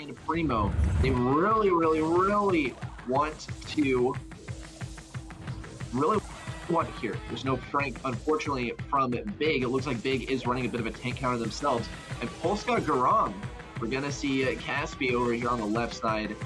and Primo. They really want to here. There's no Frank, unfortunately, from Big. It looks like Big is running a bit of a tank counter themselves. And Polska Garang, we're going to see Caspi over here on the left side.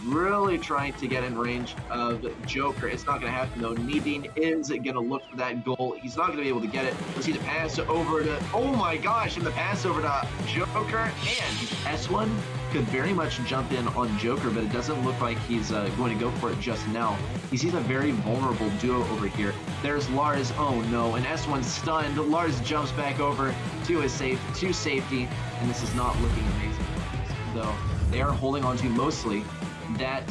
really trying to get in range of Joker. It's not going to happen though. Needing is going to look for that goal. He's not going to be able to get it. We'll see the pass over to, oh my gosh, and the pass over to Joker. And S1 could very much jump in on Joker, but it doesn't look like he's going to go for it just now. He sees a very vulnerable duo over here. There's Lars, oh no, and S1 stunned. Lars jumps back over to safety, and this is not looking amazing, though. They are holding on to mostly that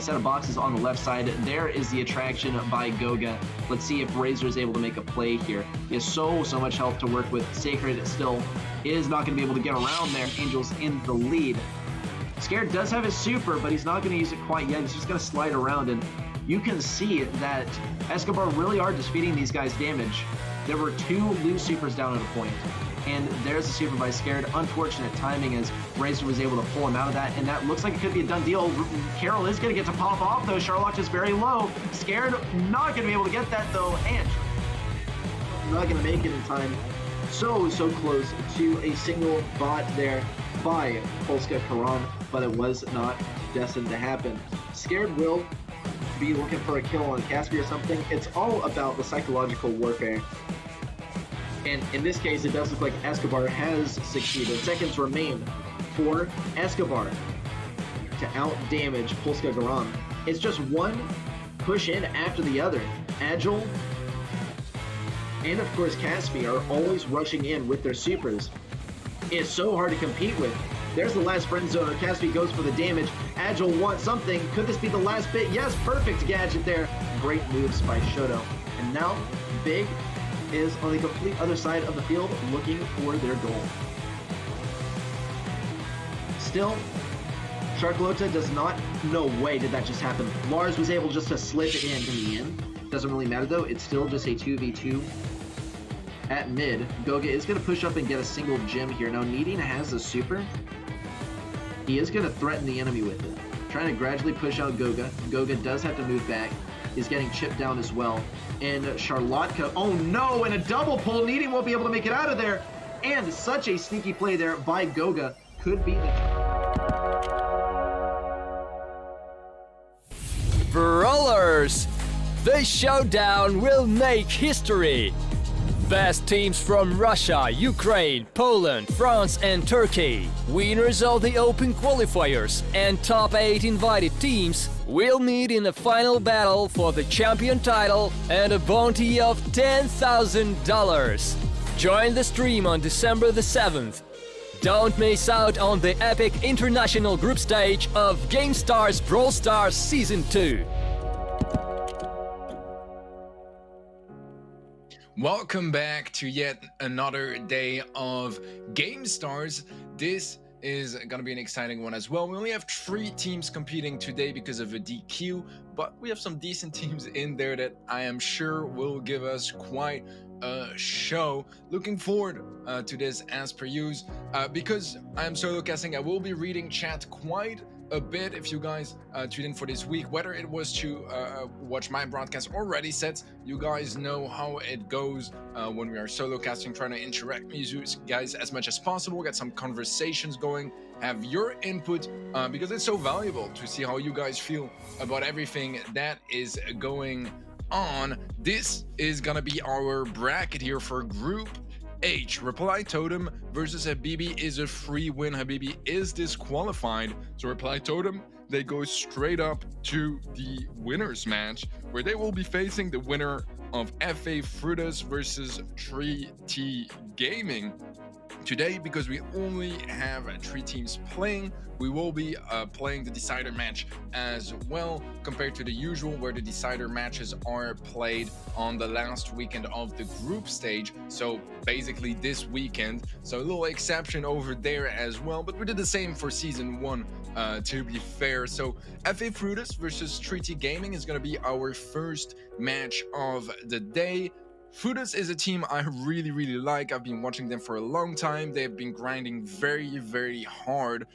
set of boxes on the left side. There is the attraction by Goga. Let's see if Razor is able to make a play here. He has so much help to work with. Sacred still is not going to be able to get around there. Angel's in the lead. Scared does have his super, but he's not going to use it quite yet. He's just going to slide around, and you can see that Escobar really are just feeding these guys damage. There were 2 loose supers down at a point. And there's a super by Scared. Unfortunate timing as Razor was able to pull him out of that, and that looks like it could be a done deal. Carol is going to get to pop off, though. Charlotte is very low. Scared not going to be able to get that, though, and not going to make it in time. So close to a single bot there by Polska Karan, but it was not destined to happen. Scared will be looking for a kill on Caspi or something. It's all about the psychological warfare. And in this case, it does look like Escobar has succeeded. Seconds remain for Escobar to out-damage Polska Garam. It's just one push in after the other. Agile and, of course, Caspi are always rushing in with their supers. It's so hard to compete with. There's the last friend zoner. Caspi goes for the damage. Agile wants something. Could this be the last bit? Yes, perfect gadget there. Great moves by Shoto. And now, Big is on the complete other side of the field looking for their goal. Still, Sharklota does not, no way did that just happen. Lars was able just to slip it in the end. Doesn't really matter though, it's still just a 2v2 at mid. Goga is going to push up and get a single gem here. Now Needing has a super. He is going to threaten the enemy with it. Trying to gradually push out Goga. Goga does have to move back. He's getting chipped down as well. And Charlotka, oh no, and a double pull. Needing won't be able to make it out of there. And such a sneaky play there by Goga could be the... Brawlers! The showdown will make history! Best teams from Russia, Ukraine, Poland, France and Turkey. Winners of the Open qualifiers and top 8 invited teams will meet in the final battle for the champion title and a bounty of $10,000. Join the stream on December the 7th. Don't miss out on the epic international group stage of GameStars Brawl Stars Season 2. Welcome back to yet another day of GameStars. This is going to be an exciting one as well. We only have 3 teams competing today because of a DQ, but we have some decent teams in there that I am sure will give us quite a show. Looking forward to this as per use. Because I am solo casting, I will be reading chat quite a bit if you guys tuned in for this week, whether it was to watch my broadcast or ready sets. You guys know how it goes when we are solo casting, trying to interact with you guys as much as possible, get some conversations going, have your input, because it's so valuable to see how you guys feel about everything that is going on. This is gonna be our bracket here for Group H. Reply Totem versus Habibi is a free win. Habibi is disqualified. So Reply Totem, they go straight up to the winners match, where they will be facing the winner of FA Frutas versus 3T Gaming. Today, because we only have 3 teams playing, we will be playing the decider match as well, compared to the usual where the decider matches are played on the last weekend of the group stage. So basically this weekend, so a little exception over there as well, but we did the same for season 1 to be fair. So FA Frutas versus 3T Gaming is going to be our first match of the day. Frutas is a team I really like. I've been watching them for a long time. They've been grinding very hard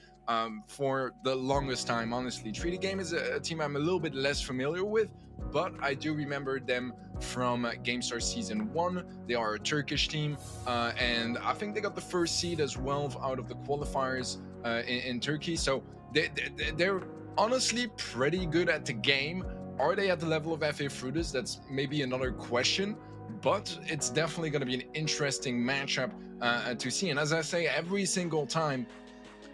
for the longest time, honestly. 3D Game is a team I'm a little bit less familiar with, but I do remember them from GameStars Season 1. They are a Turkish team, and I think they got the first seed as well out of the qualifiers in Turkey. So they're honestly pretty good at the game. Are they at the level of FA Fruiters? That's maybe another question, but it's definitely going to be an interesting matchup to see. And as I say every single time,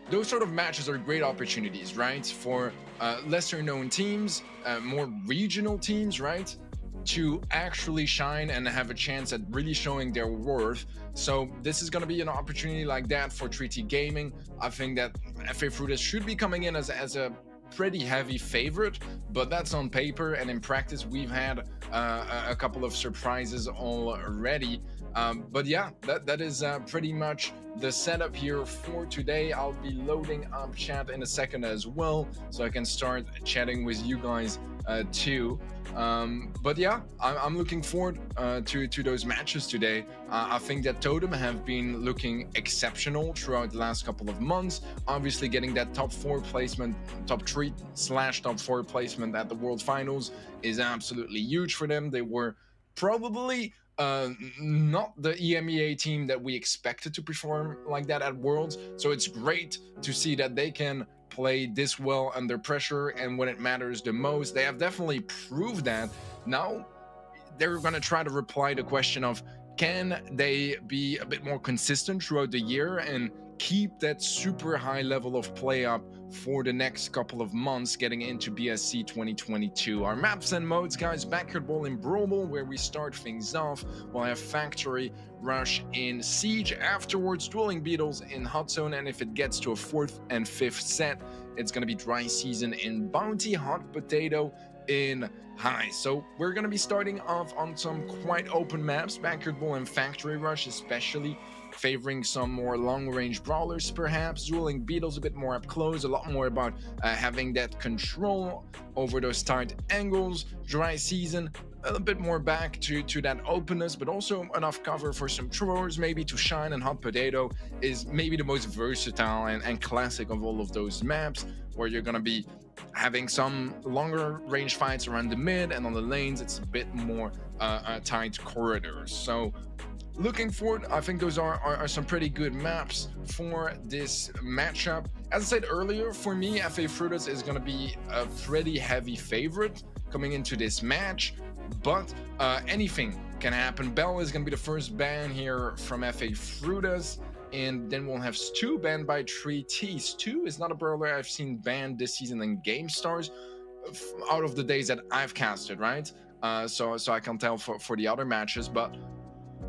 those sort of matches are great opportunities, right? For lesser known teams, more regional teams, right? To actually shine and have a chance at really showing their worth. So this is going to be an opportunity like that for 3T Gaming. I think that FA Fruiters should be coming in as a pretty heavy favorite, but that's on paper, and in practice we've had a couple of surprises already. But yeah, that is pretty much the setup here for today. I'll be loading up chat in a second as well, so I can start chatting with you guys too. But yeah, I'm looking forward to those matches today. I think that Totem have been looking exceptional throughout the last couple of months. Obviously getting that top 4 placement, top 3/top 4 placement at the World Finals is absolutely huge for them. They were probably not the EMEA team that we expected to perform like that at Worlds, so it's great to see that they can play this well under pressure and when it matters the most. They have definitely proved that. Now they're going to try to reply the question of, can they be a bit more consistent throughout the year and keep that super high level of play up for the next couple of months getting into BSC 2022. Our maps and modes, guys: Backyard Ball in Brawl Ball, where we start things off. We'll have Factory Rush in Siege, afterwards Dueling Beetles in Hot Zone, and if it gets to a 4th and 5th set, it's going to be Dry Season in Bounty, Hot Potato in High. So we're going to be starting off on some quite open maps, Backyard Ball and Factory Rush especially, favoring some more long-range brawlers perhaps. Dueling Beetles a bit more up close, a lot more about having that control over those tight angles. Dry Season a bit more back to that openness, but also enough cover for some throwers maybe to shine. And Hot Potato is maybe the most versatile and classic of all of those maps, where you're going to be having some longer range fights around the mid, and on the lanes it's a bit more tight corridors. So looking forward, I think those are some pretty good maps for this matchup. As I said earlier, for me, FA Fruiters is going to be a pretty heavy favorite coming into this match, but anything can happen. Bell is going to be the first ban here from FA Fruiters, and then we'll have Stu banned by 3T. Stu is not a brawler I've seen banned this season in Gamestars out of the days that I've casted, right? So I can tell for the other matches, but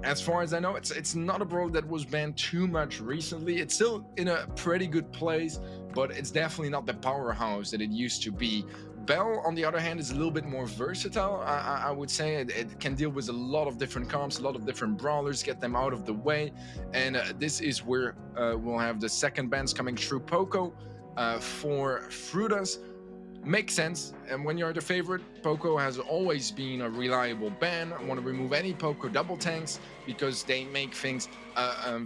as far as I know, it's not a brawler that was banned too much recently. It's still in a pretty good place, but it's definitely not the powerhouse that it used to be. Bell, on the other hand, is a little bit more versatile. I would say it can deal with a lot of different comps, a lot of different brawlers, get them out of the way. And this is where we'll have the second bans coming through. Poco for Frutas. Makes sense, and when you're the favorite, Poco has always been a reliable ban. I want to remove any Poco double tanks because they make things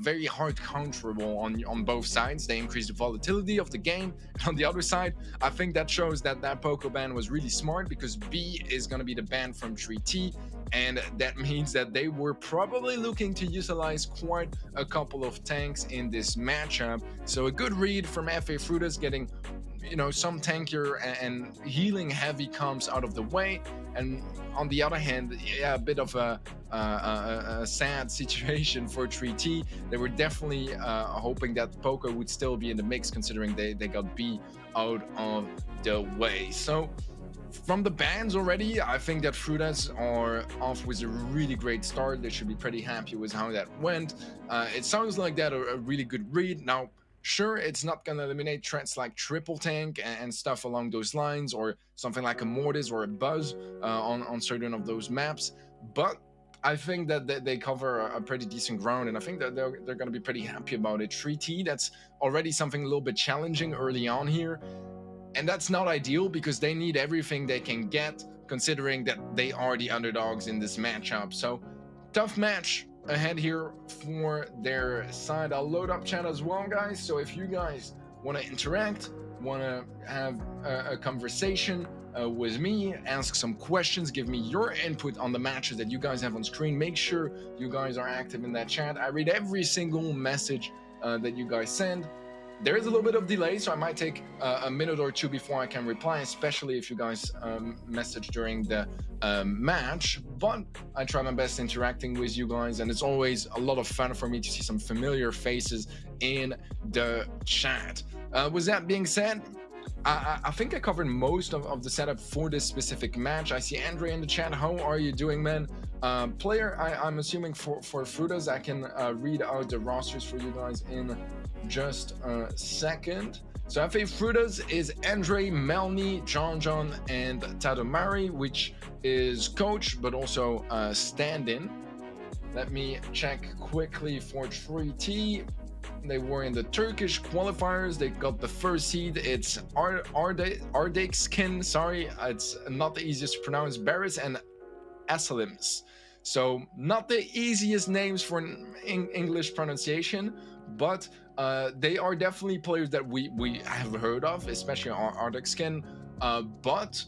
very hard counterable on both sides. They increase the volatility of the game. And on the other side, I think that shows that Poco ban was really smart, because B is going to be the ban from 3T, and that means that they were probably looking to utilize quite a couple of tanks in this matchup. So a good read from FA Frutas, getting some tankier and healing heavy comps out of the way. And on the other hand, yeah, a bit of a sad situation for 3T. They were definitely hoping that Poco would still be in the mix, considering they got B out of the way. So from the bans already, I think that Frutas are off with a really great start. They should be pretty happy with how that went. It sounds like that a really good read. Now, sure, it's not going to eliminate threats like triple tank and stuff along those lines, or something like a Mortis or a Buzz on certain of those maps, but I think that they cover a pretty decent ground, and I think that they're going to be pretty happy about it. 3T, that's already something a little bit challenging early on here, and that's not ideal because they need everything they can get, considering that they are the underdogs in this matchup. So tough match ahead here for their side. I'll load up chat as well, guys, so if you guys want to interact, want to have a conversation with me, ask some questions, give me your input on the matches that you guys have on screen, make sure you guys are active in that chat. I read every single message that you guys send. there is a little bit of delay, so I might take a minute or two before I can reply, especially if you guys message during the match. But I try my best interacting with you guys, and it's always a lot of fun for me to see some familiar faces in the chat. With that being said, I think I covered most of the setup for this specific match. I see Andre in the chat. How are you doing, man? Player, I'm assuming for Frutas, I can read out the rosters for you guys in just a second. So FA Frutas is Andre, Melny, John, and Tadomari, which is coach, but also stand-in. Let me check quickly for 3T. They were in the Turkish qualifiers. They got the first seed. It's Ardakskin. Sorry, it's not the easiest to pronounce. Barris and Asalims. So not the easiest names for English pronunciation, but they are definitely players that we have heard of, especially Ardakskin. But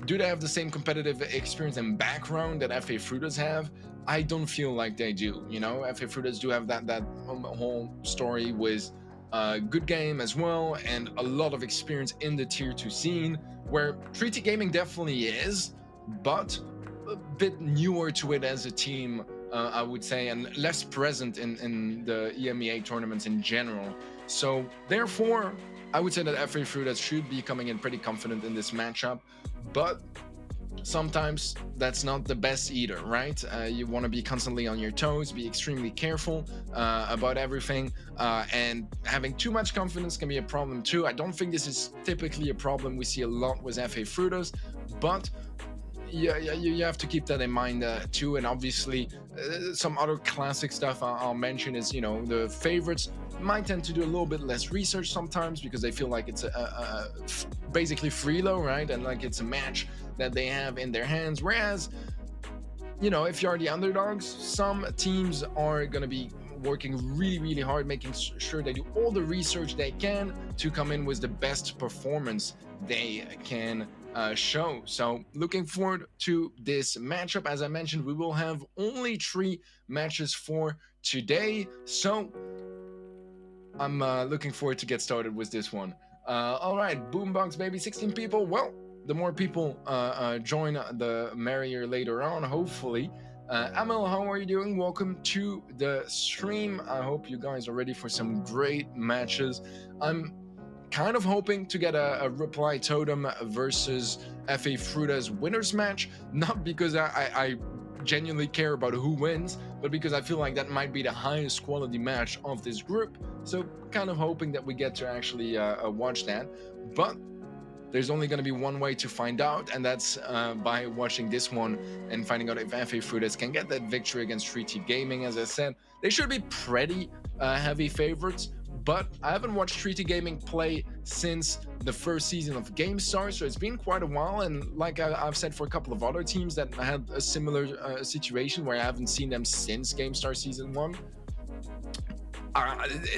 do they have the same competitive experience and background that FA Frutas have? I don't feel like they do. You know, FA Frutas do have that whole story with a good game as well, and a lot of experience in the tier 2 scene, where 3T Gaming definitely is, but a bit newer to it as a team, I would say, and less present in the EMEA tournaments in general. So therefore, I would say that FA Frutas should be coming in pretty confident in this matchup, but sometimes that's not the best either, right? You want to be constantly on your toes, be extremely careful about everything, and having too much confidence can be a problem too. I don't think this is typically a problem we see a lot with FA Frutas, but yeah, you have to keep that in mind too. And obviously some other classic stuff I'll mention is, you know, the favorites might tend to do a little bit less research sometimes because they feel like it's basically freelo, right? And like it's a match that they have in their hands. Whereas, you know, if you're the underdogs, some teams are going to be working really hard, making sure they do all the research they can to come in with the best performance they can show. So looking forward to this matchup. As I mentioned, we will have only 3 matches for today, so I'm looking forward to get started with this one. All right, Boombox baby, 16 people. Well, the more people join, the merrier later on, hopefully. Amel, how are you doing? Welcome to the stream. I hope you guys are ready for some great matches. I'm kind of hoping to get a Reply Totem versus FA Frutas winners match, not because I genuinely care about who wins, but because I feel like that might be the highest quality match of this group. So kind of hoping that we get to actually watch that. But there's only going to be one way to find out, and that's by watching this one and finding out if FA Frutas can get that victory against 3T Gaming. As I said, they should be pretty heavy favorites, but I haven't watched 3T Gaming play since the first season of GameStars, so it's been quite a while. And like I've said for a couple of other teams that had a similar situation where I haven't seen them since GameStars Season 1,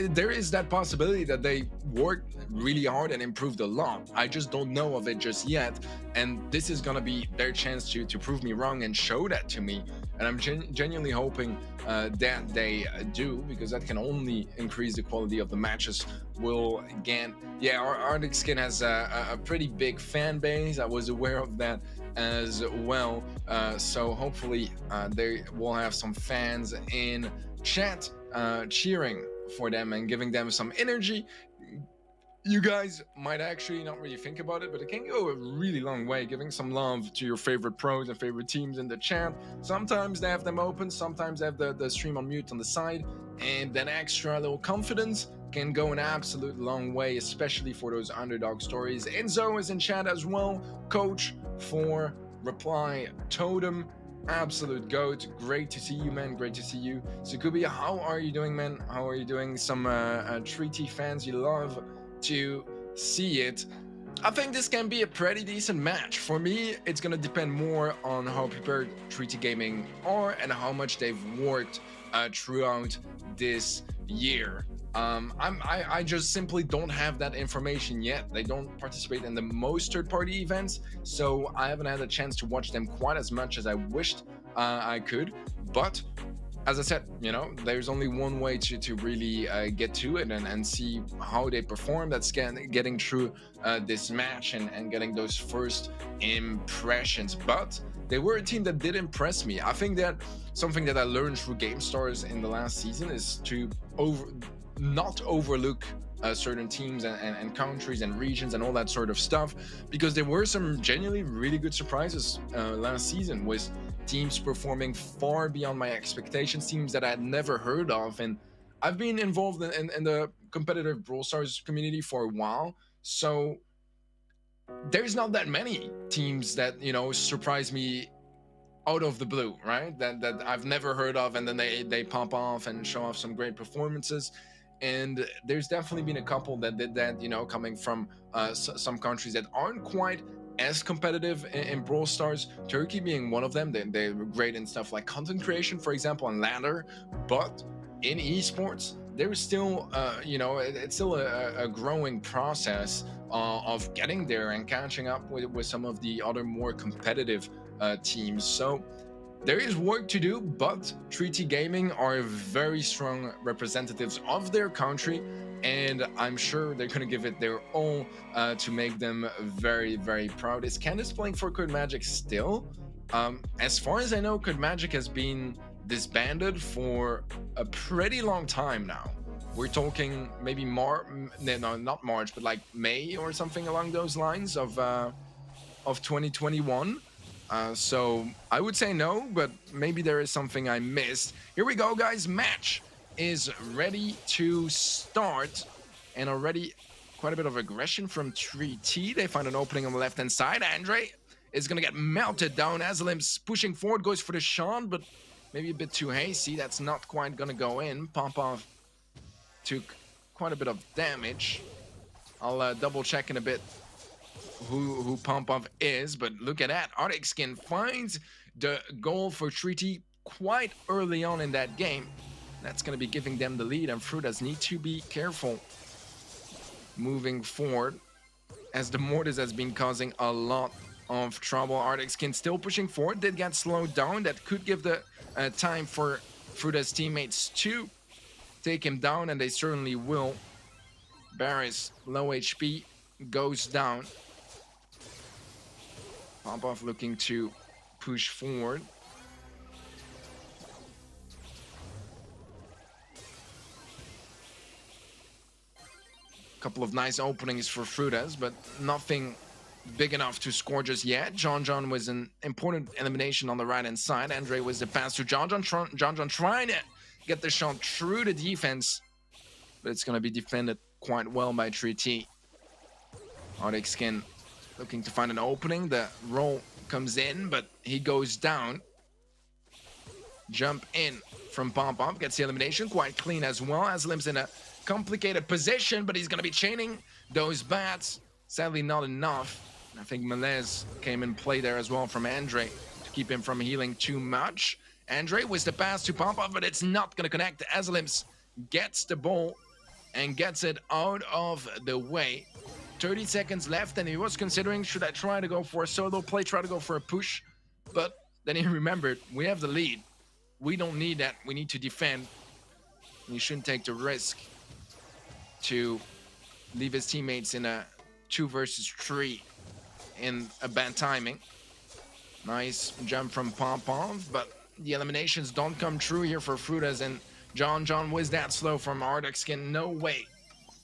there is that possibility that they worked really hard and improved a lot. I just don't know of it just yet, and this is gonna be their chance to prove me wrong and show that to me. And I'm genuinely hoping that they do, because that can only increase the quality of the matches we'll again. Yeah, our Arctic Skin has a pretty big fan base. I was aware of that as well. So hopefully they will have some fans in chat cheering for them and giving them some energy. You guys might actually not really think about it, but it can go a really long way, giving some love to your favorite pros and favorite teams in the chat. Sometimes they have them open, sometimes they have the stream on mute on the side, and that extra little confidence can go an absolute long way, especially for those underdog stories. Enzo is in chat as well, coach for Reply Totem. Absolute goat. Great to see you, man. Great to see you. Sukubi, how are you doing, man? How are you doing? Some 3T fans, you love to see it. I think this can be a pretty decent match. For me, it's gonna depend more on how prepared 3T Gaming are and how much they've worked throughout this year. I just simply don't have that information yet. They don't participate in the most third-party events, so I haven't had a chance to watch them quite as much as I wished I could. But as I said, you know, there's only one way to really get to it and see how they perform. That's getting through this match and getting those first impressions. But they were a team that did impress me. I think that something that I learned through GameStars in the last season is to not overlook certain teams and countries and regions and all that sort of stuff, because there were some genuinely really good surprises last season with teams performing far beyond my expectations, teams that I had never heard of. And I've been involved in the competitive Brawl Stars community for a while, so there's not that many teams that, you know, surprise me out of the blue, right? That I've never heard of, and then they pop off and show off some great performances. And there's definitely been a couple that did that, you know, coming from some countries that aren't quite as competitive in Brawl Stars. Turkey being one of them. They're great in stuff like content creation, for example, on ladder. But in esports, there's still, you know, it's still a growing process of getting there and catching up with some of the other more competitive teams. So there is work to do, but 3T Gaming are very strong representatives of their country, and I'm sure they're going to give it their all to make them very, very proud. Is Candace playing for Code Magic still? As far as I know, Code Magic has been disbanded for a pretty long time now. We're talking maybe no, not March, but like May or something along those lines of 2021. So I would say no, but maybe there is something I missed. Here we go, guys. Match is ready to start, and already quite a bit of aggression from 3T. They find an opening on the left-hand side. Andre is going to get melted down. Azalim's pushing forward, goes for the Sean, but maybe a bit too hasty. That's not quite going to go in. Pompov took quite a bit of damage. I'll double check in a bit who Pompov is, but look at that. Arctic Skin finds the goal for 3T quite early on in that game. That's going to be giving them the lead, and Frutas need to be careful moving forward, as the Mortis has been causing a lot of trouble. Arctic Skin still pushing forward, did get slowed down. That could give the time for Frutas teammates to take him down, and they certainly will. Barris, low HP, goes down. Pompov looking to push forward. Couple of nice openings for Frutas, but nothing big enough to score just yet. John was an important elimination on the right-hand side. Andre was the pass to John trying to get the shot through the defense, but it's going to be defended quite well by 3T. Arctic Skin looking to find an opening. The roll comes in, but he goes down. Jump in from Pompom, gets the elimination quite clean as well. Aslim's in a complicated position, but he's going to be chaining those bats. Sadly, not enough. I think Melez came in play there as well from Andre to keep him from healing too much. Andre with the pass to Pompov, but it's not going to connect. Aslims gets the ball and gets it out of the way. 30 seconds left, and he was considering, should I try to go for a solo play, try to go for a push? But then he remembered, we have the lead. We don't need that. We need to defend. We shouldn't take the risk to leave his teammates in a 2 versus 3 in a bad timing. Nice jump from Pompov, but the eliminations don't come true here for Frutas, and John was that slow from Arctic Skin. No way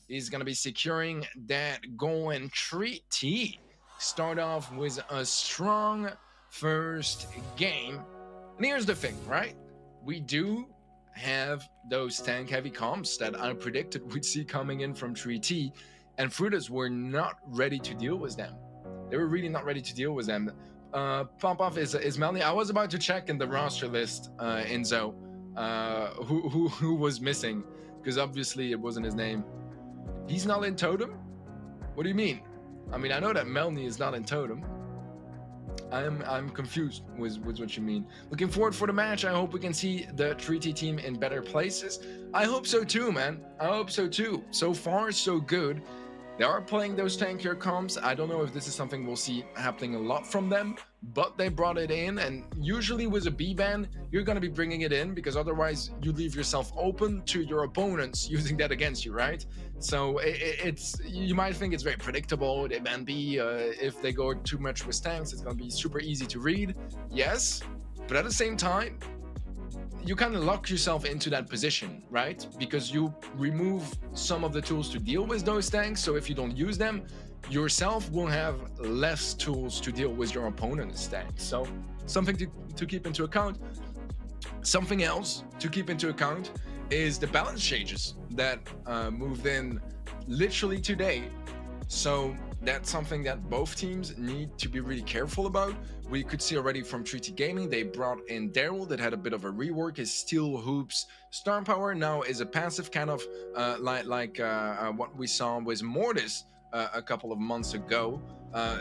he's gonna be securing that goal. And 3T start off with a strong first game. And here's the thing, right? We do have those tank heavy comps that I predicted we'd see coming in from 3T, and Frutas were not ready to deal with them. They were really not ready to deal with them. Pompov is Melanie. I was about to check in the roster list, Enzo, who was missing, because obviously it wasn't his name. He's not in Totem? What do you mean? I mean, I know that Melanie is not in Totem. I'm confused with what you mean. Looking forward for the match. I hope we can see the 3T team in better places. I hope so too, man. I hope so too. So far, so good. They are playing those tankier comps. I don't know if this is something we'll see happening a lot from them, but they brought it in, and usually with a B-ban, you're going to be bringing it in because otherwise you leave yourself open to your opponents using that against you, right? So it's you might think it's very predictable. They ban B. If they go too much with tanks, it's going to be super easy to read. Yes, but at the same time, you kind of lock yourself into that position, right? Because you remove some of the tools to deal with those tanks. So if you don't use them, yourself will have less tools to deal with your opponent's tanks. So something to keep into account. Something else to keep into account is the balance changes that moved in literally today. So that's something that both teams need to be really careful about. We could see already from Treaty Gaming, they brought in Daryl that had a bit of a rework. His Steel Hoops Star Power now is a passive, kind of like what we saw with Mortis a couple of months ago.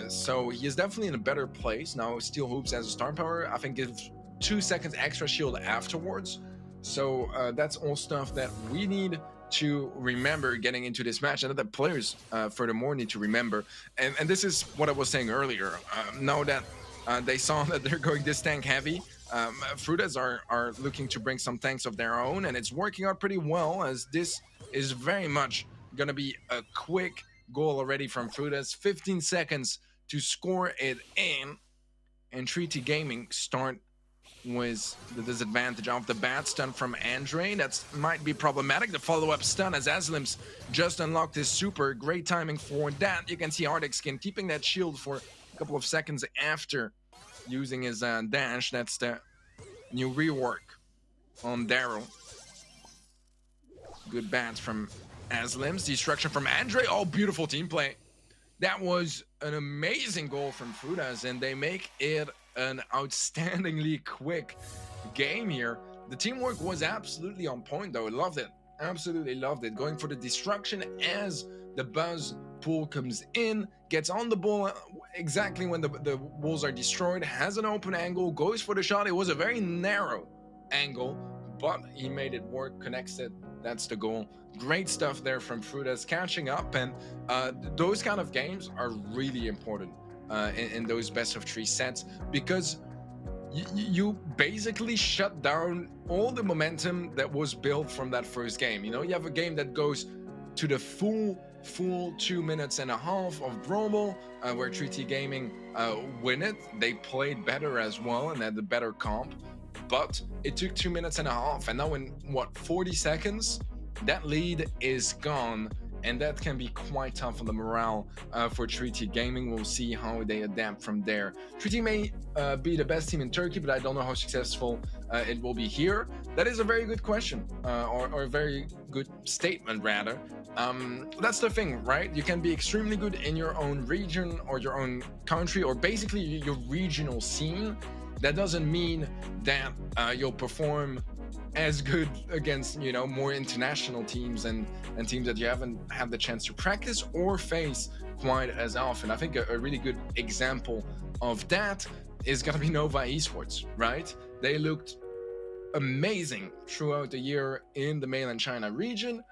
So he is definitely in a better place. Now Steel Hoops as a Star Power, I think gives 2 seconds extra shield afterwards. So that's all stuff that we need to remember getting into this match, and that the players furthermore need to remember. And this is what I was saying earlier. Now that they saw that they're going this tank heavy, Frutas are looking to bring some tanks of their own, and it's working out pretty well, as this is very much going to be a quick goal already from Frutas. 15 seconds to score it in, and Treaty Gaming start with the disadvantage off the bat. Stun from Andre, that might be problematic. The follow-up stun as Aslim's just unlocked his super. Great timing for that. You can see Arctic Skin keeping that shield for a couple of seconds after using his dash. That's the new rework on Daryl. Good bats from Aslim's. Destruction from Andre. Oh, beautiful team play. That was an amazing goal from Frutas, and they make it an outstandingly quick game here. The teamwork was absolutely on point, though. I loved it. Absolutely loved it. Going for the destruction as the Buzz pool comes in, gets on the ball exactly when the walls are destroyed, has an open angle, goes for the shot. It was a very narrow angle, but he made it work, connects it. That's the goal. Great stuff there from Frutas, catching up, and those kind of games are really important in those best of 3 sets, because you basically shut down all the momentum that was built from that first game. You know, you have a game that goes to the full 2.5 minutes of Brawl, where Treaty Gaming win it. They played better as well and had the better comp, but it took 2.5 minutes, and now in what, 40 seconds, that lead is gone. And that can be quite tough on the morale for Treaty Gaming. We'll see how they adapt from there. Treaty may be the best team in Turkey, but I don't know how successful it will be here. That is a very good question, or a very good statement, rather. That's the thing, right? You can be extremely good in your own region or your own country, or basically your regional scene. That doesn't mean that you'll perform as good against, you know, more international teams and teams that you haven't had the chance to practice or face quite as often. I think a really good example of that is gonna be Nova Esports, right? They looked amazing throughout the year in the mainland China region,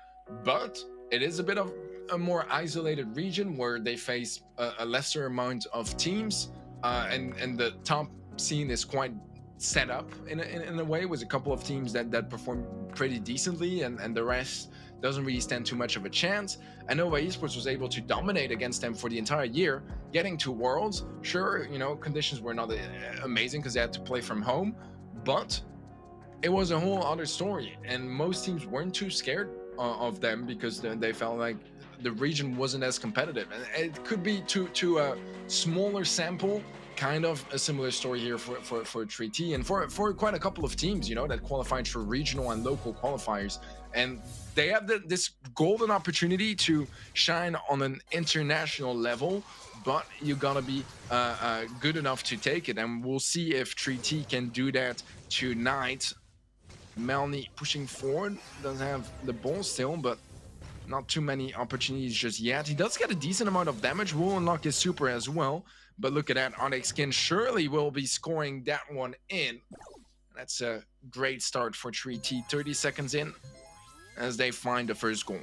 but it is a bit of a more isolated region where they face a lesser amount of teams, and the top scene is quite set up in a way, with a couple of teams that perform pretty decently, and the rest doesn't really stand too much of a chance. And Nova Esports was able to dominate against them for the entire year, getting to Worlds. Sure, you know, conditions were not amazing because they had to play from home, but it was a whole other story, and most teams weren't too scared of them because they felt like the region wasn't as competitive. And it could be to a smaller sample, kind of a similar story here for Treaty and for quite a couple of teams, you know, that qualified for regional and local qualifiers. And they have this golden opportunity to shine on an international level, but you gotta be good enough to take it. And we'll see if Treaty can do that tonight. Melny pushing forward, doesn't have the ball still, but not too many opportunities just yet. He does get a decent amount of damage, will unlock his super as well. But look at that, Arctic Skin surely will be scoring that one in. That's a great start for Treaty. 30 seconds in as they find the first goal.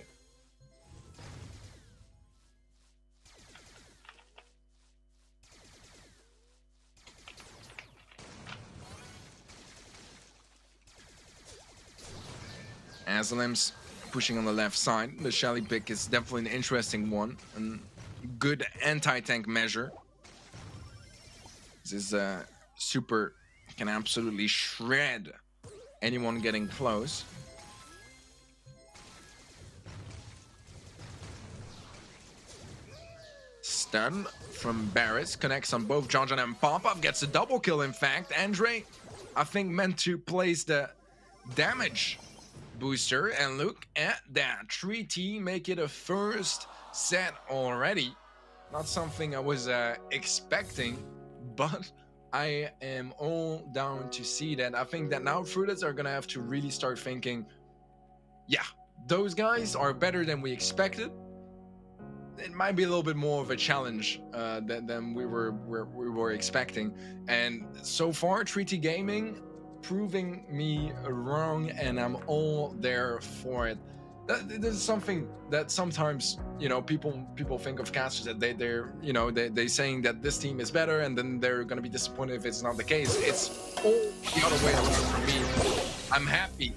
Aslim's pushing on the left side. The Shelly pick is definitely an interesting one and good anti-tank measure. This is super, can absolutely shred anyone getting close. Stun from Barris, connects on both John and Pop-Up, gets a double kill in fact. Andre, I think, meant to place the damage booster, and look at that. 3T make it a first set already. Not something I was expecting, but I am all down to see that. I think that now Frutas are gonna have to really start thinking, yeah, those guys are better than we expected. It might be a little bit more of a challenge than we were expecting. And so far, 3T Gaming proving me wrong, and I'm all there for it. This is something that sometimes, you know, people think of casters that they're saying that this team is better, and then they're gonna be disappointed if it's not the case. It's all the other way around for me. I'm happy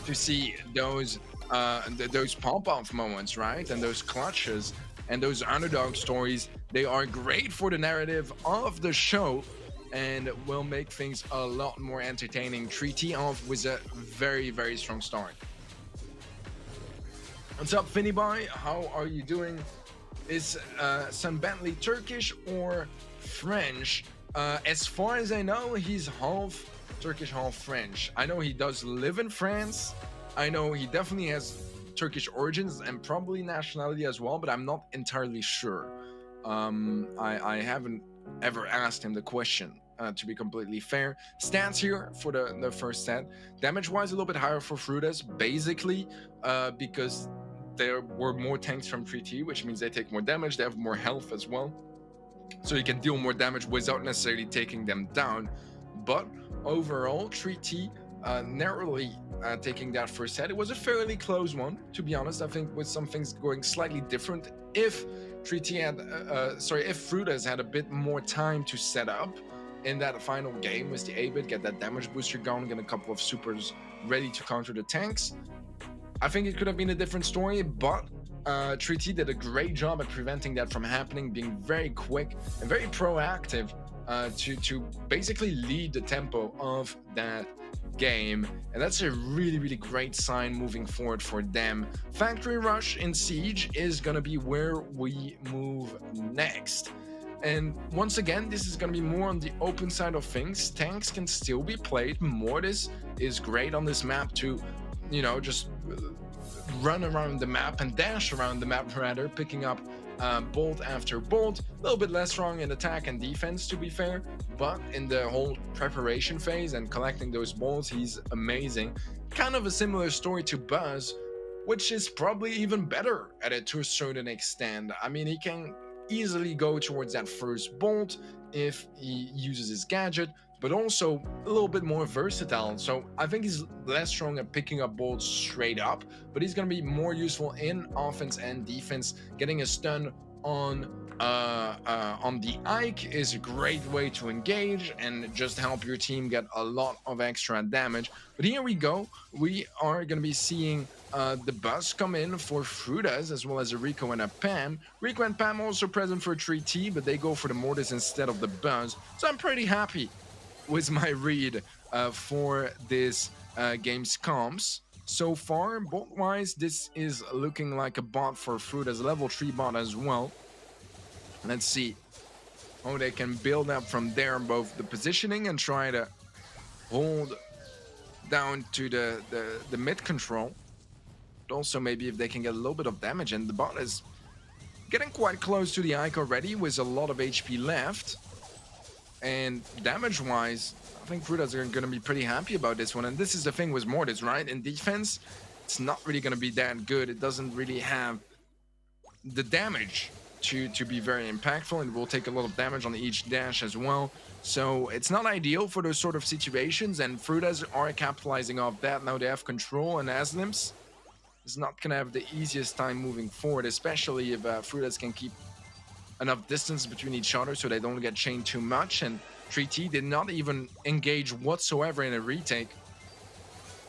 to see those pop-off moments, right, and those clutches and those underdog stories. They are great for the narrative of the show and will make things a lot more entertaining. 3T off with a very, very strong start. What's up, Finnyboy? How are you doing? Is Sam Bentley Turkish or French? As far as I know, he's half Turkish, half French. I know he does live in France. I know he definitely has Turkish origins and probably nationality as well, but I'm not entirely sure. I haven't ever asked him the question, to be completely fair. Stats here for the first set. Damage-wise, a little bit higher for Frutas, basically because there were more tanks from 3T, which means they take more damage, they have more health as well. So you can deal more damage without necessarily taking them down. But overall, 3T narrowly taking that first set. It was a fairly close one, to be honest. I think with some things going slightly different. If 3T had, if Frutas had a bit more time to set up in that final game with the A-bit, get that damage booster going, get a couple of supers ready to counter the tanks, I think it could have been a different story, but 3T did a great job at preventing that from happening, being very quick and very proactive to basically lead the tempo of that game, and that's a really, really great sign moving forward for them. Factory Rush in Siege is gonna be where we move next. And once again, this is going to be more on the open side of things. Tanks can still be played. Mortis is great on this map to, you know, just run around the map and dash around the map, rather, picking up bolt after bolt. A little bit less strong in attack and defense, to be fair, but in the whole preparation phase and collecting those bolts, he's amazing. Kind of a similar story to Buzz, which is probably even better at it to a certain extent. I mean, he can easily go towards that first bolt if he uses his gadget, but also a little bit more versatile. So I think he's less strong at picking up bolts straight up, but he's going to be more useful in offense and defense. Getting a stun on the Ike is a great way to engage and just help your team get a lot of extra damage. But here we go. We are going to be seeing the Buzz come in for Frutas, as well as a Rico and a Pam. Rico and Pam also present for 3T, but they go for the Mortis instead of the Buzz. So I'm pretty happy with my read for this game's comps. So far, bot-wise, this is looking like a bot for Frutas, level 3 bot as well. Let's see how they can build up from there, both the positioning and try to hold down to the mid control. But also maybe if they can get a little bit of damage, and the bot is getting quite close to the Ike already with a lot of HP left. And damage-wise, I think Frutas are going to be pretty happy about this one. And this is the thing with Mortis, right? In defense, it's not really going to be that good. It doesn't really have the damage to be very impactful, and will take a lot of damage on each dash as well. So it's not ideal for those sort of situations, and Frutas are capitalizing off that. Now they have control, and Aslims is not going to have the easiest time moving forward, especially if Frutas can keep enough distance between each other so they don't get chained too much. And 3T did not even engage whatsoever in a retake.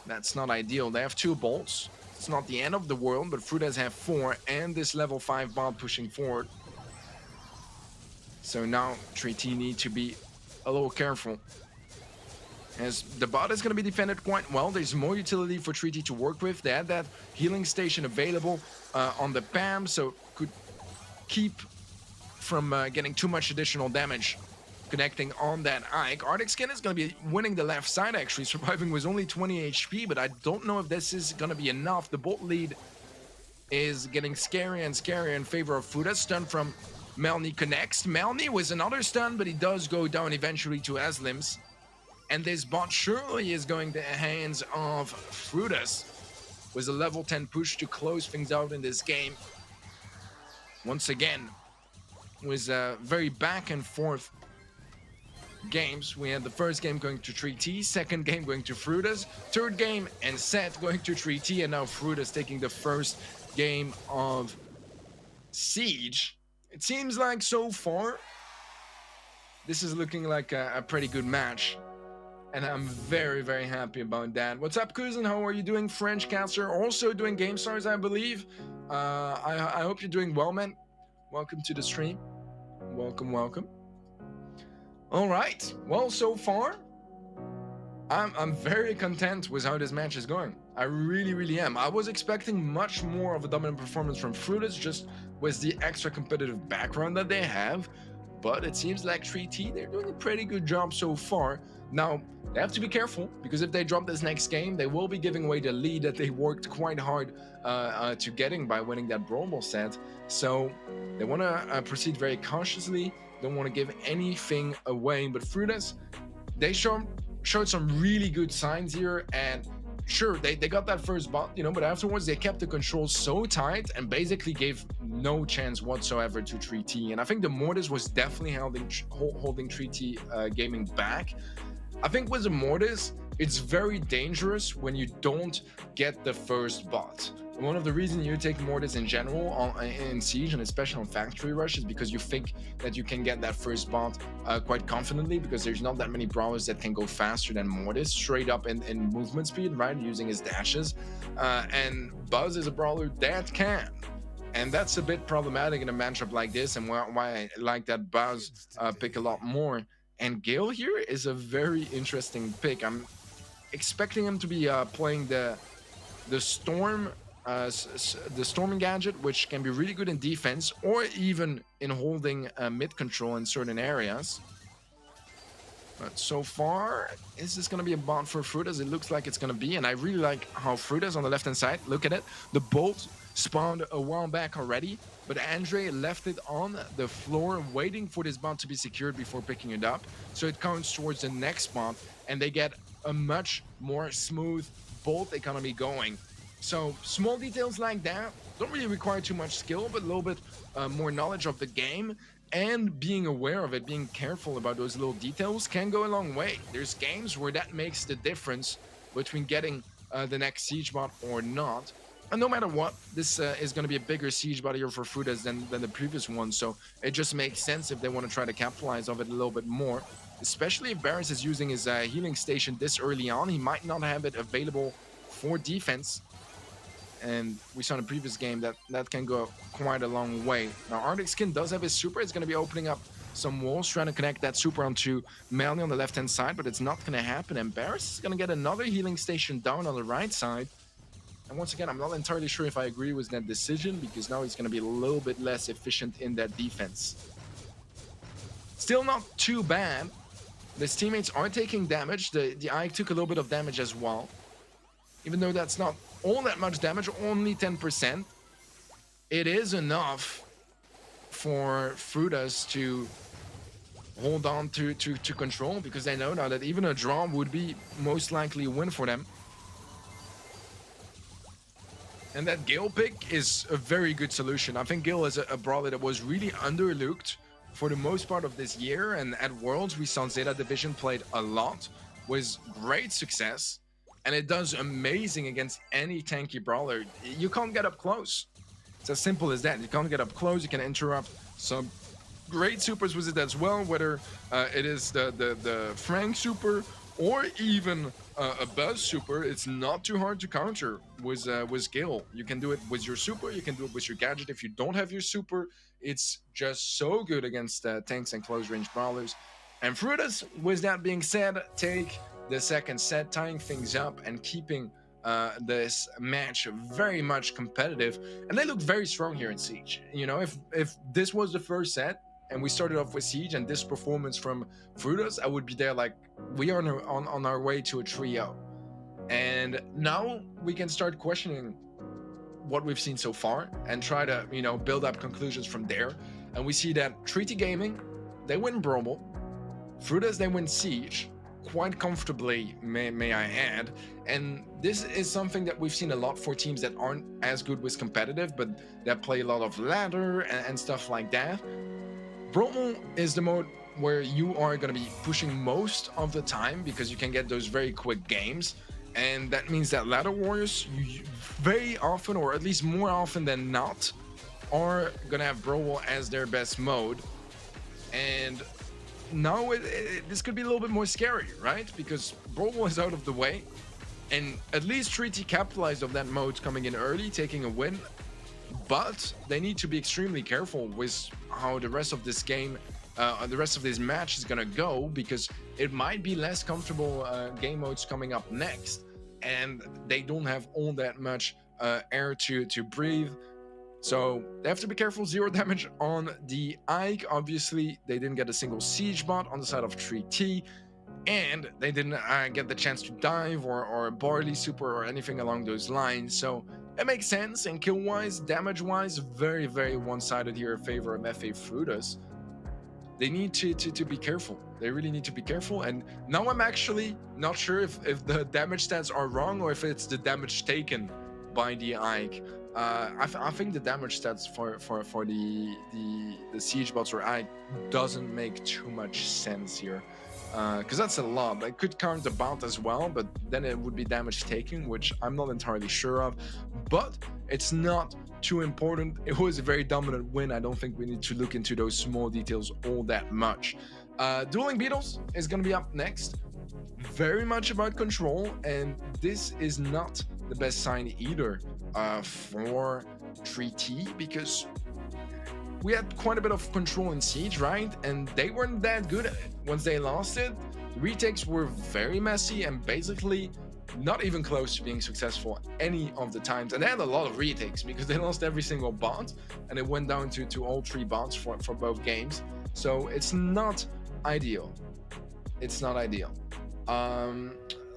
That's not ideal. They have 2 bolts. It's not the end of the world, but Frutas have 4, and this level 5 bot pushing forward. So now Treaty need to be a little careful, as the bot is going to be defended quite well. There's more utility for Treaty to work with. They had that healing station available on the PAM, so could keep from getting too much additional damage connecting on that Ike. Arctic Skin is going to be winning the left side, actually, surviving with only 20 HP, but I don't know if this is going to be enough. The bolt lead is getting scarier and scarier in favor of Frutas. Stun from Melny connects. Melny with another stun, but he does go down eventually to Aslims. And this bot surely is going to the hands of Frutas with a level 10 push to close things out in this game. Once again, was very back and forth games. We had the first game going to 3T, second game going to Frutas, third game and set going to 3T, and now Frutas taking the first game of Siege. It seems like so far this is looking like a pretty good match, and I'm very, very happy about that. What's up, cousin? How are you doing? French caster, also doing GameStars, I believe. I hope you're doing well, man. Welcome to the stream. Welcome. All right. Well, so far, I'm very content with how this match is going. I really am. I was expecting much more of a dominant performance from Frutas, just with the extra competitive background that they have. But it seems like 3T, they're doing a pretty good job so far. Now, they have to be careful, because if they drop this next game, they will be giving away the lead that they worked quite hard to getting by winning that Brawl Ball set. So they want to proceed very cautiously. Don't want to give anything away. But Frutas, they showed some really good signs here, and sure, they got that first bot, you know, but afterwards they kept the controls so tight and basically gave no chance whatsoever to 3T. And I think the Mortis was definitely holding 3T gaming back. I think with the Mortis, it's very dangerous when you don't get the first bot. One of the reasons you take Mortis in general in Siege, and especially on Factory Rush, is because you think that you can get that first bot quite confidently, because there's not that many brawlers that can go faster than Mortis, straight up in movement speed, right, using his dashes. And Buzz is a brawler that can. And that's a bit problematic in a matchup like this, and why I like that Buzz pick a lot more. And Gale here is a very interesting pick. I'm expecting him to be playing the Storm, the Storming gadget, which can be really good in defense or even in holding mid control in certain areas. But so far, is this going to be a bot for Frutas? It looks like it's going to be, and I really like how Frutas on the left-hand side, look at it, the bolt spawned a while back already, but Andre left it on the floor waiting for this bot to be secured before picking it up, so it counts towards the next bot, and they get a much more smooth bolt economy going. So small details like that don't really require too much skill, but a little bit more knowledge of the game, and being aware of it, being careful about those little details can go a long way. There's games where that makes the difference between getting the next Siege bot or not. And no matter what, this is going to be a bigger Siege bot here for Frutas than the previous one, so it just makes sense if they want to try to capitalize on it a little bit more. Especially if Barris is using his healing station this early on, he might not have it available for defense. And we saw in the previous game that can go quite a long way. Now, Arctic Skin does have his super. It's going to be opening up some walls, trying to connect that super onto Melny on the left-hand side, but it's not going to happen. And Barris is going to get another healing station down on the right side. And once again, I'm not entirely sure if I agree with that decision, because now he's going to be a little bit less efficient in that defense. Still not too bad. His teammates are taking damage. The Ike took a little bit of damage as well. Even though that's not all that much damage, only 10%, it is enough for Frutas to hold on to control, because they know now that even a draw would be most likely a win for them. And that Gale pick is a very good solution. I think Gale is a brawler that was really underlooked for the most part of this year, and at Worlds we saw Zeta Division played a lot with great success. And it does amazing against any tanky brawler. You can't get up close. It's as simple as that. You can't get up close. You can interrupt some great supers with it as well, whether it is the Frank super or even a buzz super, it's not too hard to counter with Gale. You can do it with your super, you can do it with your gadget. If you don't have your super, it's just so good against tanks and close range brawlers. And Frutas, with that being said, take the second set, tying things up and keeping this match very much competitive. And they look very strong here in Siege. You know, if this was the first set and we started off with Siege and this performance from Frutas, I would be there like, we are on our way to a 3-0. And now we can start questioning what we've seen so far and try to, you know, build up conclusions from there. And we see that Treaty Gaming, they win Brawl. Frutas, they win Siege quite comfortably, may I add. And this is something that we've seen a lot for teams that aren't as good with competitive, but that play a lot of ladder and stuff like that. Brawl is the mode where you are going to be pushing most of the time because you can get those very quick games. And that means that ladder warriors, you very often, or at least more often than not, are going to have Brawl as their best mode. And now this could be a little bit more scary, right? Because Brawl is out of the way, and at least Treaty capitalized on that mode coming in early, taking a win. But they need to be extremely careful with how the rest of this game, the rest of this match is gonna go, because it might be less comfortable game modes coming up next, and they don't have all that much air to breathe. So they have to be careful. 0 damage on the Ike. Obviously, they didn't get a single siege bot on the side of 3T, and they didn't get the chance to dive or a barley super or anything along those lines. So it makes sense. And kill-wise, damage-wise, very, very one-sided here in favor of FA Frutas. They need to be careful. They really need to be careful. And now I'm actually not sure if the damage stats are wrong or if it's the damage taken by the Ike. I think the damage stats for the siege bots or Ike doesn't make too much sense here, because that's a lot. I could count the bout as well, but then it would be damage taken, which I'm not entirely sure of. But it's not too important. It was a very dominant win. I don't think we need to look into those small details all that much. Dueling Beetles is going to be up next. Very much about control, and this is not the best sign either for 3T, because we had quite a bit of control in Siege, right? And they weren't that good at it. Once they lost it, the retakes were very messy and basically not even close to being successful any of the times. And they had a lot of retakes because they lost every single bot, and it went down to all 3 bots for both games. So it's not ideal. It's not ideal.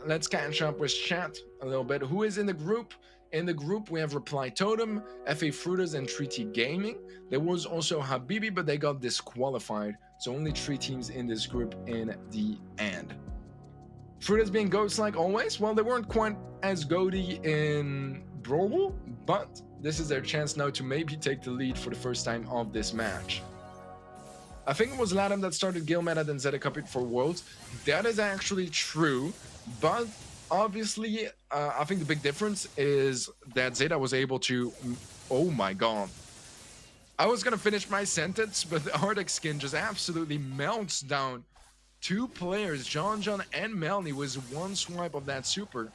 Let's catch up with chat a little bit. Who is in the group? In the group, we have Reply Totem, FA Frutas, and 3T Gaming. There was also Habibi, but they got disqualified. So only 3 teams in this group in the end. Frutas being goats like always. Well, they weren't quite as goaty in Brawl, but this is their chance now to maybe take the lead for the first time of this match. I think it was Latam that started Gale Meta, then Zeta copied for Worlds. That is actually true, but obviously, I think the big difference is that Zeta was able to... Oh my god. I was gonna finish my sentence, but the Arctic skin just absolutely melts down 2 players, John and Melanie, with 1 swipe of that super.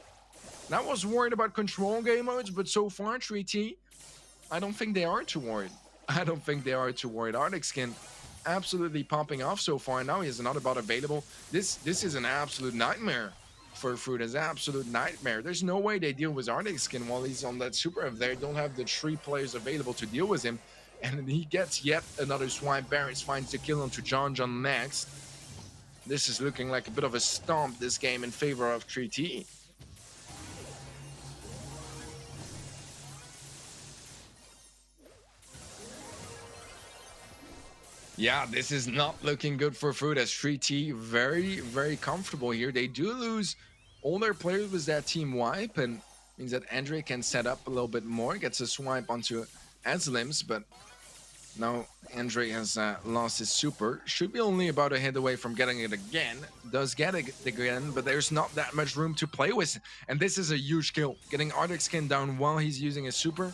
And I was worried about control game modes, but so far, 3T, I don't think they are too worried. I don't think they are too worried. Arctic skin absolutely popping off so far, and now he has another bot available. This is an absolute nightmare for Frutas, absolute nightmare. There's no way they deal with Arctic skin while he's on that super if they don't have the 3 players available to deal with him. And he gets yet another swipe. Barris finds the kill onto John next. This is looking like a bit of a stomp this game in favor of 3T. Yeah, this is not looking good for Frutas. 3T very, very comfortable here. They do lose all their players with that team wipe, and means that Andre can set up a little bit more, gets a swipe onto Aslims, but now Andre has lost his super. Should be only about a hit away from getting it again. Does get it again, but there's not that much room to play with. And this is a huge kill. Getting Arctic skin down while he's using his super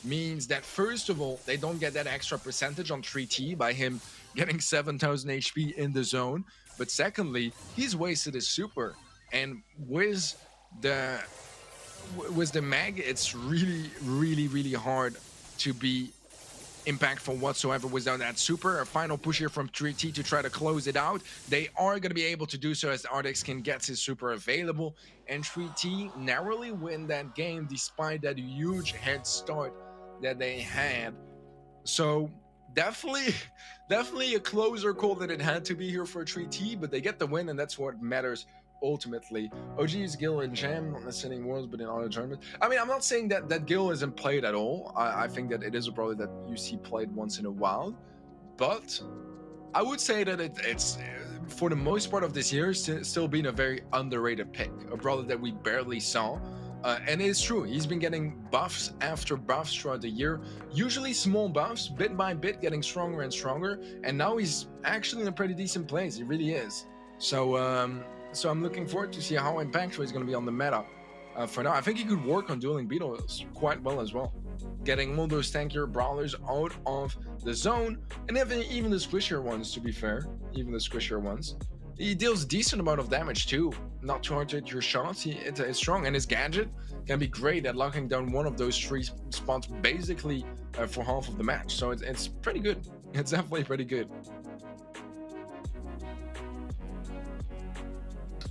means that, first of all, they don't get that extra percentage on 3T by him getting 7,000 HP in the zone. But secondly, he's wasted his super. And with the mag, it's really hard to be impactful whatsoever without that super. A final push here from 3T to try to close it out. They are going to be able to do so as Arcticskin gets his super available, and 3T narrowly win that game despite that huge head start that they had. So definitely a closer call than it had to be here for 3T, but they get the win, and that's what matters ultimately. OG's Gil and Jam, not necessarily in Worlds, but in other tournaments. I mean, I'm not saying that Gil isn't played at all. I think that it is a brawler that you see played once in a while, but I would say that it's for the most part of this year still been a very underrated pick, a brawler that we barely saw. And it's true, he's been getting buffs after buffs throughout the year, usually small buffs, bit by bit getting stronger and stronger, and now he's actually in a pretty decent place. He really is. So I'm looking forward to see how impactful he's going to be on the meta. For now, I think he could work on dueling beetles quite well as well, getting all those tankier brawlers out of the zone, and even the squishier ones, to be fair, even the squishier ones. He deals a decent amount of damage too, not too hard to hit your shots. It's strong, and his gadget can be great at locking down one of those 3 spots basically for half of the match. So it's pretty good. It's definitely pretty good.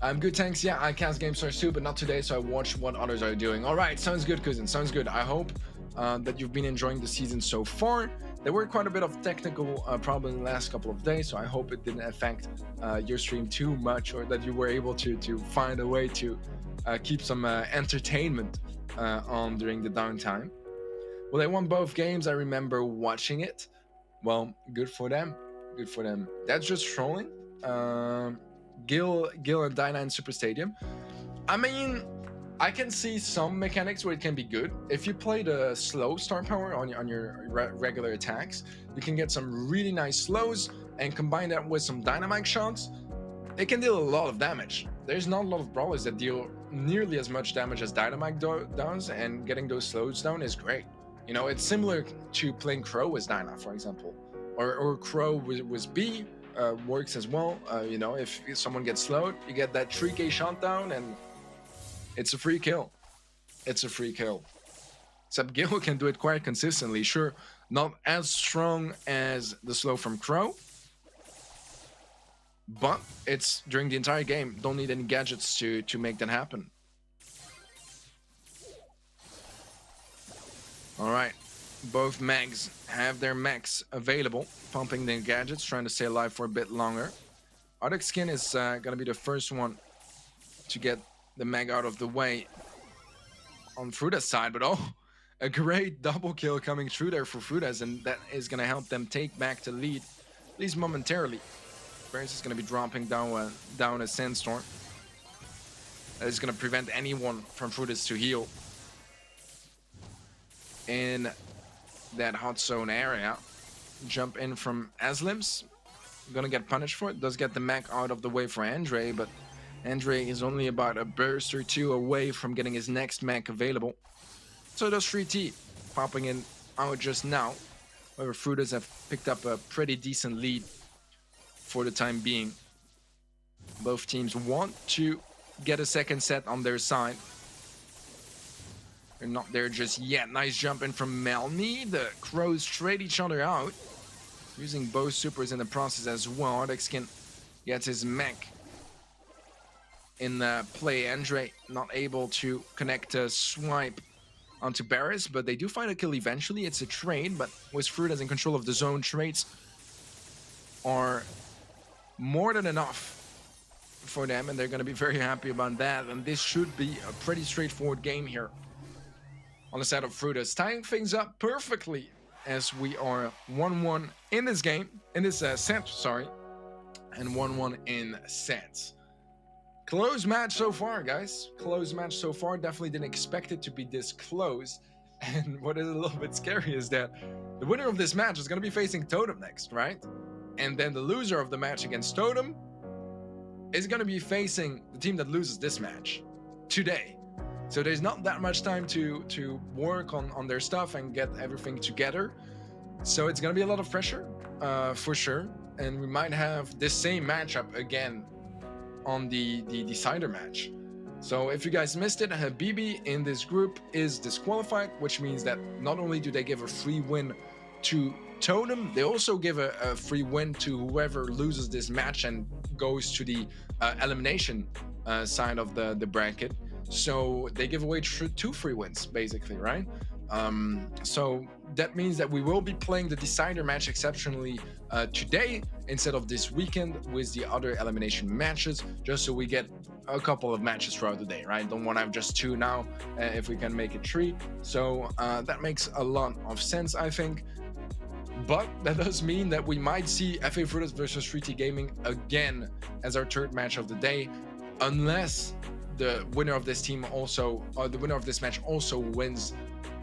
I'm good, thanks. Yeah, I cast Gamestars too, but not today, so I watch what others are doing. All right, sounds good, cousin. Sounds good. I hope that you've been enjoying the season so far. There were quite a bit of technical problems in the last couple of days, so I hope it didn't affect your stream too much, or that you were able to find a way to keep some entertainment on during the downtime. Well, they won both games. I remember watching it. Well, good for them. Good for them. That's just trolling. Gil and Dyna in Super Stadium. I mean, I can see some mechanics where it can be good. If you play the slow star power on your regular attacks, you can get some really nice slows, and combine that with some dynamite shots, it can deal a lot of damage. There's not a lot of brawlers that deal nearly as much damage as dynamite does, and getting those slows down is great. You know, it's similar to playing Crow with Dyna, for example, or Crow with B. Works as well. You know, if someone gets slowed, you get that 3k shot down, and it's a free kill. It's a free kill. Except Gil can do it quite consistently. Sure, not as strong as the slow from Crow, but it's during the entire game. Don't need any gadgets to make that happen. All right. Both mags have their mechs available, pumping their gadgets, trying to stay alive for a bit longer. Arcticskin is going to be the first one to get the mag out of the way on Fruta's side, but oh, a great double kill coming through there for Frutas, and that is going to help them take back the lead, at least momentarily. Burns is going to be dropping down a sandstorm. That is going to prevent anyone from Frutas to heal in that hot zone area. Jump in from Aslims, gonna get punished for it. Does get the mech out of the way for Andre, but Andre is only about a burst or two away from getting his next mech available. So does 3T, popping in out just now. However, Frutas have picked up a pretty decent lead for the time being. Both teams want to get a second set on their side. They're not there just yet. Nice jump in from Melny. The Crows trade each other out, using both supers in the process as well. Arcticskin gets his mech in play. Andre not able to connect a swipe onto Barris, but they do find a kill eventually. It's a trade, but with Frutas in control of the zone, trades are more than enough for them, and they're going to be very happy about that. And this should be a pretty straightforward game here on the side of Frutas, tying things up perfectly as we are 1-1 in this game, in this set, sorry, and 1-1 in sets. Close match so far, guys. Close match so far. Definitely didn't expect it to be this close. And what is a little bit scary is that the winner of this match is going to be facing Totem next, right? And then the loser of the match against Totem is going to be facing the team that loses this match today. So there's not that much time to work on their stuff and get everything together. So it's going to be a lot of pressure, for sure. And we might have this same matchup again on the decider match. So if you guys missed it, Habibi in this group is disqualified, which means that not only do they give a free win to Totem, they also give a free win to whoever loses this match and goes to the elimination side of the bracket. So they give away 2 free wins, basically, right? So that means that we will be playing the decider match exceptionally today instead of this weekend with the other elimination matches, just so we get a couple of matches throughout the day, right? Don't want to have just 2 now if we can make it 3. So that makes a lot of sense, I think. But that does mean that we might see FA Frutas versus 3T Gaming again as our 3rd match of the day, unless the winner of this team also, or the winner of this match also wins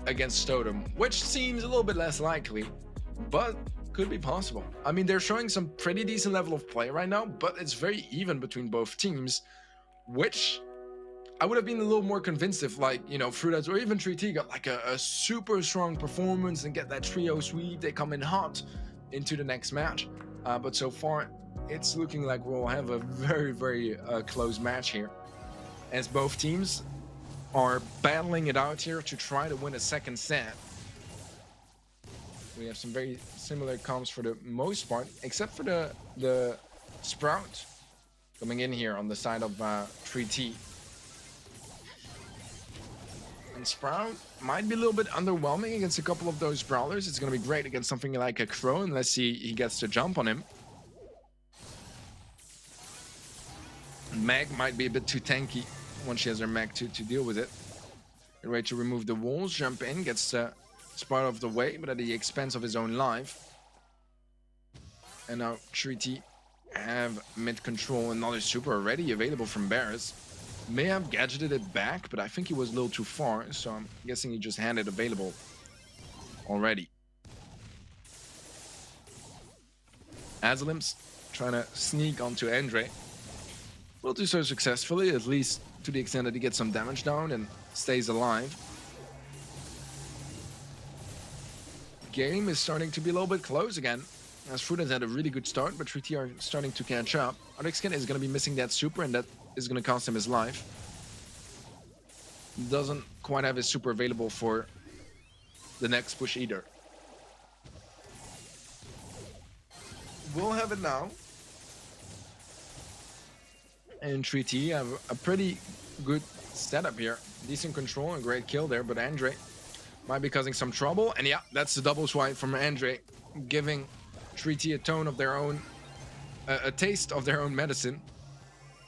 against Totem, which seems a little bit less likely, but could be possible. I mean, they're showing some pretty decent level of play right now, but it's very even between both teams, which I would have been a little more convinced if, like, you know, Frutas or even 3T got like a super strong performance and get that trio sweep. They come in hot into the next match. But so far, it's looking like we'll have a very, very close match here, as both teams are battling it out here to try to win a 2nd set. We have some very similar comps for the most part, except for the Sprout coming in here on the side of 3T. And Sprout might be a little bit underwhelming against a couple of those brawlers. It's going to be great against something like a Crow, unless he gets to jump on him. Meg might be a bit too tanky when she has her Meg to deal with it. Get ready to remove the walls, jump in, gets Sprout off the way, but at the expense of his own life. And now 3T have mid control, another super already available from Bears. May have gadgeted it back, but I think he was a little too far, so I'm guessing he just had it available already. Azalim's trying to sneak onto Andre. Will do so successfully, at least to the extent that he gets some damage down and stays alive. Game is starting to be a little bit close again, as Frutas had a really good start, but 3T are starting to catch up. Arctic is going to be missing that super, and that is going to cost him his life. Doesn't quite have his super available for the next push either. We'll have it now. And 3T have a pretty good setup here. Decent control and great kill there, but Andre might be causing some trouble. And yeah, that's the double swipe from Andre, giving 3T a tone of their own, a taste of their own medicine.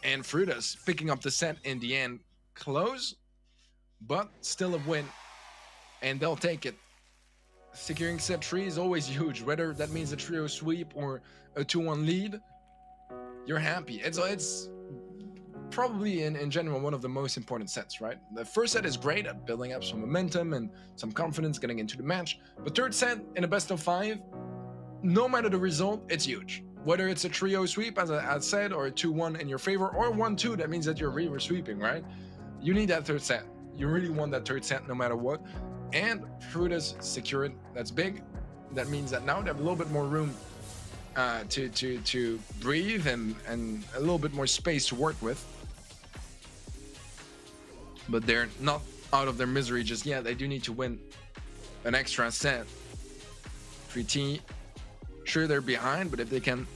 And Frutas picking up the set in the end. Close, but still a win. And they'll take it. Securing set 3 is always huge, whether that means a trio sweep or a 2-1 lead. You're happy. It's probably in general one of the most important sets, right? The first set is great at building up some momentum and some confidence getting into the match. But 3rd set in a best of 5, no matter the result, it's huge. Whether it's a trio sweep, as I said, or a 2-1 in your favor, or 1-2, that means that you're reverse sweeping, right? You need that 3rd set. You really want that 3rd set no matter what. And Frutas secure it. That's big. That means that now they have a little bit more room to breathe and a little bit more space to work with. But they're not out of their misery just yet. They do need to win an extra set. 3T, sure they're behind, but if they can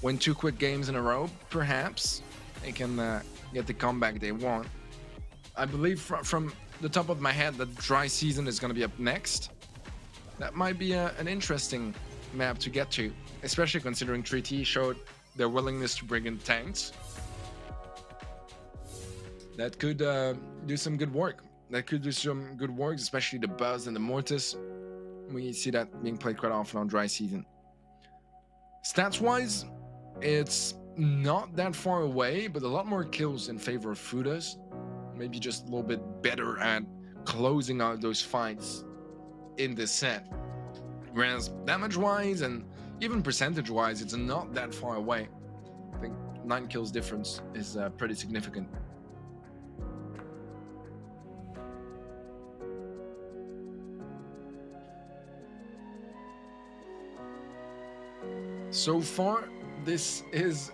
win 2 quick games in a row, perhaps they can get the comeback they want. I believe from the top of my head that Dry Season is going to be up next. That might be an interesting map to get to, especially considering 3T showed their willingness to bring in tanks. That could do some good work. That could do some good work, especially the Buzz and the Mortis. We see that being played quite often on Dry Season. Stats-wise, it's not that far away, but a lot more kills in favor of Frutas. Maybe just a little bit better at closing out those fights in this set. Whereas damage-wise and even percentage-wise, it's not that far away. I think 9 kills difference is pretty significant. So far, this is...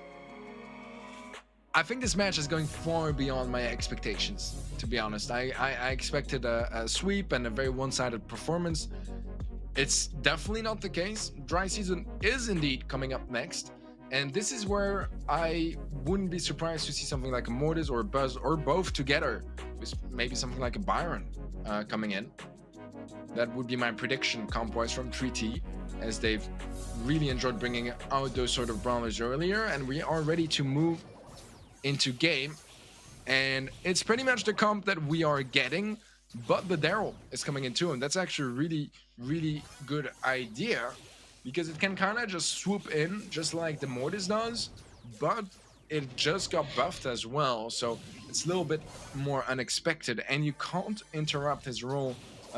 I think this match is going far beyond my expectations, to be honest. I expected a sweep and a very one-sided performance. It's definitely not the case. Dry season is indeed coming up next, and this is where I wouldn't be surprised to see something like a Mortis or a Buzz or both together, with maybe something like a Byron coming in. That would be my prediction comp-wise from 3T, as they've really enjoyed bringing out those sort of brawlers earlier, and we are ready to move into game. And it's pretty much the comp that we are getting, but the Daryl is coming into him. That's actually a really good idea, because it can kind of just swoop in just like the Mortis does, but it just got buffed as well, so it's a little bit more unexpected, and you can't interrupt his role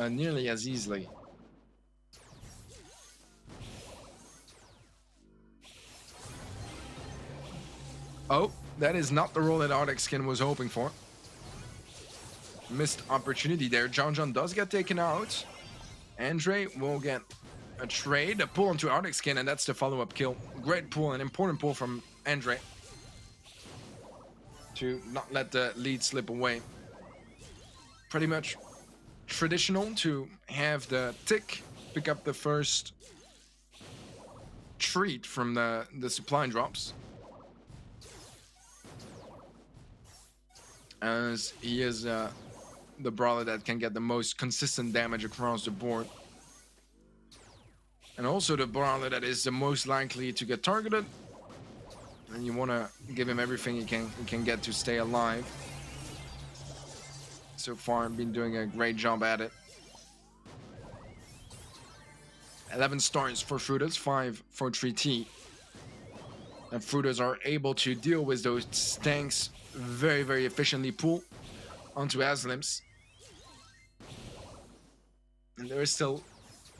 nearly as easily. Oh, that is not the role that Arcticskin was hoping for. Missed opportunity there. John does get taken out. Andre will get a trade, a pull onto Arcticskin, and that's the follow-up kill. Great pull, an important pull from Andre to not let the lead slip away. Pretty much traditional to have the tick pick up the first treat from the supply drops, as he is the brawler that can get the most consistent damage across the board, and also the brawler that is the most likely to get targeted, and you want to give him everything he can get to stay alive. So far, been doing a great job at it. 11 stars for Fruiters, 5 for 3T. And Fruiters are able to deal with those tanks very efficiently, pull onto Aslims. And there is still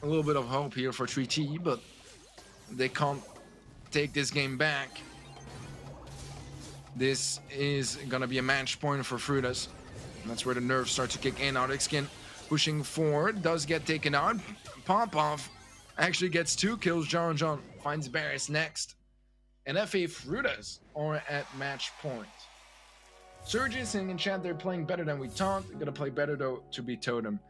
a little bit of hope here for 3T, but they can't take this game back. This is gonna be a match point for Fruiters. And that's where the nerves start to kick in. Arcticskin pushing forward, does get taken out. Pop-Off actually gets 2 kills. John finds Barris next. And FA Fruiters are at match point. Surge is saying in chat they're playing better than we thought. They're gonna play better though to beat Totem.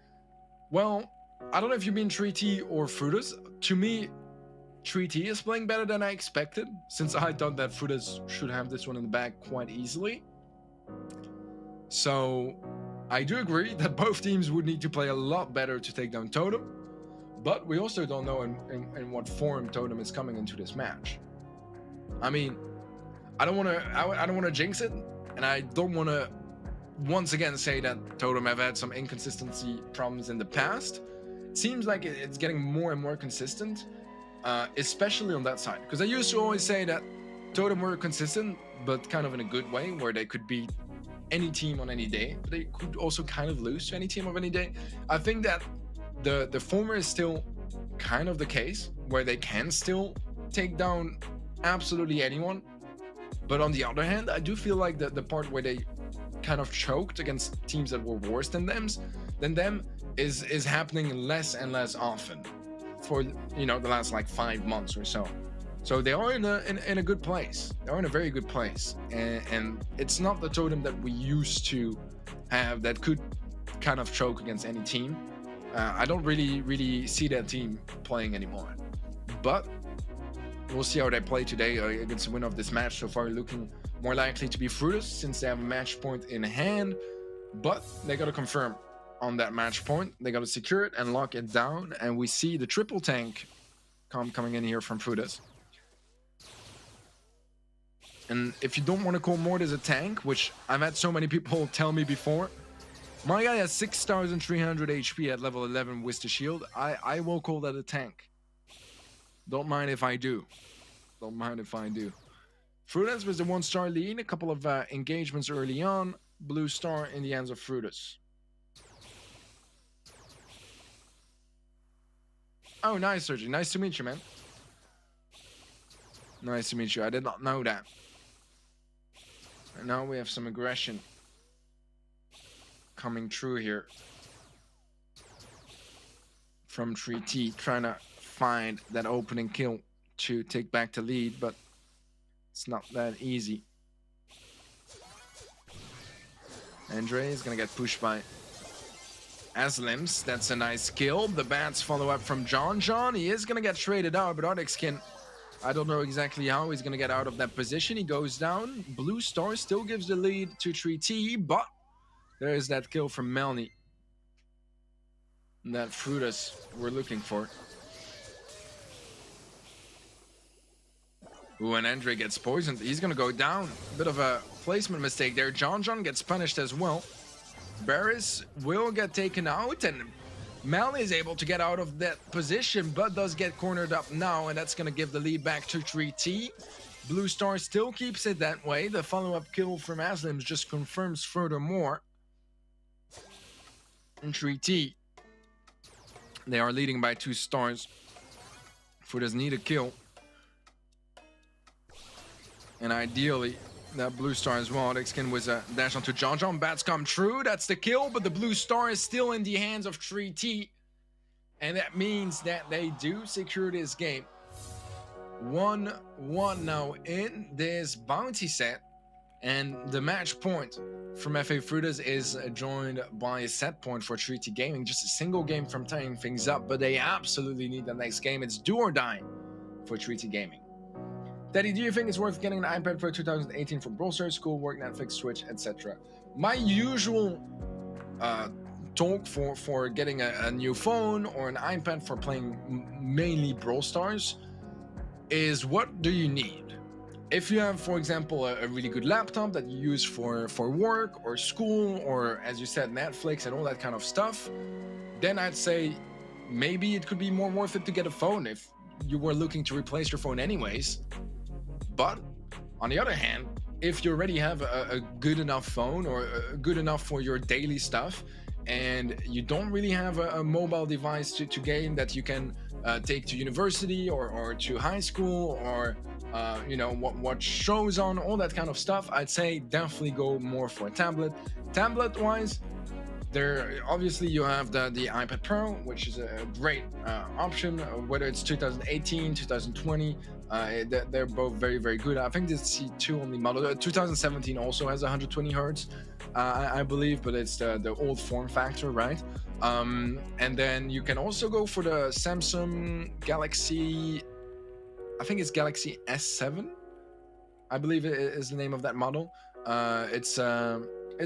Well, I don't know if you mean 3T or Fruiters. To me, 3T is playing better than I expected, since I thought that Fruiters should have this one in the bag quite easily. So I do agree that both teams would need to play a lot better to take down Totem, but we also don't know in what form Totem is coming into this match. I mean, I don't want to jinx it, and I don't want to once again say that Totem have had some inconsistency problems in the past. It seems like it's getting more and more consistent, especially on that side, because I used to always say that Totem were consistent, but kind of in a good way, where they could beat any team on any day, but they could also kind of lose to any team of any day. I think that the former is still kind of the case, where they can still take down absolutely anyone, but on the other hand, I do feel like the part where they kind of choked against teams that were worse than them is happening less and less often for, you know, the last like 5 months or so. So they are in a good place. They're in a very good place, and it's not the Totem that we used to have that could kind of choke against any team. I don't really see that team playing anymore, but we'll see how they play today against the winner of this match. So far, looking more likely to be Fruiters, since they have a match point in hand, but they got to confirm on that match point. They got to secure it and lock it down, and we see the triple tank coming in here from Fruiters. And if you don't want to call Mortis a tank, which I've had so many people tell me before, my guy has 6,300 HP at level 11 with the shield. I will call that a tank. Don't mind if I do. Don't mind if I do. Fruiters was the 1-star lead. A couple of engagements early on. Blue star in the hands of Fruiters. Oh, nice, Sergi. Nice to meet you, man. Nice to meet you. I did not know that. And now we have some aggression coming through here from 3T, trying to find that opening kill to take back the lead, but it's not that easy. Andre is gonna get pushed by Aslims. That's a nice kill. The bats follow up from John. He is gonna get traded out, but Arcticskin, I don't know exactly how he's gonna get out of that position. He goes down. Blue Star still gives the lead to 3T, but there is that kill from Melny. That Frutas we're looking for. Ooh, and Andre gets poisoned. He's gonna go down. A bit of a placement mistake there. John gets punished as well. Barris will get taken out, and Melny is able to get out of that position, but does get cornered up now, and that's gonna give the lead back to 3T. Blue Star still keeps it that way. The follow-up kill from Aslims just confirms furthermore. And 3T, they are leading by 2 stars. Frutas need a kill. And ideally, that Blue Star as well. Arcticskin was a dash onto John. Bats come true. That's the kill, but the Blue Star is still in the hands of 3T. And that means that they do secure this game. 1-1 now in this bounty set. And the match point from FA Frutas is joined by a set point for 3T Gaming. Just a single game from tying things up, but they absolutely need the next game. It's do or die for 3T Gaming. Daddy, do you think it's worth getting an iPad Pro 2018 for Brawl Stars, school, work, Netflix, Switch, etc.? My usual talk for getting a new phone or an iPad for playing mainly Brawl Stars is, what do you need? If you have, for example, a really good laptop that you use for work or school or, as you said, Netflix and all that kind of stuff, then I'd say maybe it could be more worth it to get a phone if you were looking to replace your phone anyways. But on the other hand, if you already have a good enough phone or good enough for your daily stuff, and you don't really have a mobile device to game that you can take to university or to high school or you know, watch shows on, all that kind of stuff, I'd say definitely go more for a tablet. Tablet wise, there obviously you have the iPad Pro, which is a great option, whether it's 2018, 2020. They're both very good. I think this C2 only model. 2017 also has 120 hertz, I believe, but it's the old form factor, right? And then you can also go for the Samsung Galaxy, I think it's Galaxy S7, I believe it is the name of that model. It's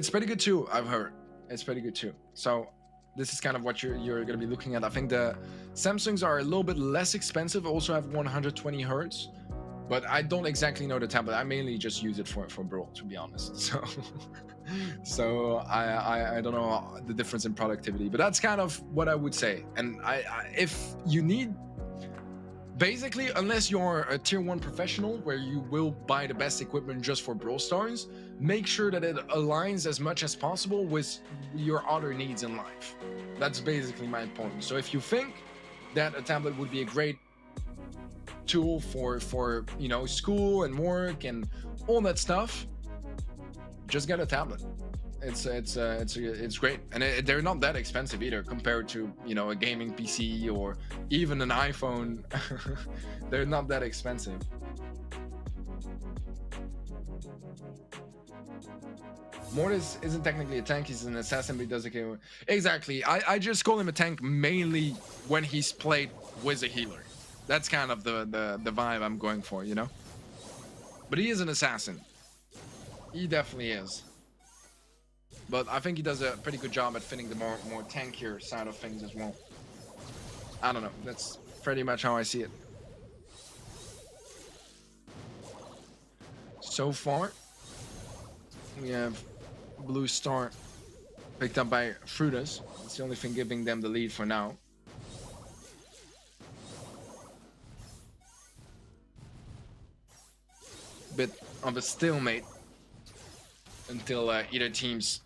pretty good too, I've heard. It's pretty good too. So this is kind of what you're going to be looking at. I think the Samsungs are a little bit less expensive, also have 120 hertz, but I don't exactly know the tablet. I mainly just use it for Brawl, to be honest. So I don't know the difference in productivity, but that's kind of what I would say. And if you need, basically, unless you're a tier 1 professional where you will buy the best equipment just for Brawl Stars, make sure that it aligns as much as possible with your other needs in life. That's basically my point. So if you think that a tablet would be a great tool for you know, school and work and all that stuff, just get a tablet. It's great, and they're not that expensive either compared to, you know, a gaming PC or even an iPhone. They're not that expensive. Mortis isn't technically a tank, he's an assassin, but he does okay. Exactly, I just call him a tank mainly when he's played with a healer. That's kind of the vibe I'm going for, you know? But he is an assassin. He definitely is. But I think he does a pretty good job at fitting the more tankier side of things as well. I don't know, that's pretty much how I see it. So far, we have Blue Star picked up by Frutas. It's the only thing giving them the lead for now. Bit of a stalemate until either teams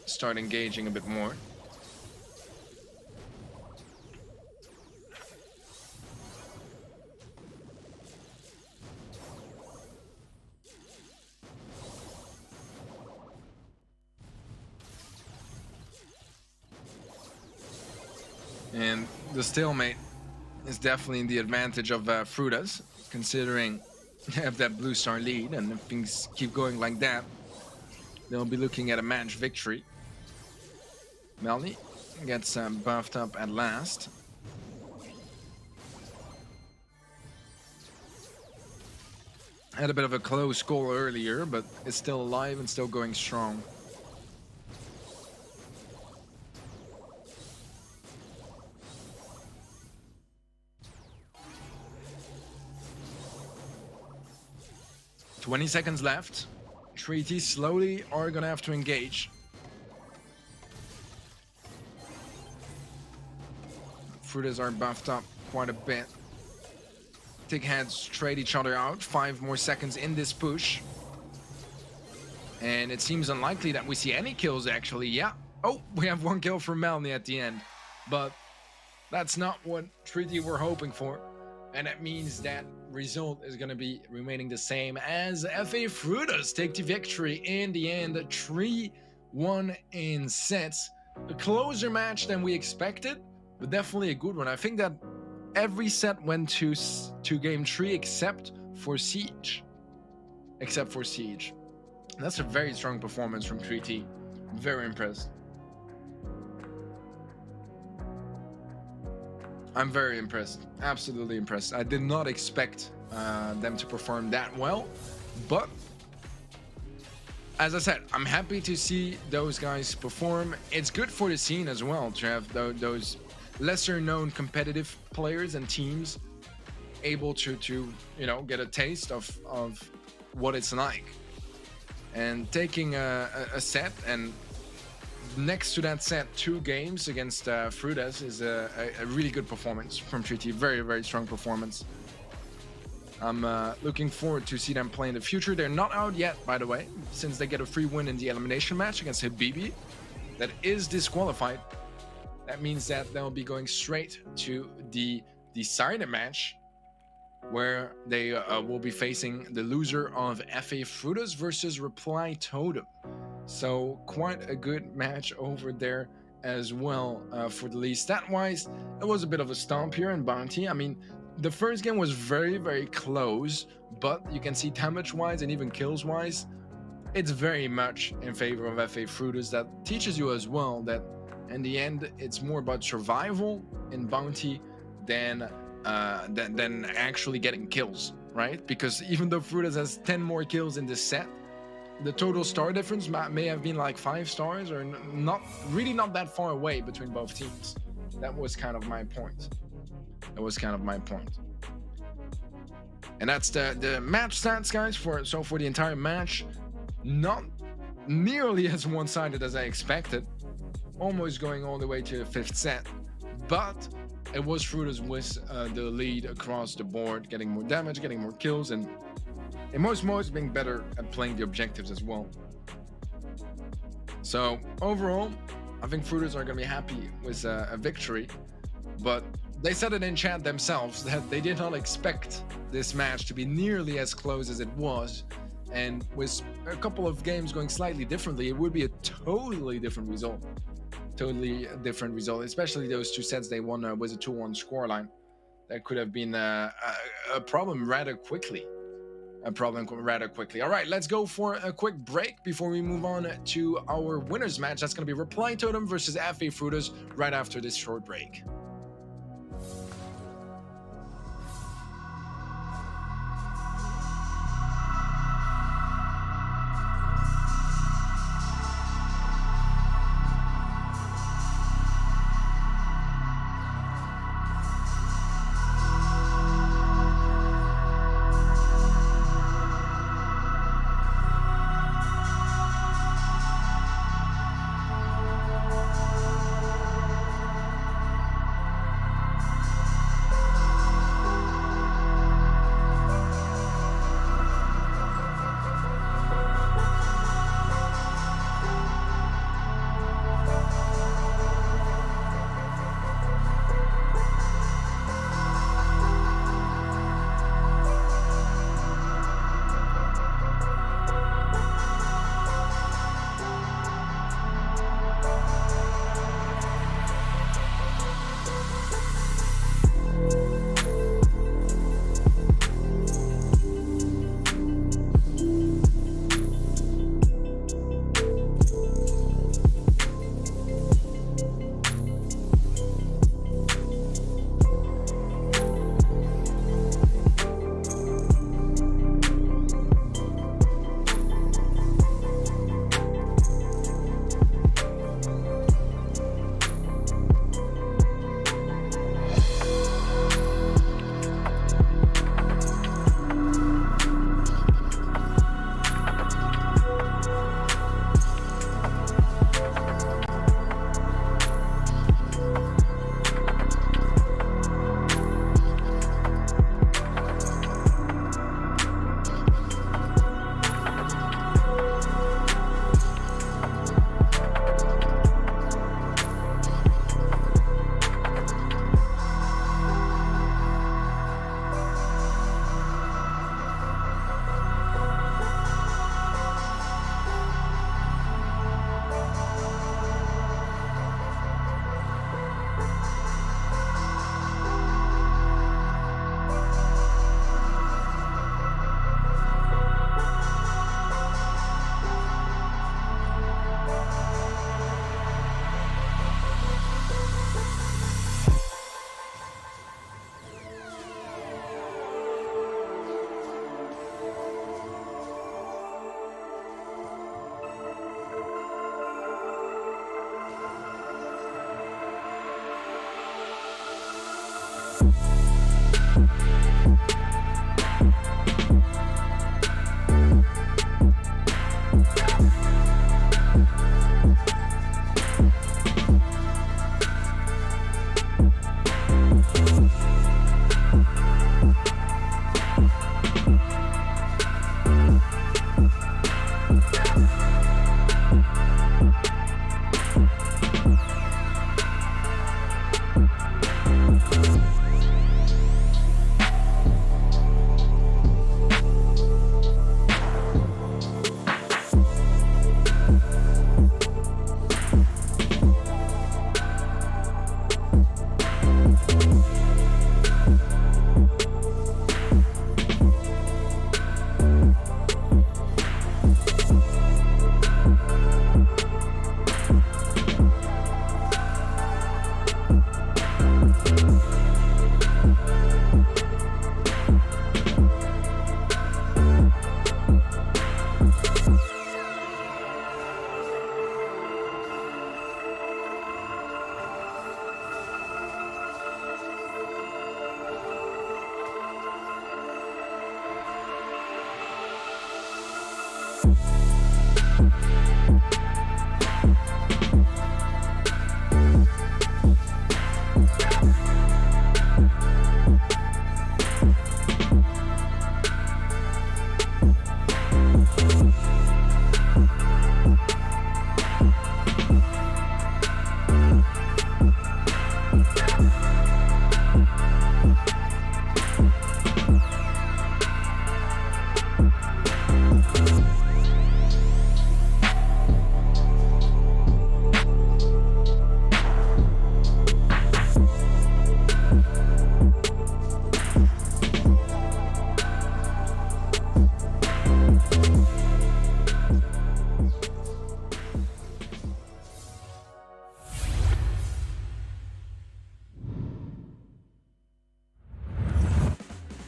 start engaging a bit more. And the stalemate is definitely in the advantage of Frutas, considering they have that Blue Star lead, and if things keep going like that, they'll be looking at a match victory. Melny gets buffed up at last. Had a bit of a close goal earlier, but it's still alive and still going strong. "20 seconds left. Treaty slowly are gonna have to engage. Frutas are buffed up quite a bit. Tick heads trade each other out. 5 more seconds in this push. And it seems unlikely that we see any kills, actually. Yeah. Oh, we have 1 kill from Melny at the end. But that's not what Treaty were hoping for. And that means that result is going to be remaining the same as FA Frutas take the victory in the end. 3-1 in sets. A closer match than we expected, but definitely a good one. I think that every set went to game 3 except for Siege. That's a very strong performance from 3T. Very impressed. I'm very impressed. Absolutely impressed. I did not expect them to perform that well, but as I said, I'm happy to see those guys perform. It's good for the scene as well to have those lesser known competitive players and teams able to you know, get a taste of what it's like. And taking a set, and next to that set 2 games against Frutas is a really good performance from Treaty. Very, very strong performance. I'm looking forward to see them play in the future. They're not out yet, by the way, since they get a free win in the elimination match against Habibi. That is disqualified. That means that they'll be going straight to the decider match, where they will be facing the loser of FA Frutas versus Reply Totem. So quite a good match over there as well for the league. Stat-wise, it was a bit of a stomp here in Bounty. I mean, the first game was very, very close, but you can see damage-wise and even kills-wise, it's very much in favor of FA Frutas. That teaches you as well that in the end, it's more about survival in Bounty than actually getting kills, right? Because even though Frutas has 10 more kills in this set, the total star difference may have been like 5 stars, or not that far away between both teams. That was kind of my point. And that's the match stats, guys, for the entire match. Not nearly as one-sided as I expected. Almost going all the way to the 5th set, but it was Frutas with the lead across the board, getting more damage, getting more kills, and in most modes being better at playing the objectives as well. So overall, I think Frutas are going to be happy with a victory, but they said it in chat themselves that they did not expect this match to be nearly as close as it was, and with a couple of games going slightly differently, it would be a totally different result. Especially those 2 sets they won with a 2-1 scoreline. That could have been a problem rather quickly. All right, let's go for a quick break before we move on to our winners match. That's going to be Reply Totem versus FA Frutas right after this short break.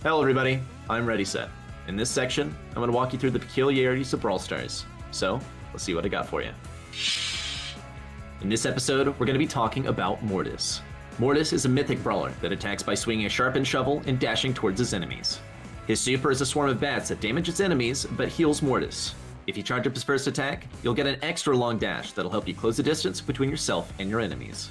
Hello everybody, I'm Ready Set. In this section, I'm going to walk you through the peculiarities of Brawl Stars. So, let's see what I got for you. In this episode, we're going to be talking about Mortis. Mortis is a mythic brawler that attacks by swinging a sharpened shovel and dashing towards his enemies. His super is a swarm of bats that damage its enemies, but heals Mortis. If you charge up his first attack, you'll get an extra long dash that'll help you close the distance between yourself and your enemies.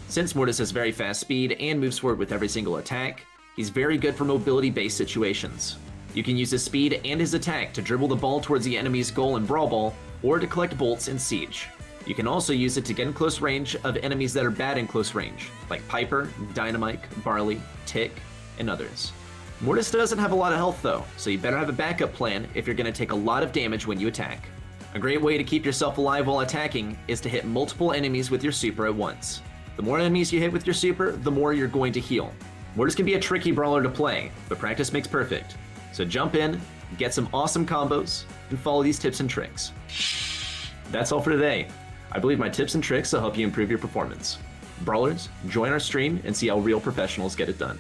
Since Mortis has very fast speed and moves forward with every single attack, he's very good for mobility-based situations. You can use his speed and his attack to dribble the ball towards the enemy's goal in Brawl Ball, or to collect bolts in Siege. You can also use it to get in close range of enemies that are bad in close range, like Piper, Dynamite, Barley, Tick, and others. Mortis doesn't have a lot of health though, so you better have a backup plan if you're going to take a lot of damage when you attack. A great way to keep yourself alive while attacking is to hit multiple enemies with your super at once. The more enemies you hit with your super, the more you're going to heal. Mortis can be a tricky brawler to play, but practice makes perfect. So jump in, get some awesome combos, and follow these tips and tricks. That's all for today. I believe my tips and tricks will help you improve your performance. Brawlers, join our stream and see how real professionals get it done.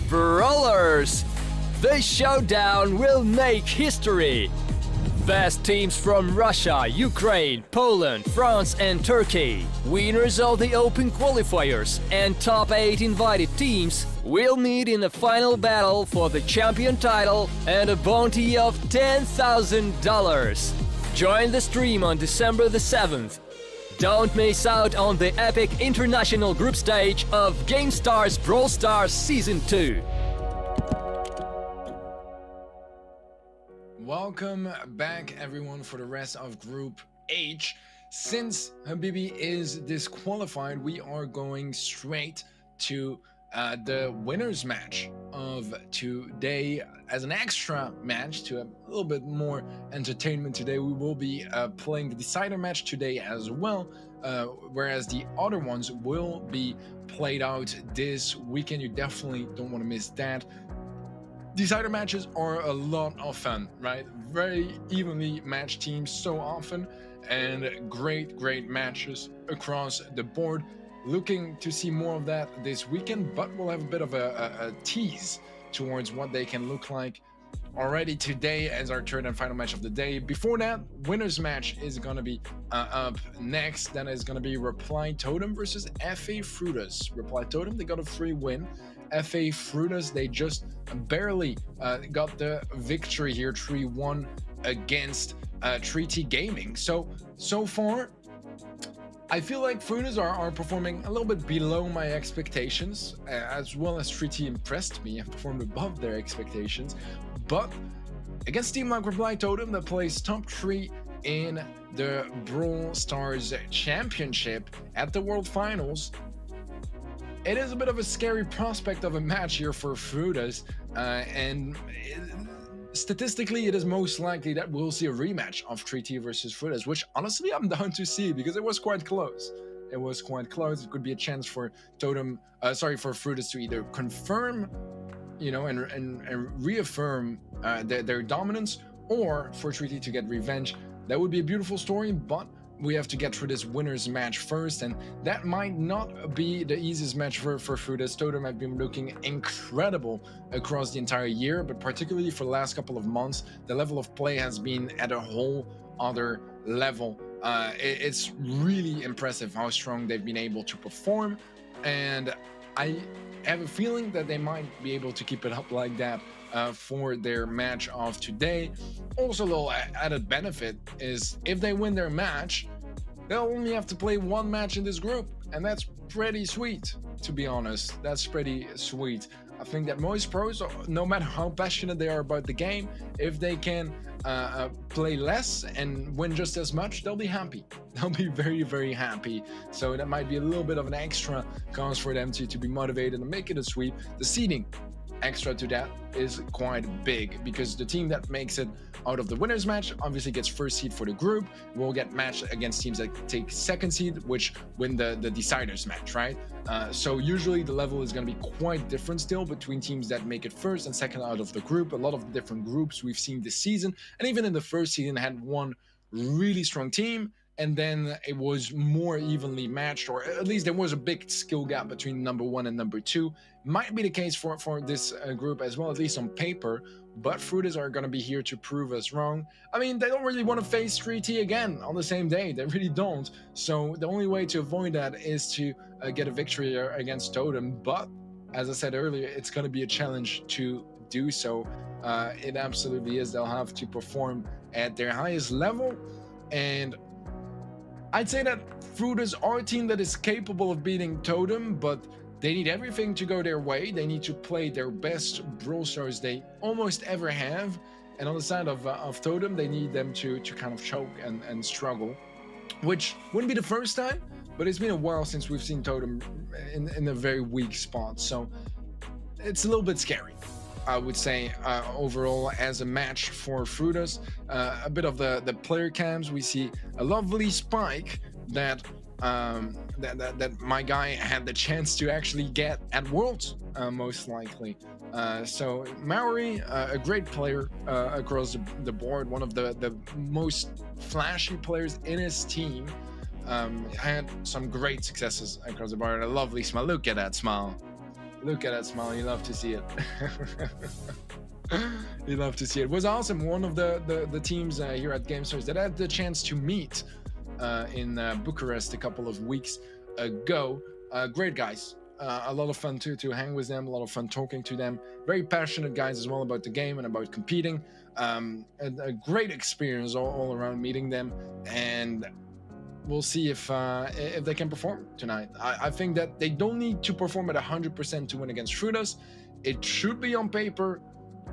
Brawlers! This showdown will make history! Best teams from Russia, Ukraine, Poland, France and Turkey. Winners of the Open qualifiers and top 8 invited teams will meet in a final battle for the champion title and a bounty of $10,000. Join the stream on December the 7th. Don't miss out on the epic international group stage of GameStars Brawl Stars Season 2. Welcome back everyone for the rest of Group H. Since Habibi is disqualified, we are going straight to the winners match of today. As an extra match to a little bit more entertainment today, we will be playing the decider match today as well, whereas the other ones will be played out this weekend. You definitely don't want to miss that. Decider matches are a lot of fun, right? Very evenly matched teams so often, and great matches across the board. Looking to see more of that this weekend, but we'll have a bit of a tease towards what they can look like already today as our third and final match of the day. Before that, winners match is gonna be up next. Then is gonna be Reply Totem versus FA Frutas. Reply Totem, they got a free win. FA Frutas, they just barely got the victory here, 3-1 against 3T Gaming. So far, I feel like Frutas are performing a little bit below my expectations, as well as 3T impressed me and performed above their expectations. But against a team like Reply Totem that plays top 3 in the Brawl Stars Championship at the World Finals, it is a bit of a scary prospect of a match here for Frutas, and statistically it is most likely that we'll see a rematch of 3T versus Frutas, which honestly I'm down to see because it was quite close. It was quite close. It could be a chance for Frutas to either confirm, you know, and reaffirm their dominance, or for 3T to get revenge. That would be a beautiful story, but we have to get through this winners match first, and that might not be the easiest match for Frutas. Totem have been looking incredible across the entire year, but particularly for the last couple of months, the level of play has been at a whole other level. It's really impressive how strong they've been able to perform, and I have a feeling that they might be able to keep it up like that for their match of today. Also, a little added benefit is if they win their match, they'll only have to play one match in this group, and that's pretty sweet, to be honest. That's pretty sweet. I think that most pros, no matter how passionate they are about the game, if they can play less and win just as much, they'll be happy. They'll be very happy. So that might be a little bit of an extra cause for them to be motivated and make it a sweep. The seeding extra to that is quite big, because the team that makes it out of the winners match obviously gets first seed for the group. We'll get matched against teams that take second seed, which win the deciders match, right? So usually the level is going to be quite different still between teams that make it first and second out of the group. A lot of the different groups we've seen this season, and even in the first season, had one really strong team and then it was more evenly matched, or at least there was a big skill gap between number 1 and number 2. Might be the case for this group as well, at least on paper, but Frutas are going to be here to prove us wrong. I mean, they don't really want to face 3T again on the same day. They really don't. So the only way to avoid that is to get a victory against Totem. But as I said earlier, it's going to be a challenge to do so. It absolutely is. They'll have to perform at their highest level. And I'd say that Frutas are a team that is capable of beating Totem, but they need everything to go their way. They need to play their best Brawl Stars they almost ever have. And on the side of Totem, they need them to kind of choke and struggle, which wouldn't be the first time, but it's been a while since we've seen Totem in a very weak spot. So it's a little bit scary, I would say, overall as a match for Frutas. A bit of the player cams, we see a lovely spike that my guy had the chance to actually get at Worlds, most likely. So Maori, a great player across the board, one of the most flashy players in his team, had some great successes across the board. A lovely smile. Look at that smile. Look at that smile. You love to see it. You love to see it. It was awesome. One of the teams here at Gamestars that had the chance to meet in Bucharest a couple of weeks ago. Great guys. A lot of fun to hang with them. A lot of fun talking to them. Very passionate guys as well about the game and about competing. A great experience all around meeting them. And we'll see if they can perform tonight. I think that they don't need to perform at 100% to win against Frutas. It should be on paper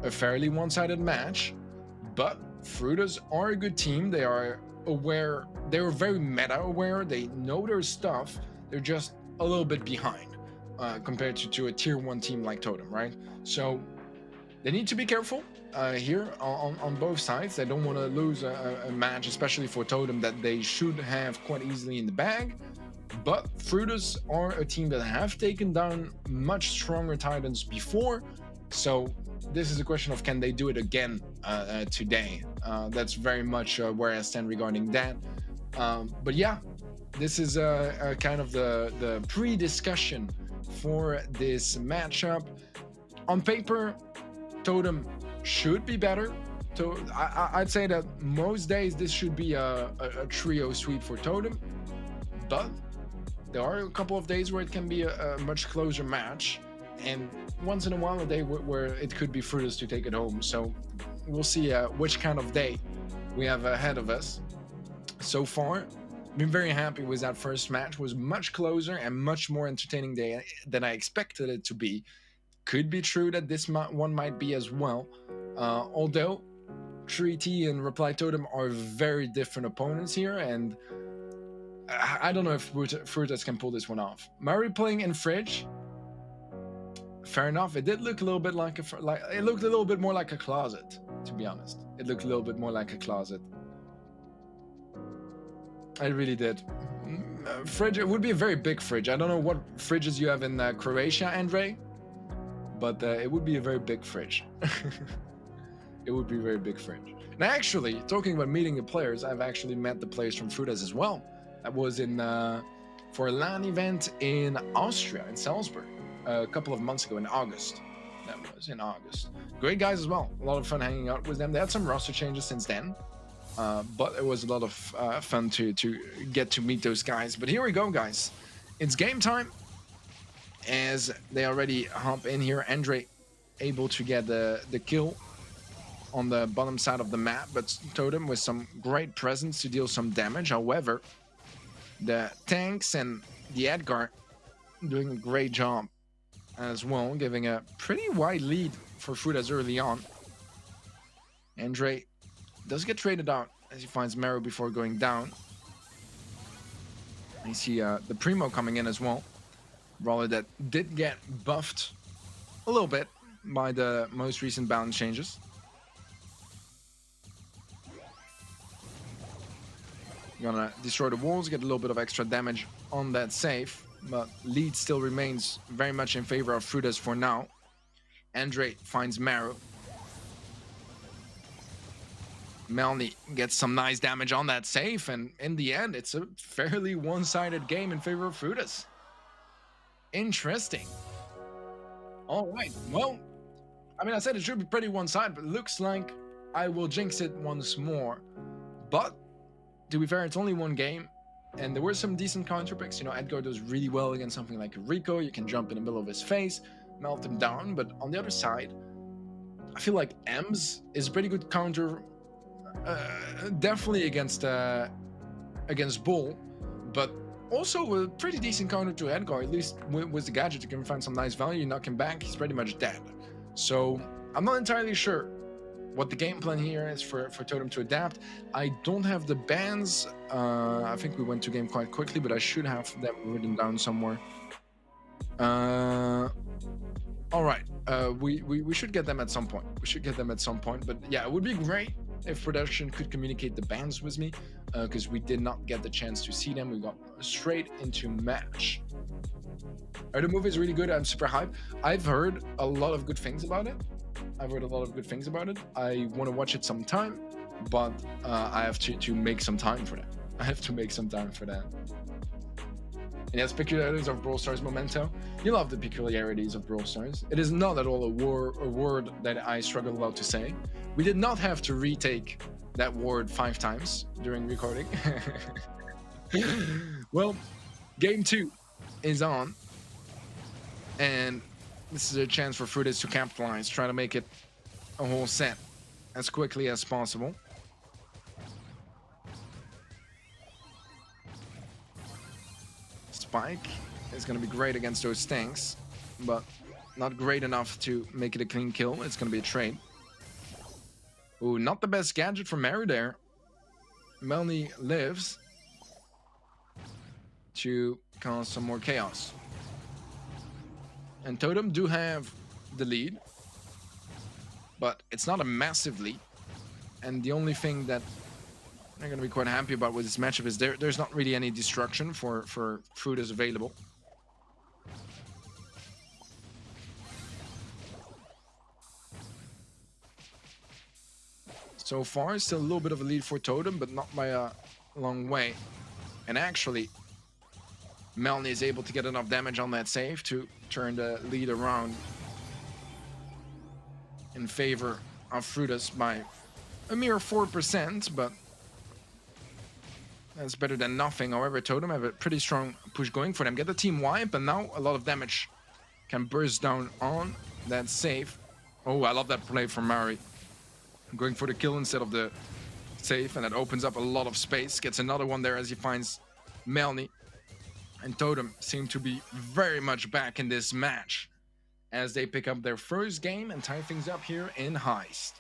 a fairly one-sided match, but Frutas are a good team. They are aware. They are very meta aware. They know their stuff. They're just a little bit behind compared to a tier 1 team like Totem, right? So they need to be careful here on both sides. They don't want to lose a match, especially for Totem, that they should have quite easily in the bag. But Frutas are a team that have taken down much stronger Titans before. So this is a question of, can they do it again today? That's very much where I stand regarding that. But yeah, this is kind of the pre-discussion for this matchup. On paper, Totem should be better. So I'd say that most days this should be a trio sweep for Totem, but there are a couple of days where it can be a much closer match, and once in a while a day where it could be Frutas to take it home. So we'll see which kind of day we have ahead of us. So far, been very happy with that first match. It was much closer and much more entertaining than I expected it to be. Could be true that this one might be as well. Although 3T and Reply Totem are very different opponents here, and I don't know if Frutas can pull this one off. Murray playing in Fridge, fair enough. It did look a little bit like it looked a little bit more like a closet, to be honest. It looked a little bit more like a closet. I really did. Fridge, it would be a very big fridge. I don't know what fridges you have in Croatia, Andre, but it would be a very big fridge. It would be a very big fridge. Now, actually, talking about meeting the players, I've actually met the players from Frutas as well. That was for a LAN event in Austria, in Salzburg, a couple of months ago in August. That was in August. Great guys as well. A lot of fun hanging out with them. They had some roster changes since then, but it was a lot of fun to get to meet those guys. But here we go, guys. It's game time. As they already hop in here, Andre able to get the kill on the bottom side of the map, but Totem with some great presence to deal some damage. However, the tanks and the Edgar doing a great job as well, giving a pretty wide lead for Frutas early on. Andre does get traded out as he finds Meru before going down. You see the Primo coming in as well. Brawler that did get buffed a little bit by the most recent balance changes. Gonna destroy the walls, get a little bit of extra damage on that save, but lead still remains very much in favor of Frutas for now. Andre finds Meru. Melny gets some nice damage on that safe, and in the end, it's a fairly one-sided game in favor of Frutas. Interesting. All right, well, I mean, I said it should be pretty one-sided, but it looks like I will jinx it once more. But, to be fair, it's only one game, and there were some decent counter picks. You know, Edgar does really well against something like Rico. You can jump in the middle of his face, melt him down, but on the other side, I feel like Ems is a pretty good counter, definitely against Bull, but also a pretty decent counter to Edgar. At least with the gadget, you can find some nice value. You knock him back, he's pretty much dead. So I'm not entirely sure what the game plan here is for Totem to adapt. I don't have the bans. I think we went to game quite quickly, but I should have them written down somewhere. All right, we should get them at some point. But yeah, it would be great if production could communicate the bans with me, because we did not get the chance to see them. We got straight into match. The movie is really good. I'm super hyped. I've heard a lot of good things about it. I want to watch it sometime, but I have to make some time for that. And yes, peculiarities of Brawl Stars Memento. You love the peculiarities of Brawl Stars. It is not at all a word that I struggle about to say. We did not have to retake that word 5 times during recording. Well, game 2 is on. And this is a chance for Frutas to capitalize, try to make it a whole set as quickly as possible. Spike is going to be great against those tanks, but not great enough to make it a clean kill. It's going to be a trade. Ooh, not the best gadget from Mary there. Melny lives to cause some more chaos. And Totem do have the lead, but it's not a massive lead. And the only thing that they're going to be quite happy about with this matchup is there's not really any destruction for Frutas available. So far, still a little bit of a lead for Totem, but not by a long way. And actually, Melny is able to get enough damage on that save to turn the lead around in favor of Frutas by a mere 4%, but that's better than nothing. However, Totem have a pretty strong push going for them. Get the team wipe, and now a lot of damage can burst down on that save. Oh, I love that play from Mari. Going for the kill instead of the save, and that opens up a lot of space. Gets another one there as he finds Melny. And Totem seem to be very much back in this match as they pick up their first game and tie things up here in Heist.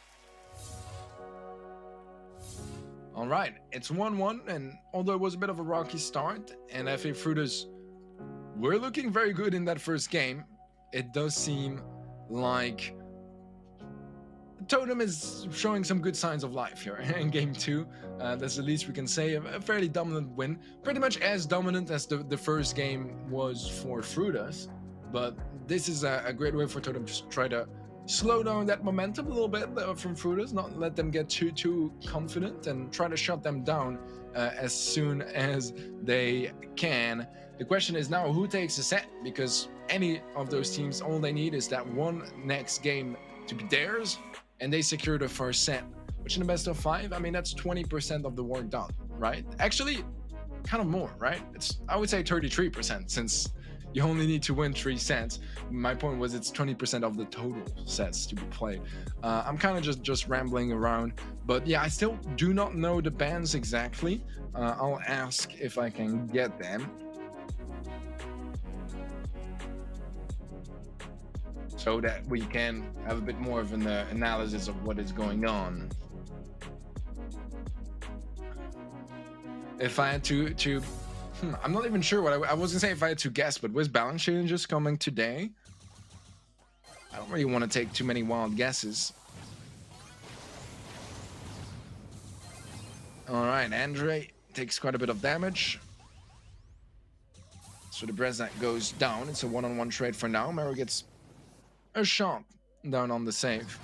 All right, it's 1-1, and although it was a bit of a rocky start, and FA Frutas were looking very good in that first game, it does seem like Totem is showing some good signs of life here in game 2. That's the least we can say. A fairly dominant win, pretty much as dominant as the first game was for Frutas. But this is a great way for Totem to try to slow down that momentum a little bit from Frutas, not let them get too confident, and try to shut them down as soon as they can. The question is now who takes the set, because any of those teams, all they need is that one next game to be theirs, and they secure the first set, which in the best of 5, I mean, that's 20% of the work done, right? Actually, kind of more, right? I would say 33%, since you only need to win 3 sets. My point was it's 20% of the total sets to be played. I'm kind of just rambling around, but yeah, I still do not know the bans exactly. I'll ask if I can get them. So that we can have a bit more of an analysis of what is going on. If I had to I'm not even sure what I was gonna say if I had to guess, but with balance changes coming today, I don't really want to take too many wild guesses. All right, Andre takes quite a bit of damage. So the Breznak goes down. It's a one-on-one trade for now. Mero gets a shot down on the save.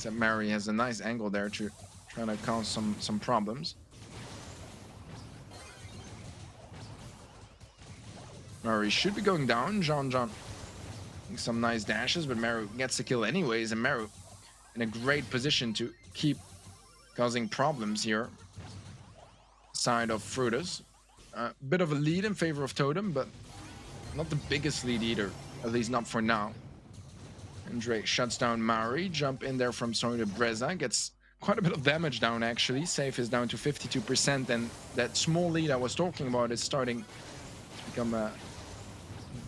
Except Mary has a nice angle there to trying to cause some problems. Mary should be going down. John some nice dashes, but Maru gets the kill anyways, and Maru in a great position to keep causing problems here. Side of Frutus. Bit of a lead in favor of Totem, but not the biggest lead either, at least not for now. Andre shuts down Mari, jump in there from Sonya Breza, gets quite a bit of damage down actually. Safe is down to 52%, and that small lead I was talking about is starting to become a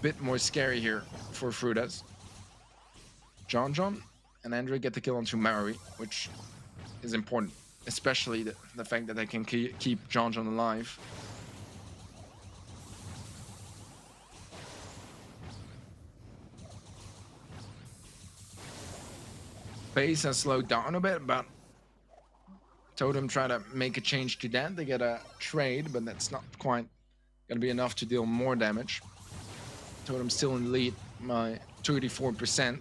bit more scary here for Frutas. John and Andre get the kill onto Mari, which is important, especially the fact that they can keep John alive. Pace has slowed down a bit, but Totem try to make a change to that. They get a trade, but that's not quite gonna be enough to deal more damage. Totem still in the lead by 34%.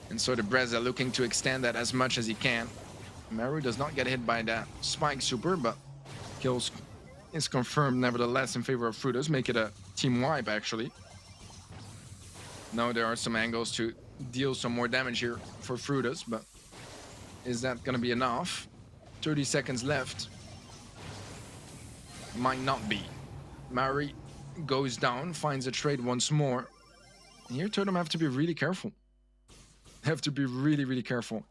And so the Breza looking to extend that as much as he can. Maru does not get hit by that spike super, but kills is confirmed nevertheless in favor of Frutus. Make it a team wipe actually. Now there are some angles to deal some more damage here for Frutus, but is that gonna be enough? 30 seconds left. Might not be. Mari goes down, finds a trade once more. Here Totem have to be really careful. Have to be really careful.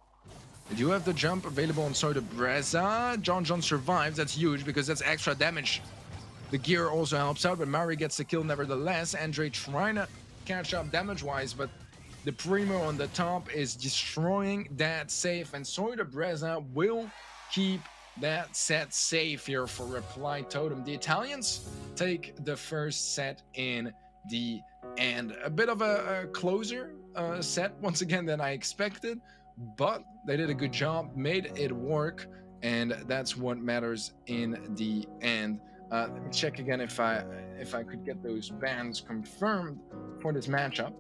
They do have the jump available on Soda Breza. John survives. That's huge because that's extra damage. The gear also helps out, but Mari gets the kill nevertheless. Andre trying to catch up damage-wise, but the Primo on the top is destroying that safe, and Soda Breza will keep that set safe here for Reply Totem. The Italians take the first set in the end. A bit of a closer set once again than I expected, but they did a good job, made it work, and that's what matters in the end. Let me check again if I could get those bans confirmed for this matchup,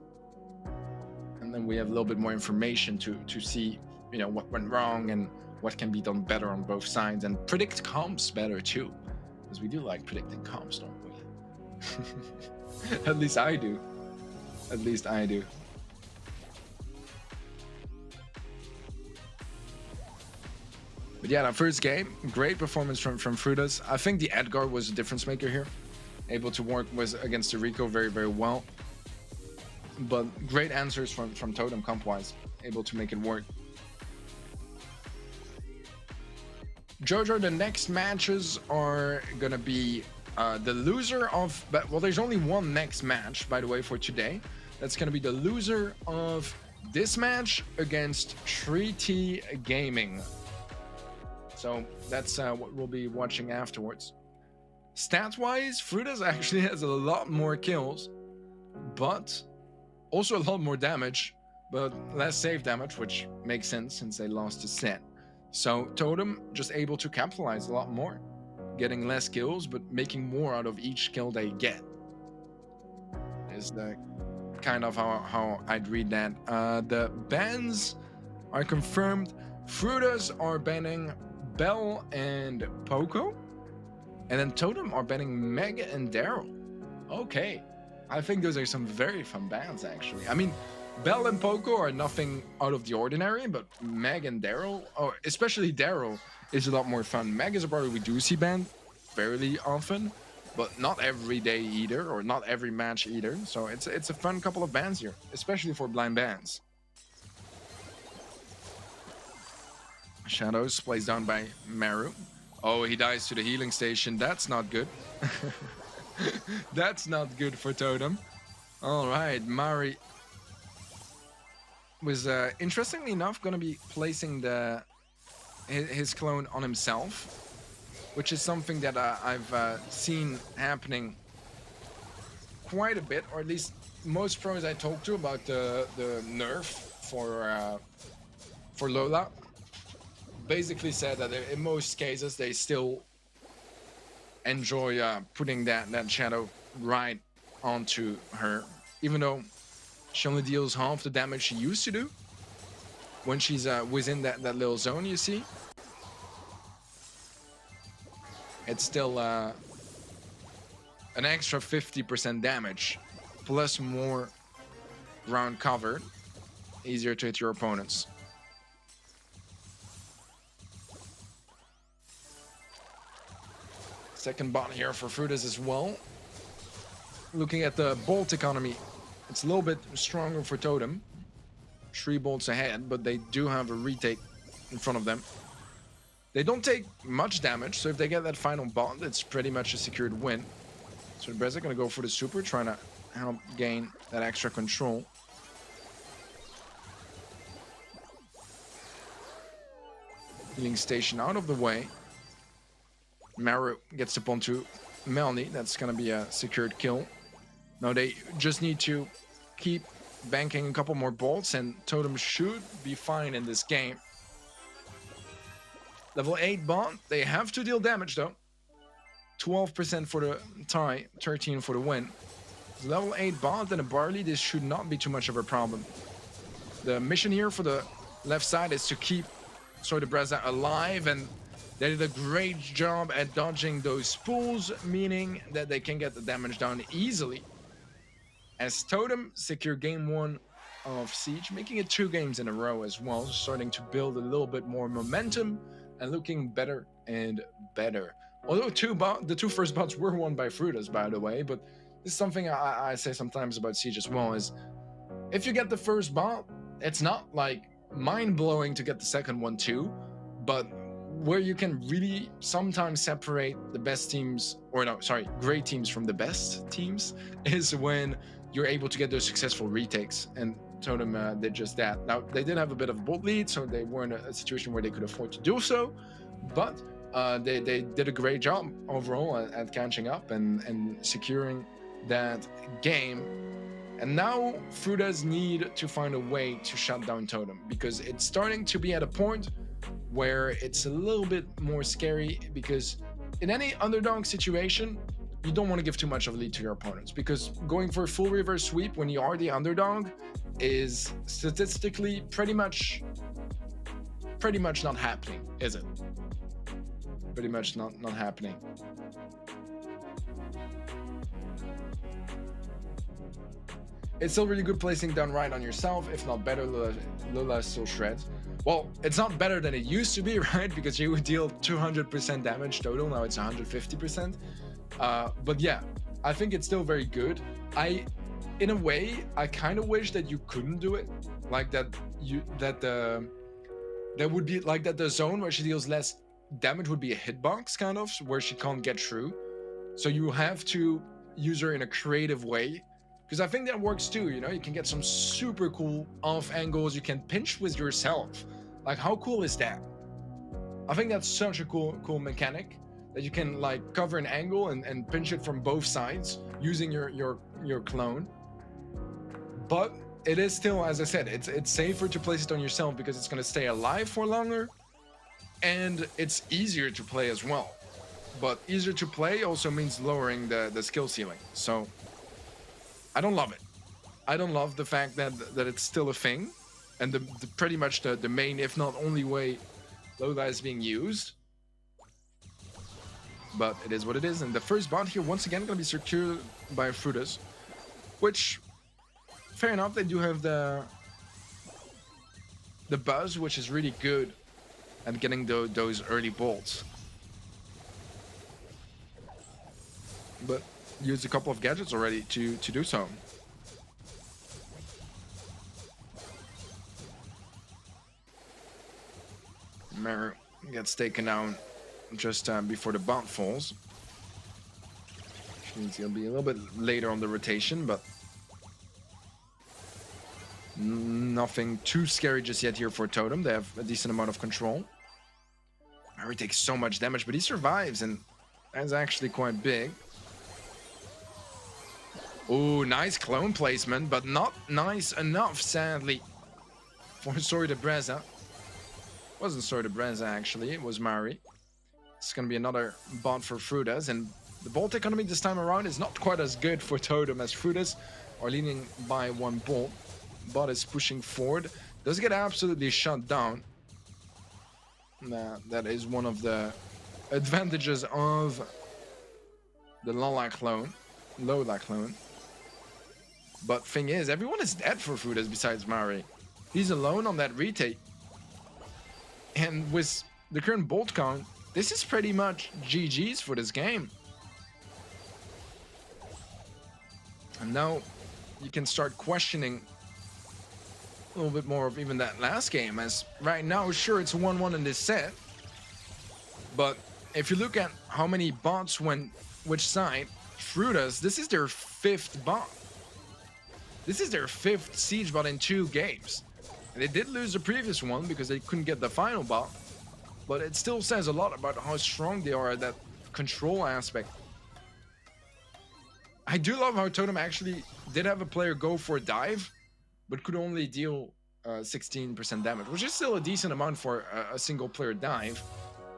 and then we have a little bit more information to see, you know, what went wrong and what can be done better on both sides, and predict comps better too, because we do like predicting comps, don't we? At least I do. At least I do. But yeah, that first game, great performance from Frutas. I think the Edgar was a difference maker here. Able to work against the Rico very well. But great answers from Totem comp-wise. Able to make it work. Jojo, the next matches are gonna be the loser of... Well, there's only one next match, by the way, for today. That's gonna be the loser of this match against 3T Gaming. So that's what we'll be watching afterwards. Stats-wise, Frutas actually has a lot more kills, but also a lot more damage, but less save damage, which makes sense since they lost a set. So Totem just able to capitalize a lot more, getting less kills, but making more out of each kill they get. Is the kind of how I'd read that. The bans are confirmed. Frutas are banning Bell and Poco, and then Totem are banning Meg and Daryl. Okay, I think those are some very fun bans actually. I mean, Bell and Poco are nothing out of the ordinary, but Meg and Daryl, or especially Daryl, is a lot more fun. Meg is a brawler we do see banned fairly often, but not every day either, or not every match either. So it's a fun couple of bans here, especially for blind bans. Shadows plays down by Maru. Oh, he dies to the healing station. That's not good. That's not good for Totem. All right, Mari was interestingly enough going to be placing his clone on himself, which is something that I've seen happening quite a bit, or at least most pros I talked to about the nerf for Lola. Basically said that in most cases they still enjoy putting that shadow right onto her, even though She only deals half the damage she used to do when she's within that little zone, you see. It's still an extra 50% damage, plus more ground covered, easier to hit your opponents. Second bot here for Frutas as well. Looking at the bolt economy, it's a little bit stronger for Totem. 3 bolts ahead, but they do have a retake in front of them. They don't take much damage, so if they get that final bot, it's pretty much a secured win. So the Breza gonna go for the super, trying to help gain that extra control. Healing station out of the way. Maru gets up onto Melanie. That's gonna be a secured kill. Now they just need to keep banking a couple more bolts, and Totem should be fine in this game. Level 8 bot, they have to deal damage though. 12% for the tie, 13 for the win. Level 8 bot and a Barley, this should not be too much of a problem. The mission here for the left side is to keep Soy de Breza alive, and they did a great job at dodging those pools, meaning that they can get the damage down easily. As Totem secure game 1 of Siege, making it 2 games in a row as well, starting to build a little bit more momentum and looking better and better. Although the 2 first bots were won by Frutas, by the way, but this is something I say sometimes about Siege as well, is if you get the first bot, it's not like mind-blowing to get the second one too, but where you can really sometimes separate the best teams, or no, sorry, great teams from the best teams, is when you're able to get those successful retakes, and Totem did just that. Now, they did have a bit of a bolt lead, so they were in a situation where they could afford to do so, but they did a great job overall at catching up and securing that game. And now Frutas need to find a way to shut down Totem, because it's starting to be at a point where it's a little bit more scary, because in any underdog situation, you don't want to give too much of a lead to your opponents, because going for a full reverse sweep when you are the underdog is statistically pretty much not happening, is it? Pretty much not happening. It's still really good placing done right on yourself, if not better. Lola still shreds. Well, it's not better than it used to be, right? Because you would deal 200% damage total, now it's 150%. But yeah, I think it's still very good. In a way, I kind of wish that you couldn't do it, like that would be like that the zone where she deals less damage would be a hitbox, kind of, where she can't get through. So you have to use her in a creative way, because I think that works too, you know? You can get some super cool off angles, you can pinch with yourself. Like, how cool is that? I think that's such a cool mechanic, that you can like cover an angle and pinch it from both sides using your clone. But it is still, as I said, it's safer to place it on yourself because it's going to stay alive for longer, and it's easier to play as well. But easier to play also means lowering the skill ceiling. So I don't love it. I don't love the fact that it's still a thing, and pretty much the main, if not only way Lola is being used. But it is what it is, and the first bot here once again going to be secured by Frutas, which, fair enough, they do have the buzz, which is really good at getting those early bolts. But used a couple of gadgets already to do so. Mare gets taken down just before the bot falls. Which means he'll be a little bit later on the rotation, but nothing too scary just yet here for Totem. They have a decent amount of control. Mare takes so much damage, but he survives, and that's actually quite big. Oh, nice clone placement, but not nice enough, sadly, for Soy de Breza. Wasn't Soy de Breza, actually, it was Mari. It's going to be another bot for Frutas, and the bolt economy this time around is not quite as good for Totem as Frutas. are leading by 1 bolt. Bot is pushing forward. Does get absolutely shut down. That is one of the advantages of the Lola clone. But thing is, everyone is dead for Frutas besides Mari. He's alone on that retake. And with the current bolt count, this is pretty much GG's for this game. And now you can start questioning a little bit more of even that last game, as right now, sure, it's 1-1 in this set. But if you look at how many bots went which side, Frutas, this is their 5th bot. This is their 5th siege bot in 2 games. They did lose the previous one because they couldn't get the final bot, but it still says a lot about how strong they are at that control aspect. I do love how Totem actually did have a player go for a dive, but could only deal 16% damage, which is still a decent amount for a single player dive,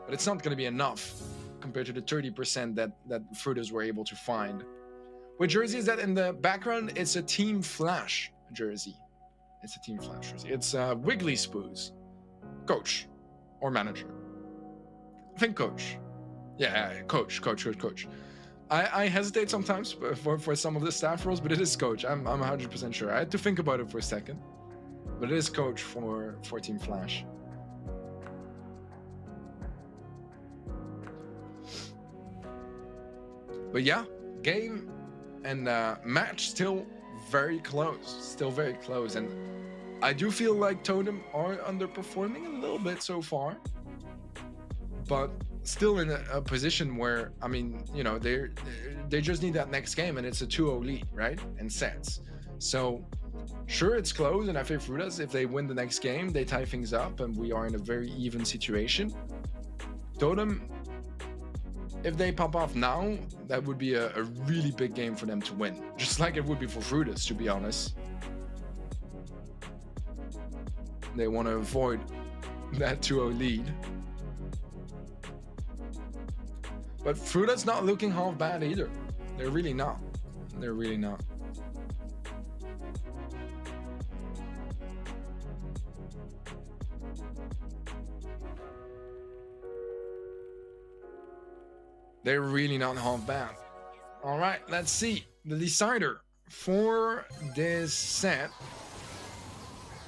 but it's not going to be enough compared to the 30% that Frutas were able to find. What jersey is that in the background? It's a Team Flash jersey. It's a Team Flash jersey. It's Wiggly Spoos. Coach. Or manager. I think coach. Yeah, coach. I hesitate sometimes for some of the staff roles, but it is coach. I'm 100% sure. I had to think about it for a second. But it is coach for Team Flash. But yeah, game and match still very close. And I do feel like Totem are underperforming a little bit so far, but still in a position where, I mean, you know, they just need that next game, and it's a 2-0 lead, right? And sets. So sure, it's close, and I think Frutas, if they win the next game, they tie things up, and we are in a very even situation. Totem, if they pop off now, that would be a really big game for them to win. Just like it would be for Frutas, to be honest. They want to avoid that 2-0 lead. But Frutas not looking half bad either. They're really not. They're really not. They're really not half bad. All right, let's see. The decider for this set.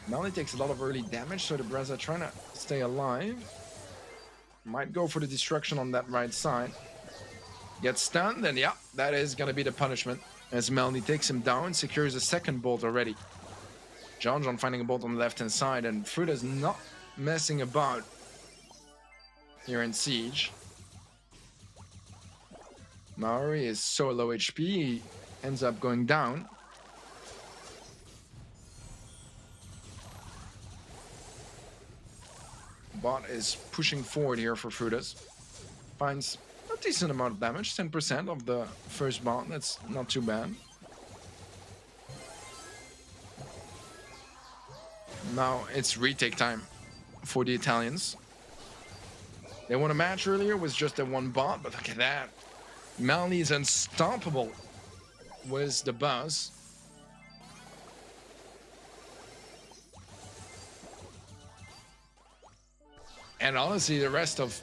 Melly takes a lot of early damage, so the Breza trying to stay alive. Might go for the destruction on that right side. Gets stunned, and yeah, that is going to be the punishment. As Melny takes him down, secures a second bolt already. John finding a bolt on the left-hand side, and Fruita's not messing about here in Siege. Maori is so low HP, he ends up going down. Bot is pushing forward here for Frutas. Finds a decent amount of damage, 10% of the first bot, that's not too bad. Now it's retake time for the Italians. They won a match earlier with just a 1 bot, but look at that. Malny is unstoppable with the buzz. And honestly, the rest of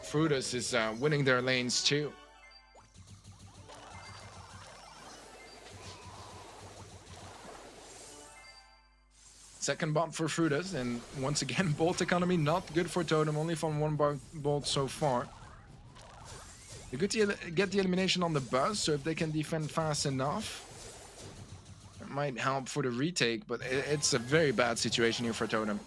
Frutas is winning their lanes too. Second bot for Frutas, and once again, bolt economy not good for Totem, only from 1 bolt so far. They could get the elimination on the buzz, so if they can defend fast enough, it might help for the retake, but it's a very bad situation here for Totem.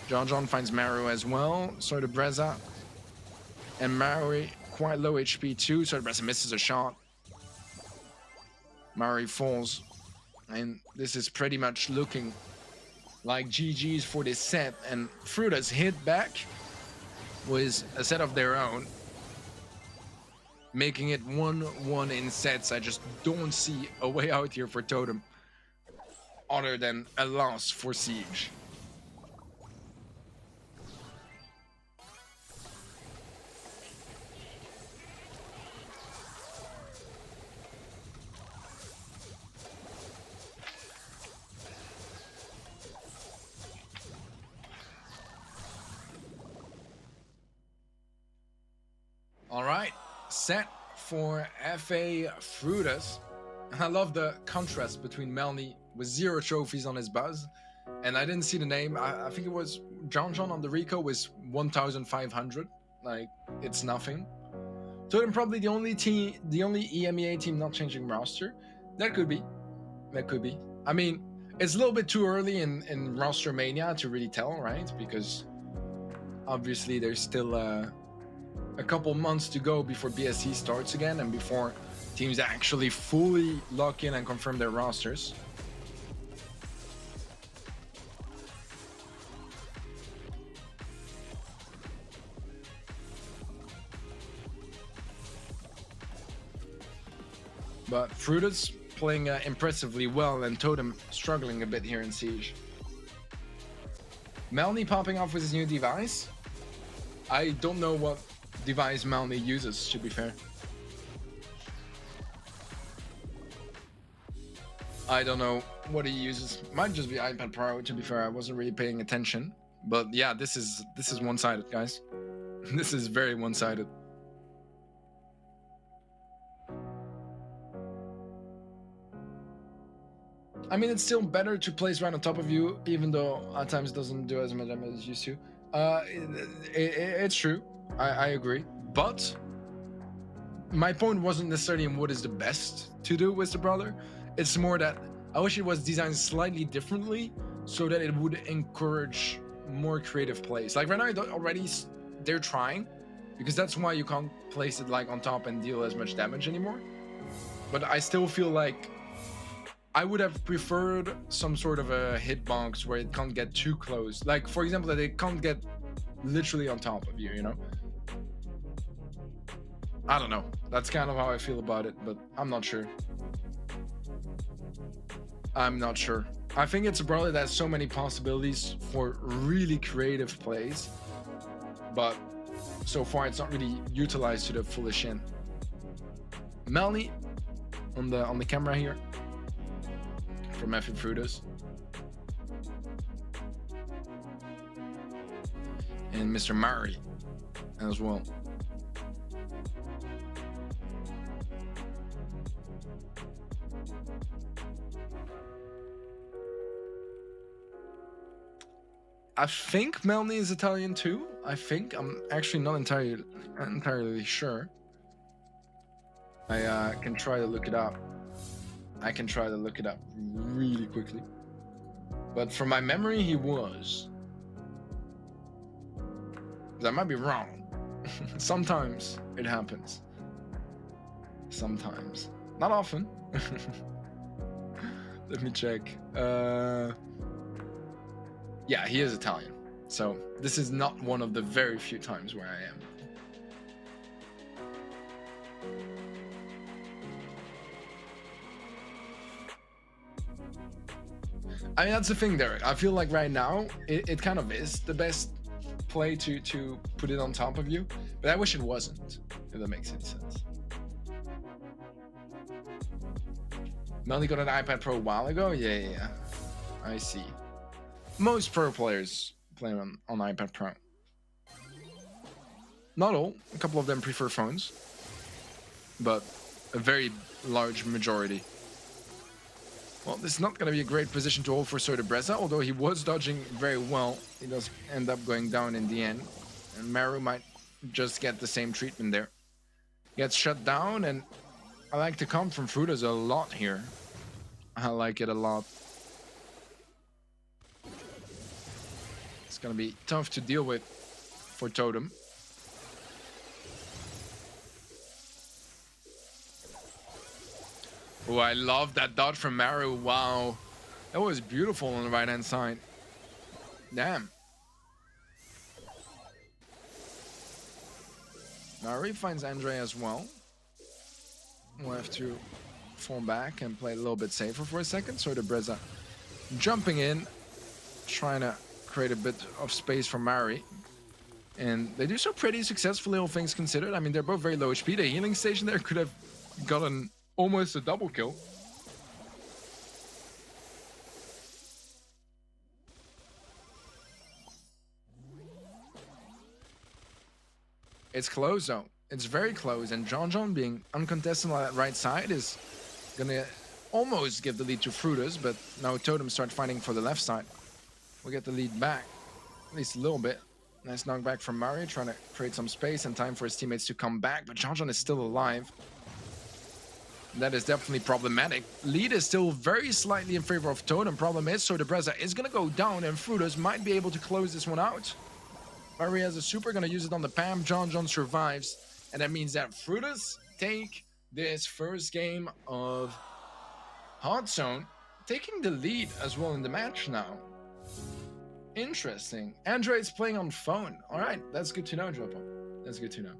John finds Maru as well, so the Breza. And Maru quite low HP too, so the Breza misses a shot. Maru falls. And this is pretty much looking like GG's for this set, and Frutas hit back with a set of their own, making it 1-1 in sets. I just don't see a way out here for Totem other than a loss for Siege. set for FA Frutas. I love the contrast between Melny with 0 trophies on his buzz, and I didn't see the name. I think it was John on the Rico was 1,500. Like, it's nothing. So then probably the only EMEA team not changing roster. That could be. I mean, it's a little bit too early in roster mania to really tell, right? Because obviously there's still a couple months to go before BSC starts again and before teams actually fully lock in and confirm their rosters. But Frutas playing impressively well, and Totem struggling a bit here in Siege. Melny popping off with his new device. I don't know what device Melny uses, to be fair. I don't know what he uses. Might just be iPad Pro, to be fair. I wasn't really paying attention. But yeah, this is one-sided, guys. This is very one-sided. I mean, it's still better to place right on top of you, even though at times it doesn't do as much damage as it used to. It's true. I agree. But my point wasn't necessarily in what is the best to do with the brawler. It's more that I wish it was designed slightly differently so that it would encourage more creative plays. Like right now, already they're trying, because that's why you can't place it like on top and deal as much damage anymore. But I still feel like I would have preferred some sort of a hitbox where it can't get too close. Like, for example, that it can't get literally on top of you, you know? I don't know. That's kind of how I feel about it, but I'm not sure. I think it's a brawler that has so many possibilities for really creative plays, but so far it's not really utilized to the full extent. Melny on the camera here from FA Frutas. And Mr. Murray as well. I think Melny is Italian too. I'm actually not entirely sure. I can try to look it up. Really quickly. But from my memory, he was. I might be wrong. Sometimes it happens. Sometimes. Not often. Let me check. Yeah, he is Italian. So this is not one of the very few times where I am. I mean, that's the thing, Derek. I feel like right now, it kind of is the best play to put it on top of you. But I wish it wasn't, if that makes any sense. Melny got an iPad Pro a while ago? Yeah. I see. Most pro players play on iPad Pro. Not all. A couple of them prefer phones. But a very large majority. Well, this is not going to be a great position to hold for Soda Breza, although he was dodging very well. He does end up going down in the end. And Maru might just get the same treatment there. Gets shut down, and I like to come from Frutas a lot here. I like it a lot. It's going to be tough to deal with for Totem. Oh, I love that dodge from Maru. Wow. That was beautiful on the right-hand side. Damn. Maru finds Andre as well. We'll have to fall back and play a little bit safer for a second. So the Breza jumping in, trying to create a bit of space for Mari. And they do so pretty successfully, all things considered. I mean, they're both very low HP. The healing station there could have gotten almost a double kill. It's close though. it's very close, and John being uncontested on that right side is gonna almost give the lead to Frutas, but now Totem start fighting for the left side. We'll get the lead back, at least a little bit. Nice knockback from Mario, trying to create some space and time for his teammates to come back, but John is still alive. That is definitely problematic. Lead is still very slightly in favor of Totem. Problem is, so the Breza is gonna go down, and Frutas might be able to close this one out. Mario has a super, gonna use it on the Pam. John survives, and that means that Frutas take this first game of Hot Zone, taking the lead as well in the match now. Interesting. Android's playing on phone. All right, that's good to know, Dropo. That's good to know.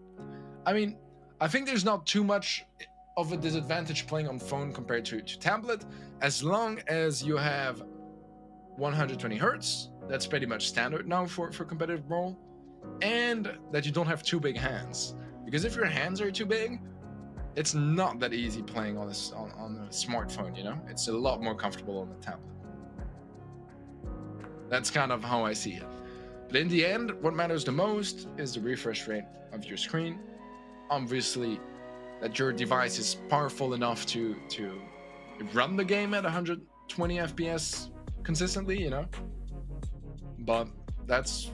I mean, I think there's not too much of a disadvantage playing on phone compared to tablet, as long as you have 120 hertz. That's pretty much standard now for competitive Brawl, and that you don't have too big hands. Because if your hands are too big, it's not that easy playing on a smartphone, you know? It's a lot more comfortable on the tablet. That's kind of how I see it. But in the end, what matters the most is the refresh rate of your screen. Obviously, that your device is powerful enough to run the game at 120 FPS consistently, you know? But that's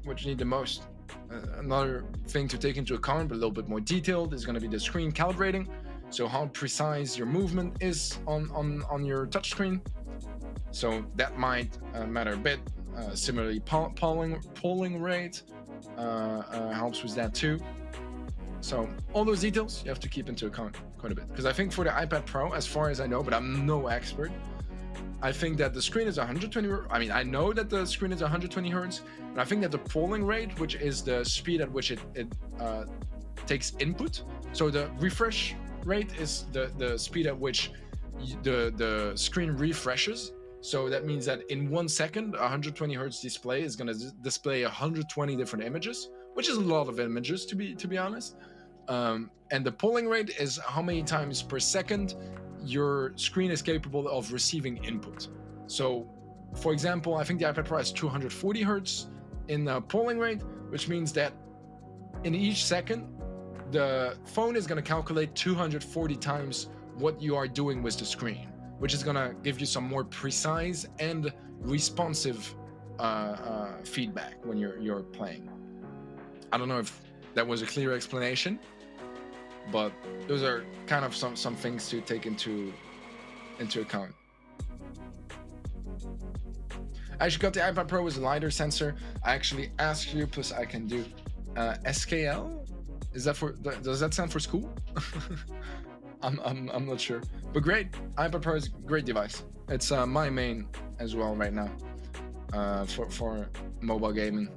what you need the most. Another thing to take into account, but a little bit more detailed, is going to be the screen calibrating. So how precise your movement is on your touchscreen. So that might matter a bit. Similarly, polling rate helps with that too. So all those details you have to keep into account quite a bit. Because I think for the iPad Pro, as far as I know, but I'm no expert, I think that the screen is 120. I mean, I know that the screen is 120 hertz, and I think that the polling rate, which is the speed at which it takes input, so the refresh rate is the speed at which the screen refreshes. So that means that in 1 second, 120 hertz display is going to display 120 different images, which is a lot of images to be honest. And the polling rate is how many times per second your screen is capable of receiving input. So, for example, I think the iPad Pro has 240 hertz in polling rate, which means that in each second, the phone is going to calculate 240 times what you are doing with the screen, which is going to give you some more precise and responsive feedback when you're playing. I don't know if that was a clear explanation, but those are kind of some things to take into account. I actually got the iPad Pro with a LiDAR sensor. I actually asked you, plus I can do SKL. Is that for? Does that stand for school? I'm not sure, but great. iPad Pro is a great device. It's my main as well right now for mobile gaming.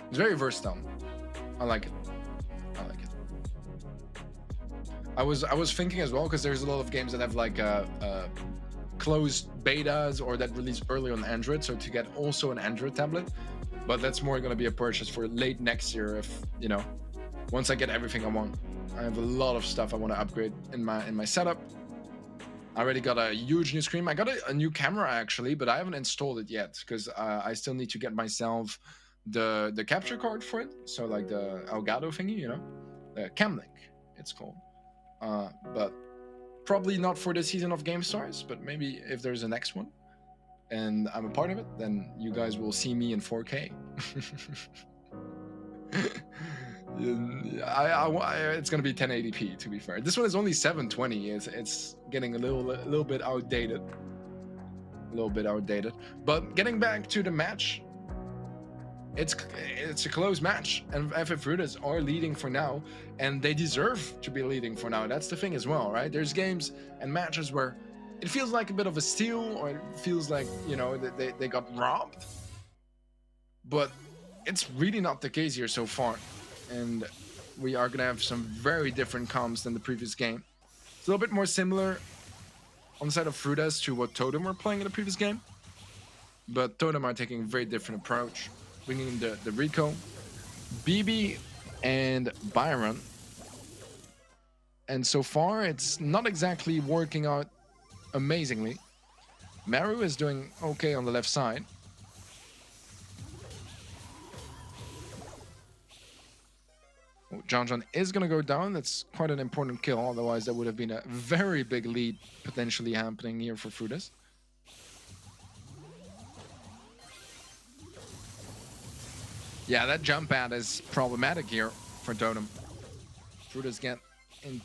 It's very versatile. I like it. I was thinking as well, because there's a lot of games that have like closed betas or that release early on Android, so to get also an Android tablet. But that's more going to be a purchase for late next year, if you know, once I get everything I want. I have a lot of stuff I want to upgrade in my setup. I already got a huge new screen. I got a new camera actually, but I haven't installed it yet because I still need to get myself the capture card for it. So like the Elgato thingy, you know, the Camlink it's called. But probably not for the season of GameStars, but maybe if there's a next one and I'm a part of it, then you guys will see me in 4K. It's gonna be 1080p to be fair. This one is only 720. It's getting a little bit outdated. But getting back to the match, it's a close match, and FF Frutas are leading for now, and they deserve to be leading for now. That's the thing as well, right? There's games and matches where it feels like a bit of a steal, or it feels like, you know, that they got robbed, but it's really not the case here so far, and we are gonna have some very different comps than the previous game. It's a little bit more similar on the side of Frutas to what Totem were playing in the previous game, but Totem are taking a very different approach, bringing in the Rico, BB, and Byron. And so far, it's not exactly working out amazingly. Maru is doing okay on the left side. John John is going to go down. That's quite an important kill. Otherwise, that would have been a very big lead potentially happening here for Frutas. Yeah, that jump pad is problematic here for Totem. Frutas get in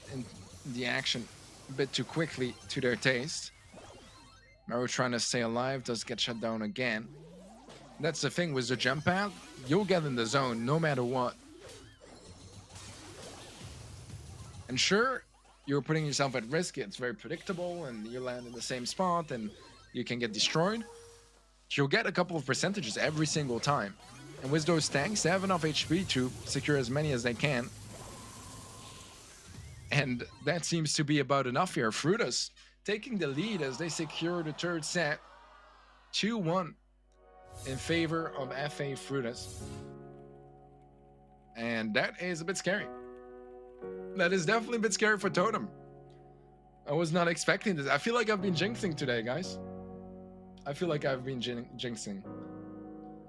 the action a bit too quickly to their taste. Maru trying to stay alive, does get shut down again. That's the thing with the jump pad. You'll get in the zone no matter what. And sure, you're putting yourself at risk. It's very predictable, and you land in the same spot, and you can get destroyed. You'll get a couple of percentages every single time. And with those tanks, they have enough HP to secure as many as they can. And that seems to be about enough here. Frutas taking the lead as they secure the third set. 2-1 in favor of FA Frutas. And that is a bit scary. That is definitely a bit scary for Totem. I was not expecting this. I feel like I've been jinxing today, guys. I feel like I've been jinxing.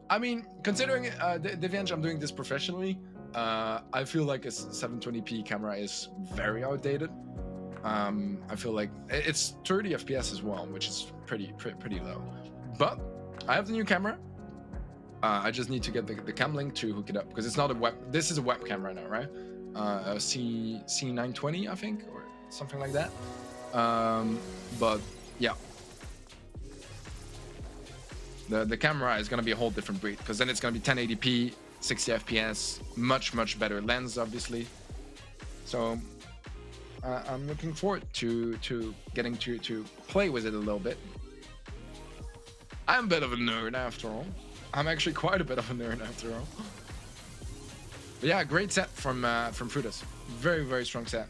I mean, considering Deviange, I'm doing this professionally, I feel like a 720p camera is very outdated. I feel like it's 30 FPS as well, which is pretty low. But I have the new camera. I just need to get the cam link to hook it up because it's not a web. This is a webcam right now, right? A C920, I think, or something like that. But yeah. The camera is going to be a whole different breed because then it's going to be 1080p, 60 FPS, much better lens, obviously. So I'm looking forward to getting to play with it a little bit. I'm a bit of a nerd after all. I'm actually quite a bit of a nerd after all. But yeah, great set from Frutas. Very strong set.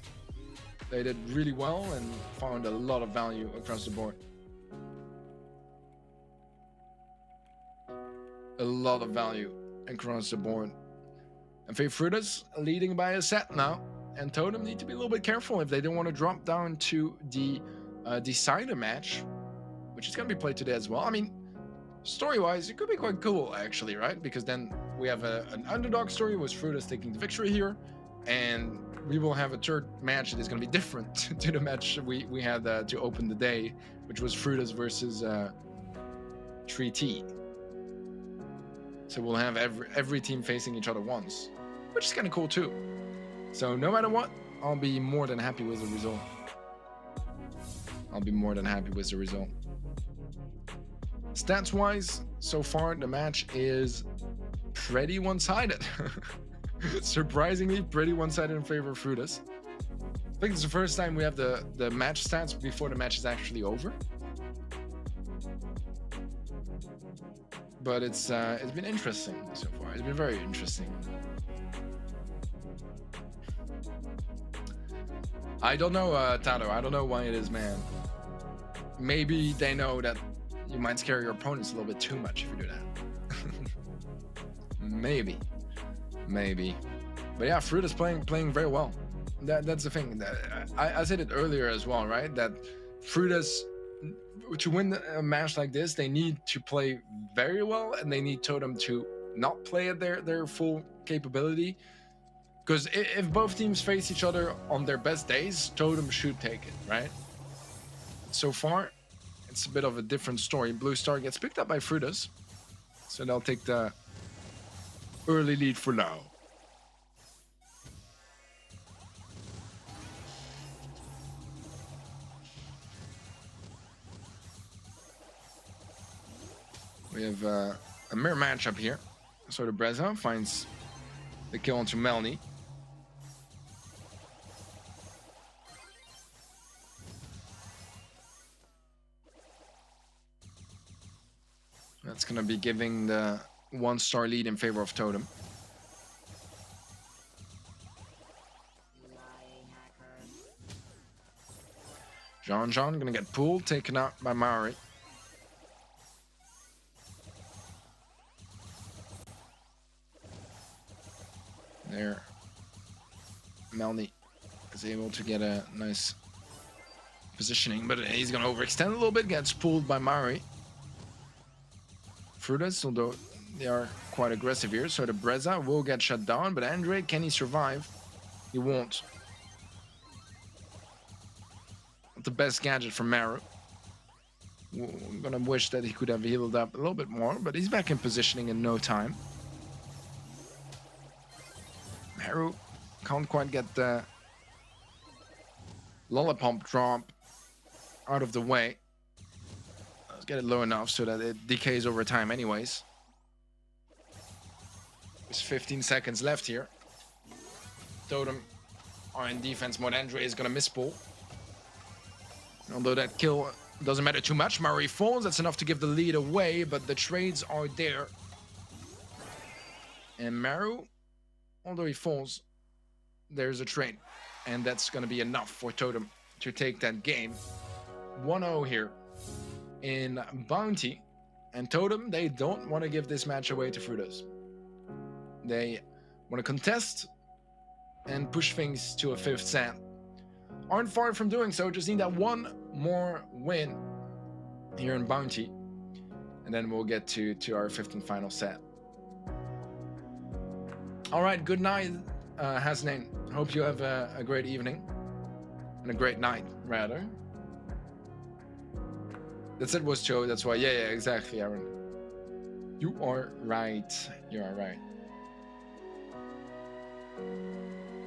They did really well and found a lot of value across the board. A lot of value across the board. And Frutas leading by a set now. And Totem need to be a little bit careful if they don't want to drop down to the decider match, which is going to be played today as well. I mean, story-wise, it could be quite cool, actually, right? Because then we have an underdog story with Frutas taking the victory here. And we will have a third match that is going to be different to the match we had to open the day, which was Frutas versus 3T. So we'll have every team facing each other once, which is kind of cool too. So no matter what, I'll be more than happy with the result. Stats-wise, so far the match is pretty one-sided. Surprisingly, pretty one-sided in favor of Frutas. I think it's the first time we have the match stats before the match is actually over. But it's been interesting so far. It's been very interesting. I don't know, Tado. I don't know why it is, man. Maybe they know that you might scare your opponents a little bit too much if you do that. Maybe. But yeah, Frutas playing very well. That's the thing. I said it earlier as well, right? That Frutas, to win a match like this, they need to play very well, and they need Totem to not play at their full capability. Because if both teams face each other on their best days, Totem should take it, right? So far, it's a bit of a different story. Blue Star gets picked up by Frutas, so they'll take the early lead for now. We have a mirror matchup here. So the Breza finds the kill onto Melny. That's going to be giving the 1-star lead in favor of Totem. John going to get pulled, taken out by Maori. There, Melny is able to get a nice positioning, but he's going to overextend a little bit, gets pulled by Maori. Frutas, although they are quite aggressive here, so the Breza will get shut down, but Andre, can he survive? He won't. The best gadget from Maru. I'm gonna wish that he could have healed up a little bit more, but he's back in positioning in no time. Maru can't quite get the lollipop drop out of the way. Let's get it low enough so that it decays over time anyways. There's 15 seconds left here. Totem are in defense mode. Andre is gonna miss pull. Although that kill doesn't matter too much. Murray falls. That's enough to give the lead away, but the trades are there. And Maru, although he falls, there's a trade. And that's going to be enough for Totem to take that game. 1-0 here in Bounty. And Totem, they don't want to give this match away to Frutos. They want to contest and push things to a 5th set. Aren't far from doing so, just need that one more win here in Bounty. And then we'll get to our 5th and final set. Alright, good night, Hasnain. Hope you have a great evening. And a great night, rather. That said was Joe, that's why. Yeah, exactly, Aaron. You are right. You are right.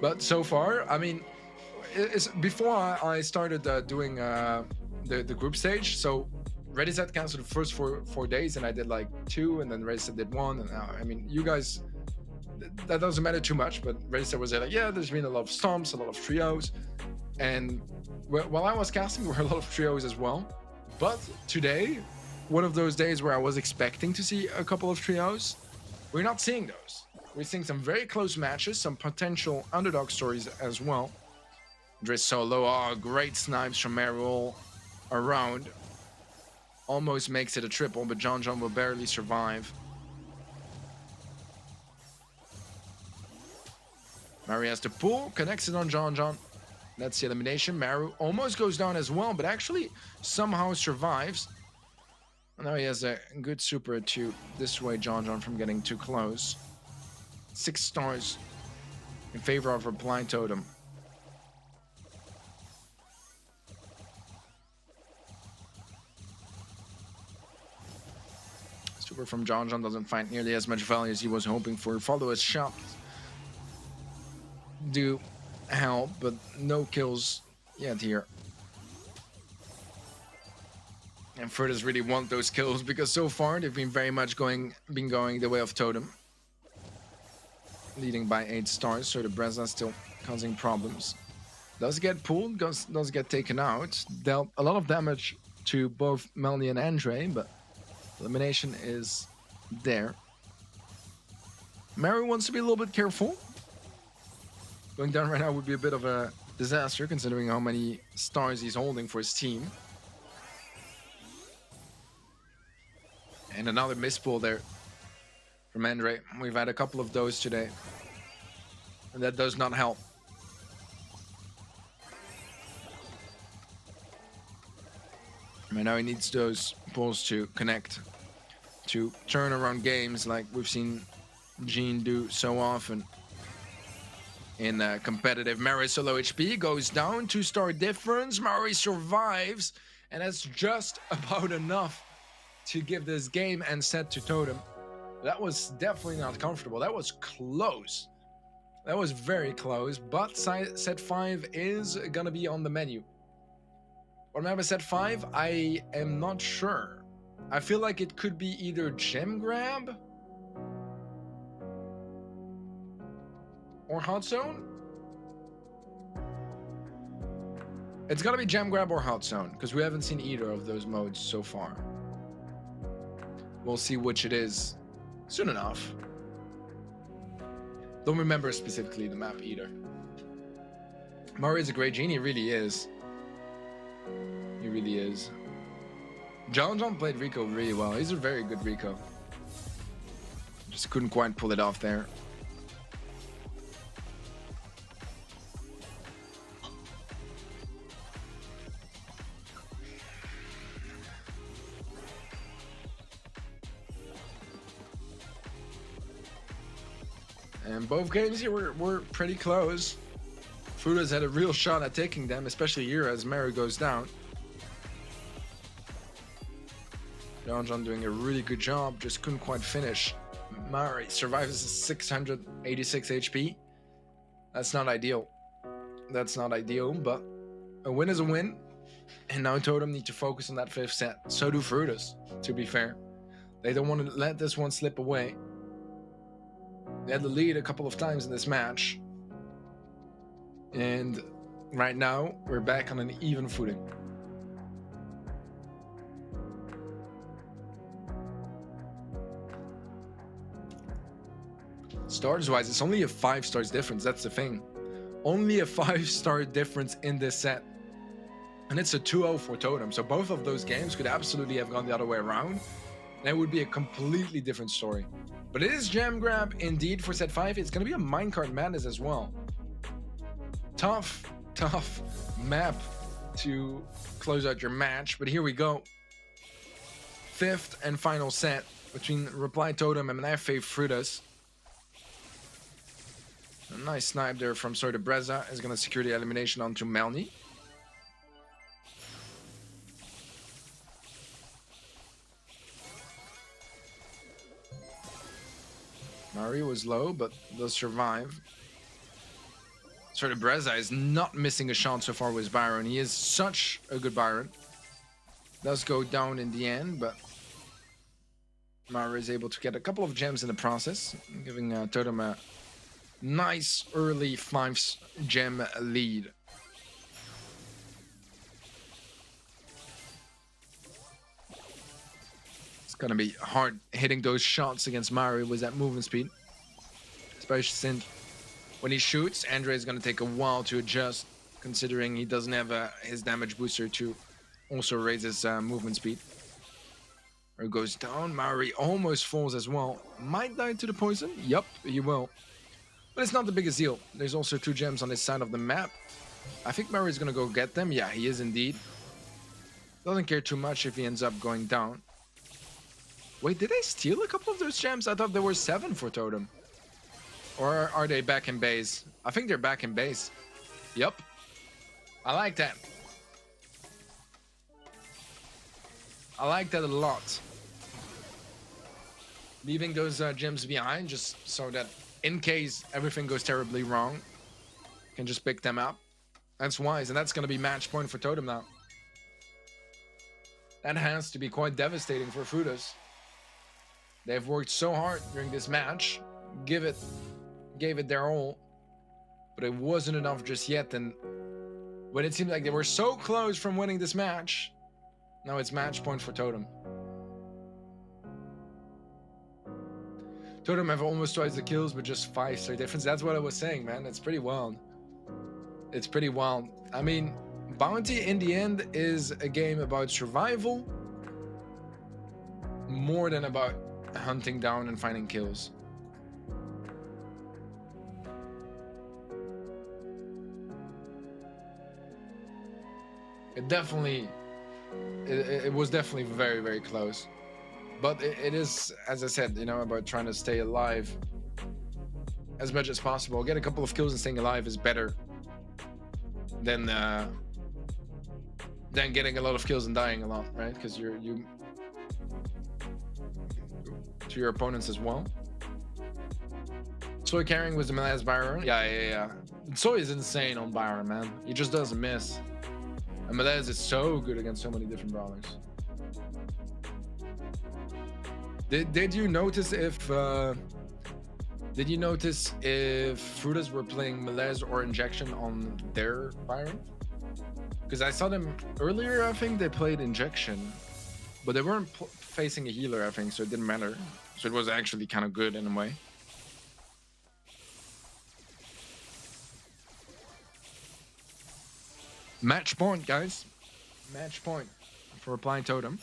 But so far, I mean, it's before I started doing the group stage, so Reddit canceled the first four days, and I did like 2, and then Reddit did 1, and I mean, you guys, that doesn't matter too much, but Reddit was like, yeah, there's been a lot of stomps, a lot of trios, and while I was casting, there were a lot of trios as well. But today, one of those days where I was expecting to see a couple of trios, we're not seeing those. We're seeing some very close matches, some potential underdog stories as well. Driss solo, oh, great snipes from Merrill around. Almost makes it a triple, but John will barely survive. Maru has to pull, connects it on John. That's the elimination. Maru almost goes down as well, but actually somehow survives. And now he has a good super to dissuade John from getting too close. 6 stars in favor of a blind totem. Super from John doesn't find nearly as much value as he was hoping for. Follow-up shot do help, but no kills yet here. And Furtus really want those kills because so far they've been very much going the way of Totem. Leading by 8 stars, so the Breza still causing problems. Does get pulled, does get taken out. Dealt a lot of damage to both Melanie and Andre, but elimination is there. Maru wants to be a little bit careful. Going down right now would be a bit of a disaster considering how many stars he's holding for his team. And another mispull there from Andre. We've had a couple of those today. And that does not help. Right now he needs those pulls to connect, to turn around games like we've seen Gene do so often. In competitive, Mary solo HP goes down, 2-star difference. Mary survives, and that's just about enough to give this game and set to Totem. That was definitely not comfortable. That was close. That was very close, but set 5 is gonna be on the menu. What about set 5? I am not sure. I feel like it could be either gem grab or hot zone. It's gotta be gem grab or hot zone because we haven't seen either of those modes so far. We'll see which it is soon enough. Don't remember specifically the map either. Murray is a great genie, he really is. He really is. John played Rico really well. He's a very good Rico. Just couldn't quite pull it off there. And both games here were pretty close. Fruda's had a real shot at taking them, especially here as Mary goes down. John doing a really good job, just couldn't quite finish. Mary survives 686 HP. That's not ideal. That's not ideal, but a win is a win. And now Totem need to focus on that 5th set. So do Frutas, to be fair. They don't want to let this one slip away. They had the lead a couple of times in this match. And right now, we're back on an even footing. Stars-wise, it's only a 5 stars difference. That's the thing. Only a 5-star difference in this set. And it's a 2-0 for Totem. So both of those games could absolutely have gone the other way around. And it would be a completely different story. But it is Gem Grab indeed for set 5. It's going to be a Minecart Madness as well. Tough map to close out your match. But here we go. 5th and final set between Reply Totem and FA Frutas. A nice snipe there from Sorta Breza is going to secure the elimination onto Melny. Mari was low, but does survive. Sorta Breza is not missing a shot so far with Byron. He is such a good Byron. Does go down in the end, but Mari is able to get a couple of gems in the process, giving Totem a nice early 5-gem lead. It's gonna be hard hitting those shots against Mari with that movement speed. Especially since when he shoots, Andre is gonna take a while to adjust, considering he doesn't have his damage booster to also raise his movement speed. Or goes down, Mari almost falls as well. Might die to the poison? Yup, he will. But it's not the biggest deal. There's also 2 gems on this side of the map. I think Murray is going to go get them. Yeah, he is indeed. Doesn't care too much if he ends up going down. Wait, did they steal a couple of those gems? I thought there were 7 for Totem. Or are they back in base? I think they're back in base. Yup. I like that. I like that a lot. Leaving those gems behind just so that in case everything goes terribly wrong, you can just pick them up. That's wise, and that's going to be match point for Totem now. That has to be quite devastating for Frutas. They've worked so hard during this match, gave it their all, but it wasn't enough just yet. And when it seemed like they were so close from winning this match, now it's match point for Totem. Totem have almost twice the kills, but just 5-star difference. That's what I was saying, man. It's pretty wild. It's pretty wild. I mean, Bounty in the end is a game about survival more than about hunting down and finding kills. It was definitely very, very close. But it is, as I said, you know, about trying to stay alive as much as possible. Get a couple of kills and staying alive is better than getting a lot of kills and dying a lot, right? Because you to your opponents as well. Soy carrying with the Melez Byron. Yeah. Soy is insane on Byron, man. He just doesn't miss. And Melez is so good against so many different brawlers. Did you notice if Frutas were playing Melez or Injection on their Byron? Because I saw them earlier. I think they played Injection, but they weren't facing a healer, I think, so it didn't matter. So it was actually kind of good in a way. Match point, guys. Match point for Applying Totem.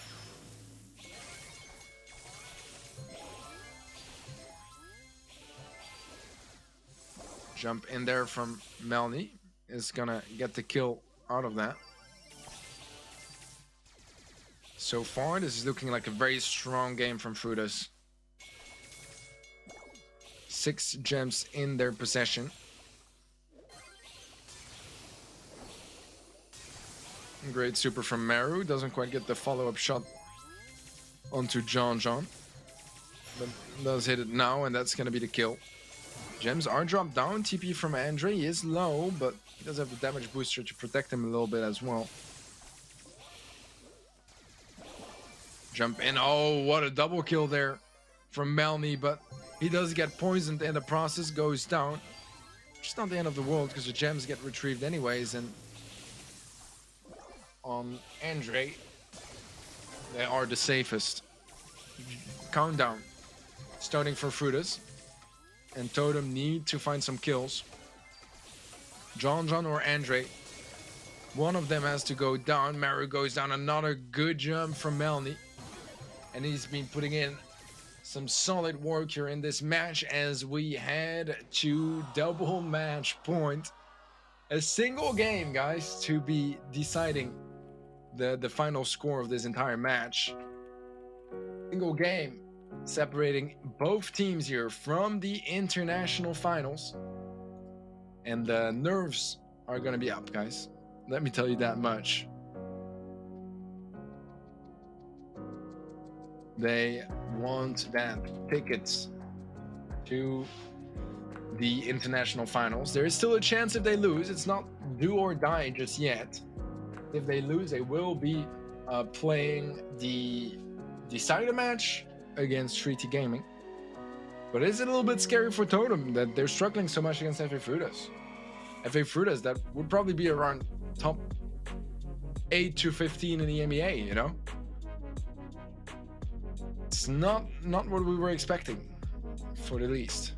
Jump in there from Melny is gonna get the kill out of that. So far, this is looking like a very strong game from Frutas. 6 gems in their possession. Great super from Meru. Doesn't quite get the follow-up shot onto John, but does hit it now, and that's gonna be the kill. Gems are dropped down. TP from Andre. He is low, but he does have the damage booster to protect him a little bit as well. Jump in. Oh, what a double kill there from Melny, but he does get poisoned and the process goes down. It's not the end of the world because the gems get retrieved anyways, and on Andre, they are the safest. Countdown. Starting for Frutas. And Totem need to find some kills. John or Andre. One of them has to go down. Meru goes down. Another good jump from Melny. And he's been putting in some solid work here in this match as we head to double match point. A single game, guys, to be deciding the final score of this entire match. Single game separating both teams here from the international finals. And the nerves are going to be up, guys. Let me tell you that much. They want that tickets to the international finals. There is still a chance if they lose. It's not do or die just yet. If they lose, they will be playing the decider match against 3T Gaming. But is it a little bit scary for Totem that they're struggling so much against FA Frutas? FA Frutas, that would probably be around top 8 to 15 in the MEA, you know? It's not what we were expecting, for the least.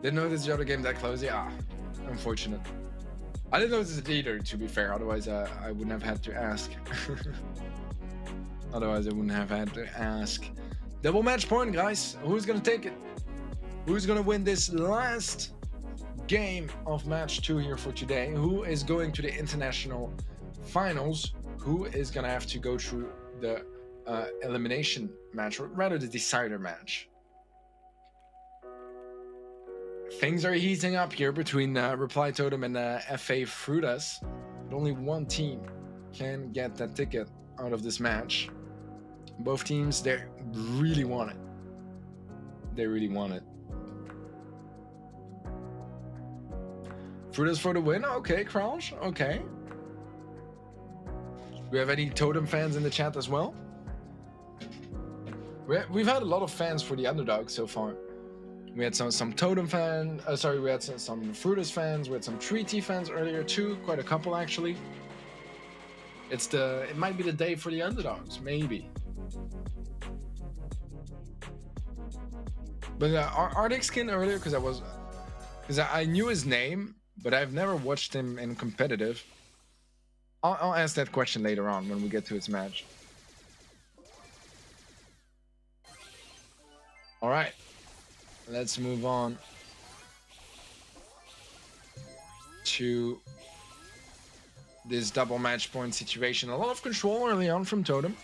Didn't notice the other game that close. Yeah, unfortunate. I didn't notice it either, to be fair. Otherwise, I wouldn't have had to ask. Double match point, guys. Who's gonna take it? Who's gonna win this last game of match 2 here for today? Who is going to the international finals? Who is gonna have to go through the elimination match, or rather the decider match? Things are heating up here between Reply Totem and FA Frutas. But only one team can get that ticket out of this match. Both teams, they really want it. They really want it. Frutas for the win. Okay, Crouch. Okay. Do we have any Totem fans in the chat as well? We've had a lot of fans for the underdog so far. We had some Totem fans, we had some Frutas fans, we had some 3T fans earlier too, quite a couple actually. It might be the day for the underdogs, maybe. But Arctic Skin earlier, because I knew his name, but I've never watched him in competitive. I'll ask that question later on when we get to his match. All right. Let's move on to this double match point situation. A lot of control early on from Totem.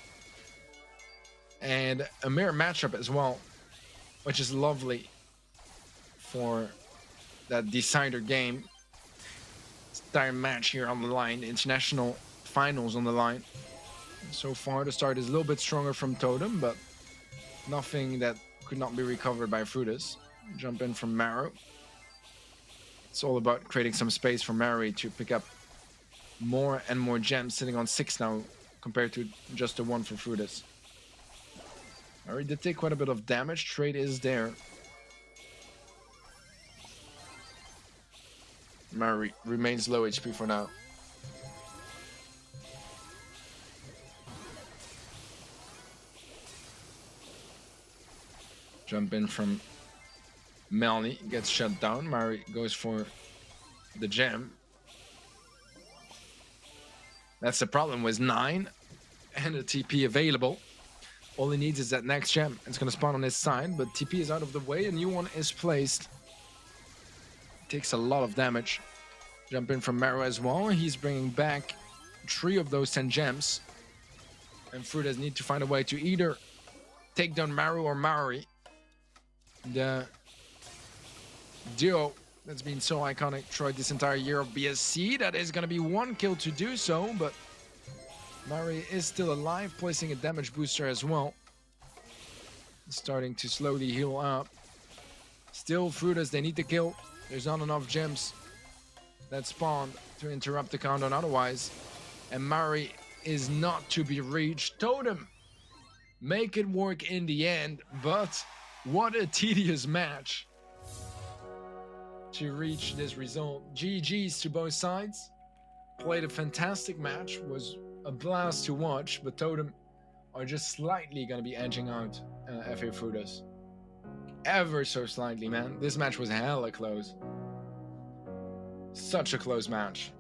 And a mirror matchup as well, which is lovely for that decider game. Entire match here on the line, international finals on the line. So far, the start is a little bit stronger from Totem, but nothing that could not be recovered by Frutas. Jump in from Meru. It's all about creating some space for Meru to pick up more and more gems, sitting on 6 now compared to just the 1 for Frutas. Meru did take quite a bit of damage. Trade is there. Meru remains low HP for now. Jump in from Melny, gets shut down. Mari goes for the gem. That's the problem with 9 and a TP available. All he needs is that next gem. It's going to spawn on his side, but TP is out of the way. A new one is placed. Takes a lot of damage. Jump in from Meru as well. He's bringing back 3 of those 10 gems. And Frutas need to find a way to either take down Maru or Mari. The duo that's been so iconic throughout this entire year of BSC. That is going to be 1 kill to do so, but Mari is still alive, placing a damage booster as well. Starting to slowly heal up. Still Frutas, they need to kill. There's not enough gems that spawned to interrupt the countdown otherwise. And Mari is not to be reached. Totem make it work in the end, but what a tedious match to reach this result. GG's to both sides. Played a fantastic match, was a blast to watch, but Totem are just slightly going to be edging out FA Frutas. Ever so slightly, man. This match was hella close. Such a close match.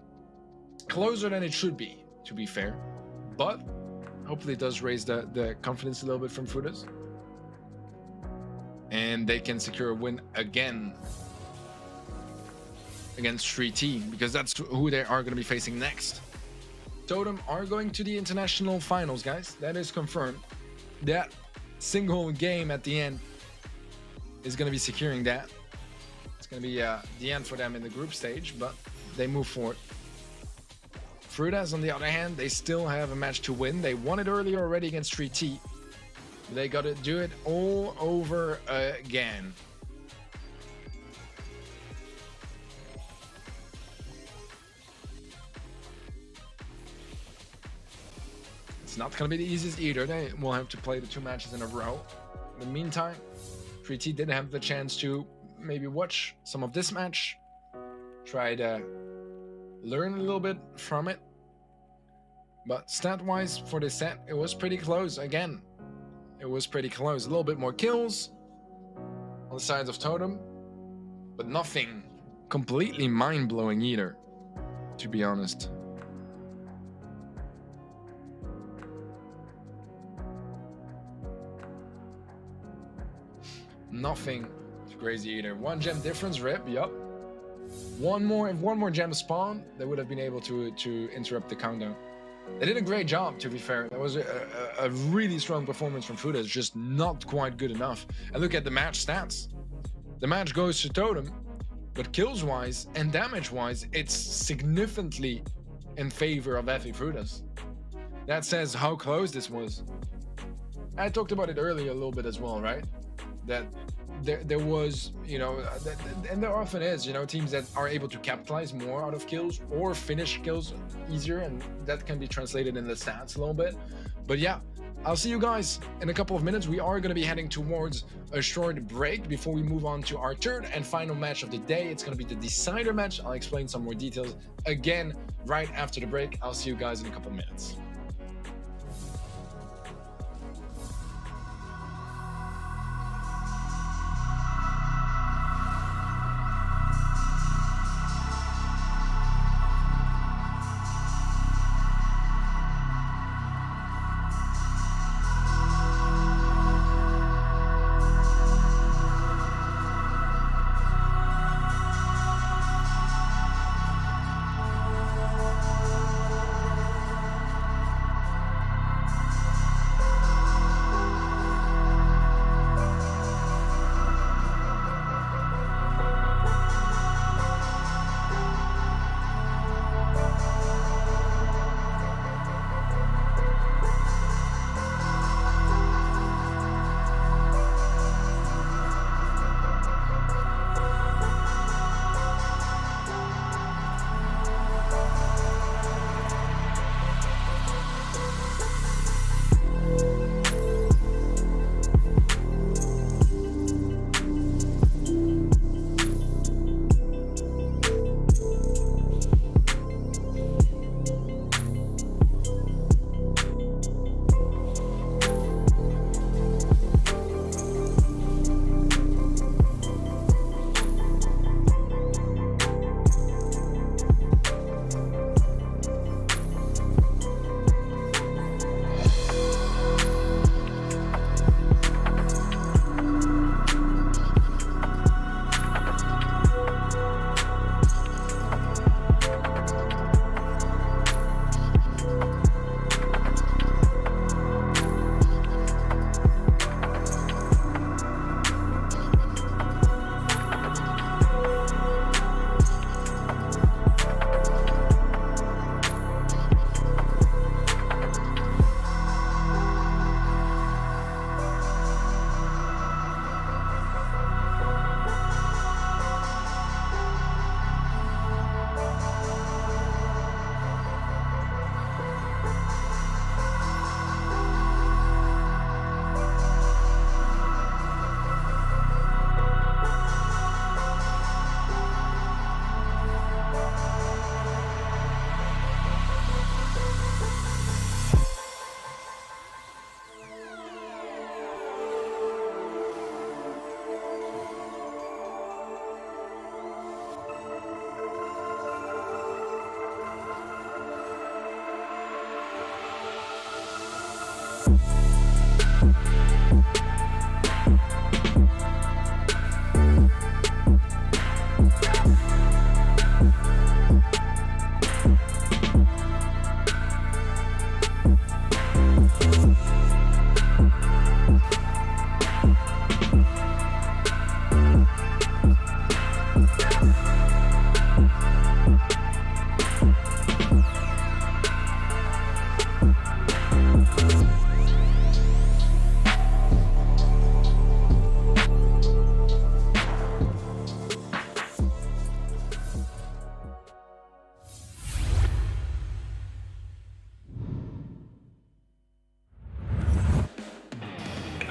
Closer than it should be, to be fair. But hopefully it does raise the confidence a little bit from Frutas. And they can secure a win again against 3T, because that's who they are going to be facing next. Totem are going to the international finals, guys. That is confirmed. That single game at the end is going to be securing that. It's going to be the end for them in the group stage, but they move forward. Frutas, on the other hand, they still have a match to win. They won it earlier already against 3T. They got to do it all over again. It's not going to be the easiest either. They will have to play the 2 matches in a row. In the meantime, 3T did have the chance to maybe watch some of this match, try to learn a little bit from it. But stat-wise for this set, it was pretty close. Again, it was pretty close. A little bit more kills on the sides of Totem, but nothing completely mind-blowing either, to be honest. Nothing crazy either. 1 gem difference, rip, yup. If one more gem spawned, they would have been able to interrupt the countdown. They did a great job, to be fair. That was a really strong performance from Frutas, just not quite good enough. And look at the match stats. The match goes to Totem, but kills-wise and damage-wise, it's significantly in favor of FA Frutas. That says how close this was. I talked about it earlier a little bit as well, right? That there was, you know, and there often is, you know, teams that are able to capitalize more out of kills or finish kills easier, and that can be translated in the stats a little bit. But yeah, I'll see you guys in a couple of minutes. We are going to be heading towards a short break before we move on to our third and final match of the day. It's going to be the decider match. I'll explain some more details again right after the break. I'll see you guys in a couple of minutes.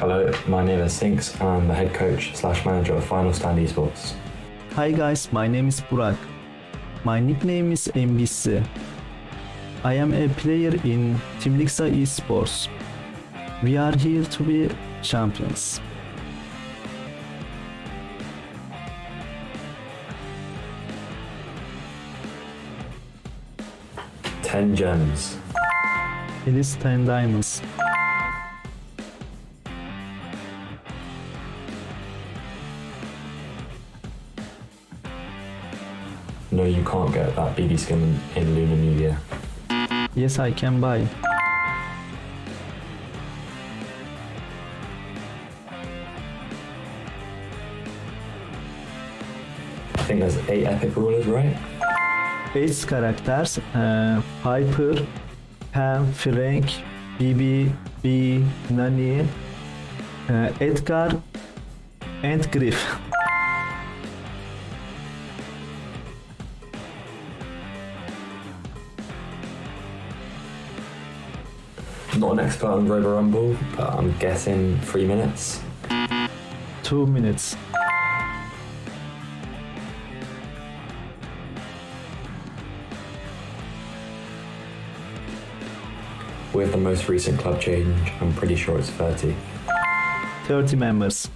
Hello, my name is Sinks and I'm the head coach / manager of Final Stand Esports. Hi guys, my name is Burak. My nickname is MBC. I am a player in Team Lixa Esports. We are here to be champions. Ten gems. It is 10 diamonds. No, you can't get that BB skin in Lunar New Year. Yes, I can buy. I think there's 8 epic rulers, right? 8 characters, Piper, Pam, Frank, BB, B, Nani, Edgar, and Griff. I'm not an expert on Robo Rumble, but I'm guessing 3 minutes. 2 minutes. With the most recent club change, I'm pretty sure it's 30. 30 members.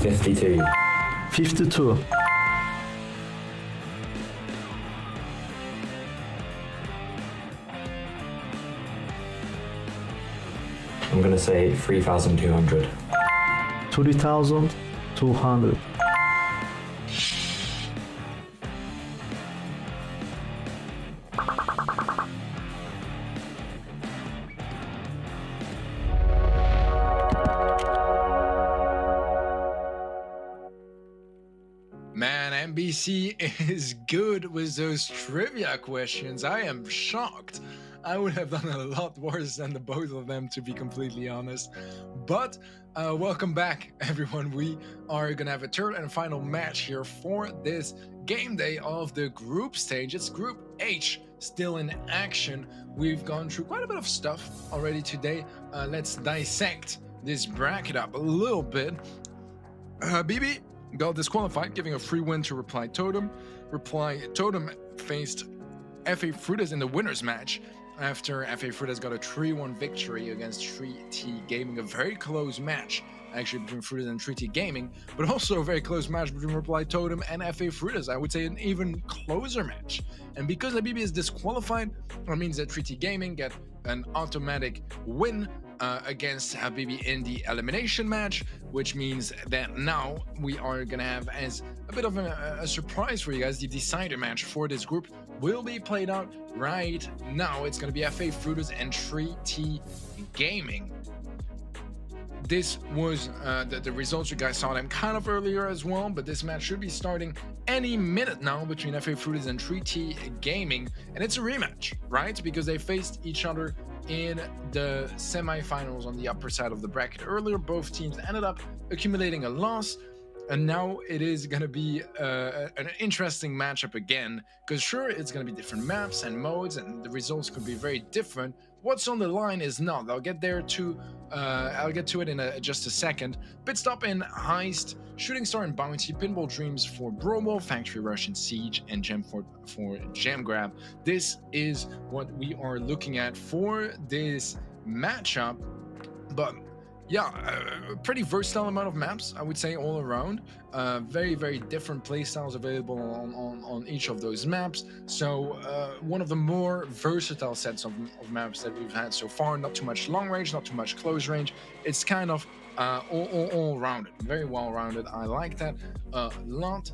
$52. 52. I'm gonna say 3,200. 3,200. Man, MBC is good with those trivia questions. I am shocked. I would have done a lot worse than the both of them, to be completely honest. But welcome back, everyone. We are gonna have a third and final match here for this game day of the group stage. It's Group H still in action. We've gone through quite a bit of stuff already today. Let's dissect this bracket up a little bit. BB got disqualified, giving a free win to Reply Totem. Reply Totem faced FA Frutas in the winners match after FA Frutas got a 3-1 victory against 3T Gaming. A very close match actually between Frutas and 3T Gaming, but also a very close match between Reply Totem and FA Frutas. I would say an even closer match. And because BB is disqualified, that means that 3T Gaming get an automatic win against Habibi in the elimination match, which means that now we are gonna have, as a bit of a surprise for you guys, the decider match for this group will be played out right now. It's gonna be FA Frutas and 3T Gaming. This was the results. You guys saw them kind of earlier as well, but this match should be starting any minute now between FA Frutas and 3T Gaming, and it's a rematch, right? Because they faced each other in the semi-finals on the upper side of the bracket earlier. Both teams ended up accumulating a loss, and now it is going to be an interesting matchup again, because sure, it's going to be different maps and modes, and the results could be very different. What's on the line is not. I'll get there to I'll get to it in just a second. Pit stop in Heist, Shooting Star and Bounty, Pinball Dreams for Brawl, Factory Rush and Siege, and Gem for Jam Grab. This is what we are looking at for this matchup. But yeah, pretty versatile amount of maps, I would say, all around. Very, very different playstyles available on each of those maps. So one of the more versatile sets of maps that we've had so far. Not too much long range, not too much close range. It's kind of all rounded, very well rounded. I like that a lot.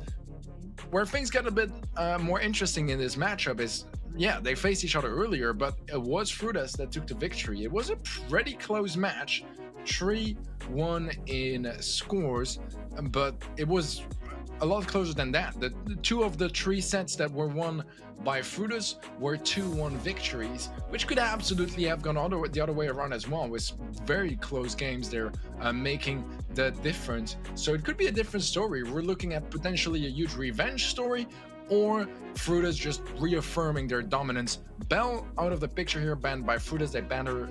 Where things get a bit more interesting in this matchup is, yeah, they faced each other earlier, but it was Frutas that took the victory. It was a pretty close match. 3-1 in scores, but it was a lot closer than that. The two of the three sets that were won by Frutas were 2-1 victories, which could absolutely have gone the other way around as well, with very close games there making the difference. So it could be a different story. We're looking at potentially a huge revenge story, or Frutas just reaffirming their dominance. Bell out of the picture here, banned by Frutas. They banned her.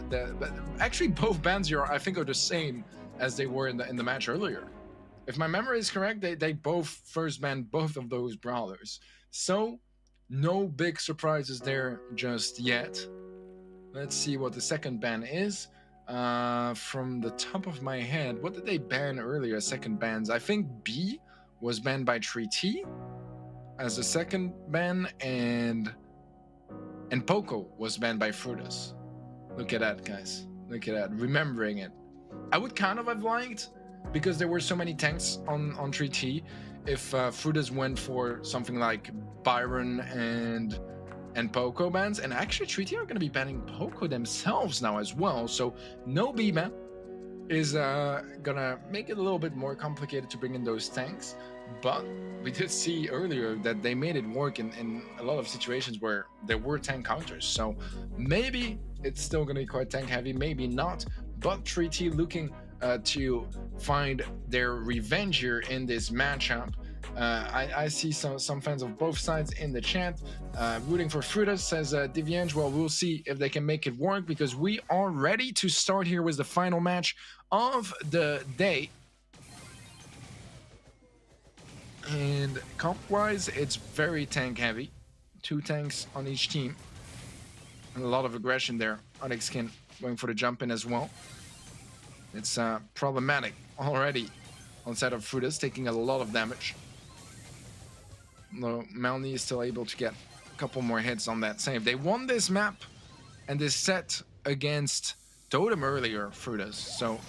Actually, both bans here, I think, are the same as they were in the match earlier. If my memory is correct, they both first banned both of those brawlers. So, no big surprises there just yet. Let's see what the second ban is. From the top of my head, what did they ban earlier as second bans? I think B was banned by 3T as a second ban, and Poco was banned by Frutas. Look at that, guys. Look at that. Remembering it. I would kind of have liked, because there were so many tanks on 3T, if Frutas went for something like Byron and Poco bans. And actually 3T are going to be banning Poco themselves now as well. So no B ban is going to make it a little bit more complicated to bring in those tanks. But we did see earlier that they made it work in a lot of situations where there were tank counters. So maybe it's still going to be quite tank heavy, maybe not. But 3T looking to find their revenge here in this matchup. I see some fans of both sides in the chat rooting for Frutas, says Divienge. Well, we'll see if they can make it work, because we are ready to start here with the final match of the day. And comp-wise, it's very tank-heavy. 2 tanks on each team. And a lot of aggression there. Onyxkin going for the jump-in as well. It's problematic already on side of Frutas, taking a lot of damage. Though Melny is still able to get a couple more hits on that save. They won this map and this set against Totem earlier, Frutas. So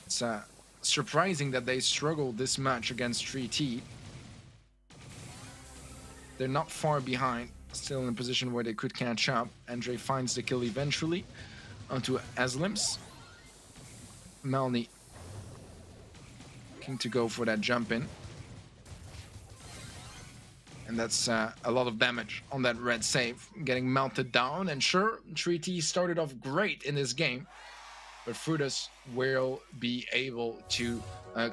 it's surprising that they struggled this much against 3T. They're not far behind, still in a position where they could catch up. Andre finds the kill eventually onto Aslims. Melny looking to go for that jump in. And that's a lot of damage on that red save, getting melted down. And sure, 3T started off great in this game, but Frutas will be able to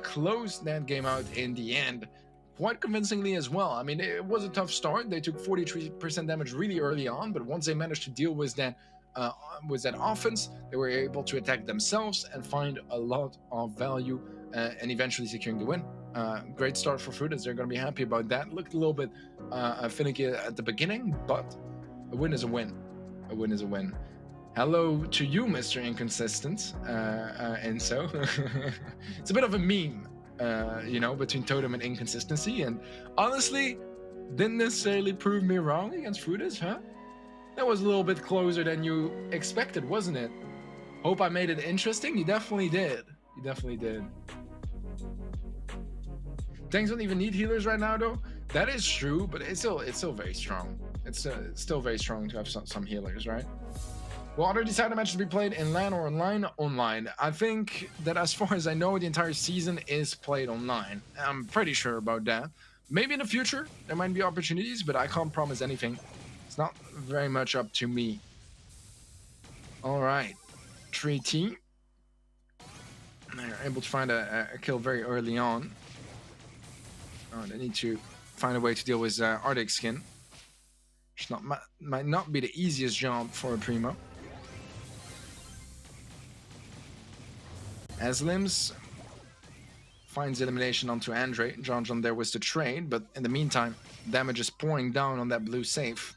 close that game out in the end quite convincingly as well. I mean, it was a tough start. They took 43% damage really early on, but once they managed to deal with that offense, they were able to attack themselves and find a lot of value and eventually securing the win. Great start for Frutas. They're going to be happy about that. Looked a little bit finicky at the beginning, but a win is a win. A win is a win. Hello to you, Mr. Inconsistent. And so it's a bit of a meme, between Totem and Inconsistency. And honestly, didn't necessarily prove me wrong against Frutas, huh? That was a little bit closer than you expected, wasn't it? Hope I made it interesting. You definitely did. You definitely did. Tanks don't even need healers right now, though. That is true, but it's still very strong. It's still very strong to have some healers, right? Will other decided matches be played in LAN or online? Online. I think that as far as I know, the entire season is played online. I'm pretty sure about that. Maybe in the future, there might be opportunities, but I can't promise anything. It's not very much up to me. All right. 3T. They're able to find a kill very early on. Oh, they need to find a way to deal with Arctic Skin. Which might not be the easiest job for a Primo. Aslims finds elimination onto Andre. John there was the trade, but in the meantime, damage is pouring down on that blue safe.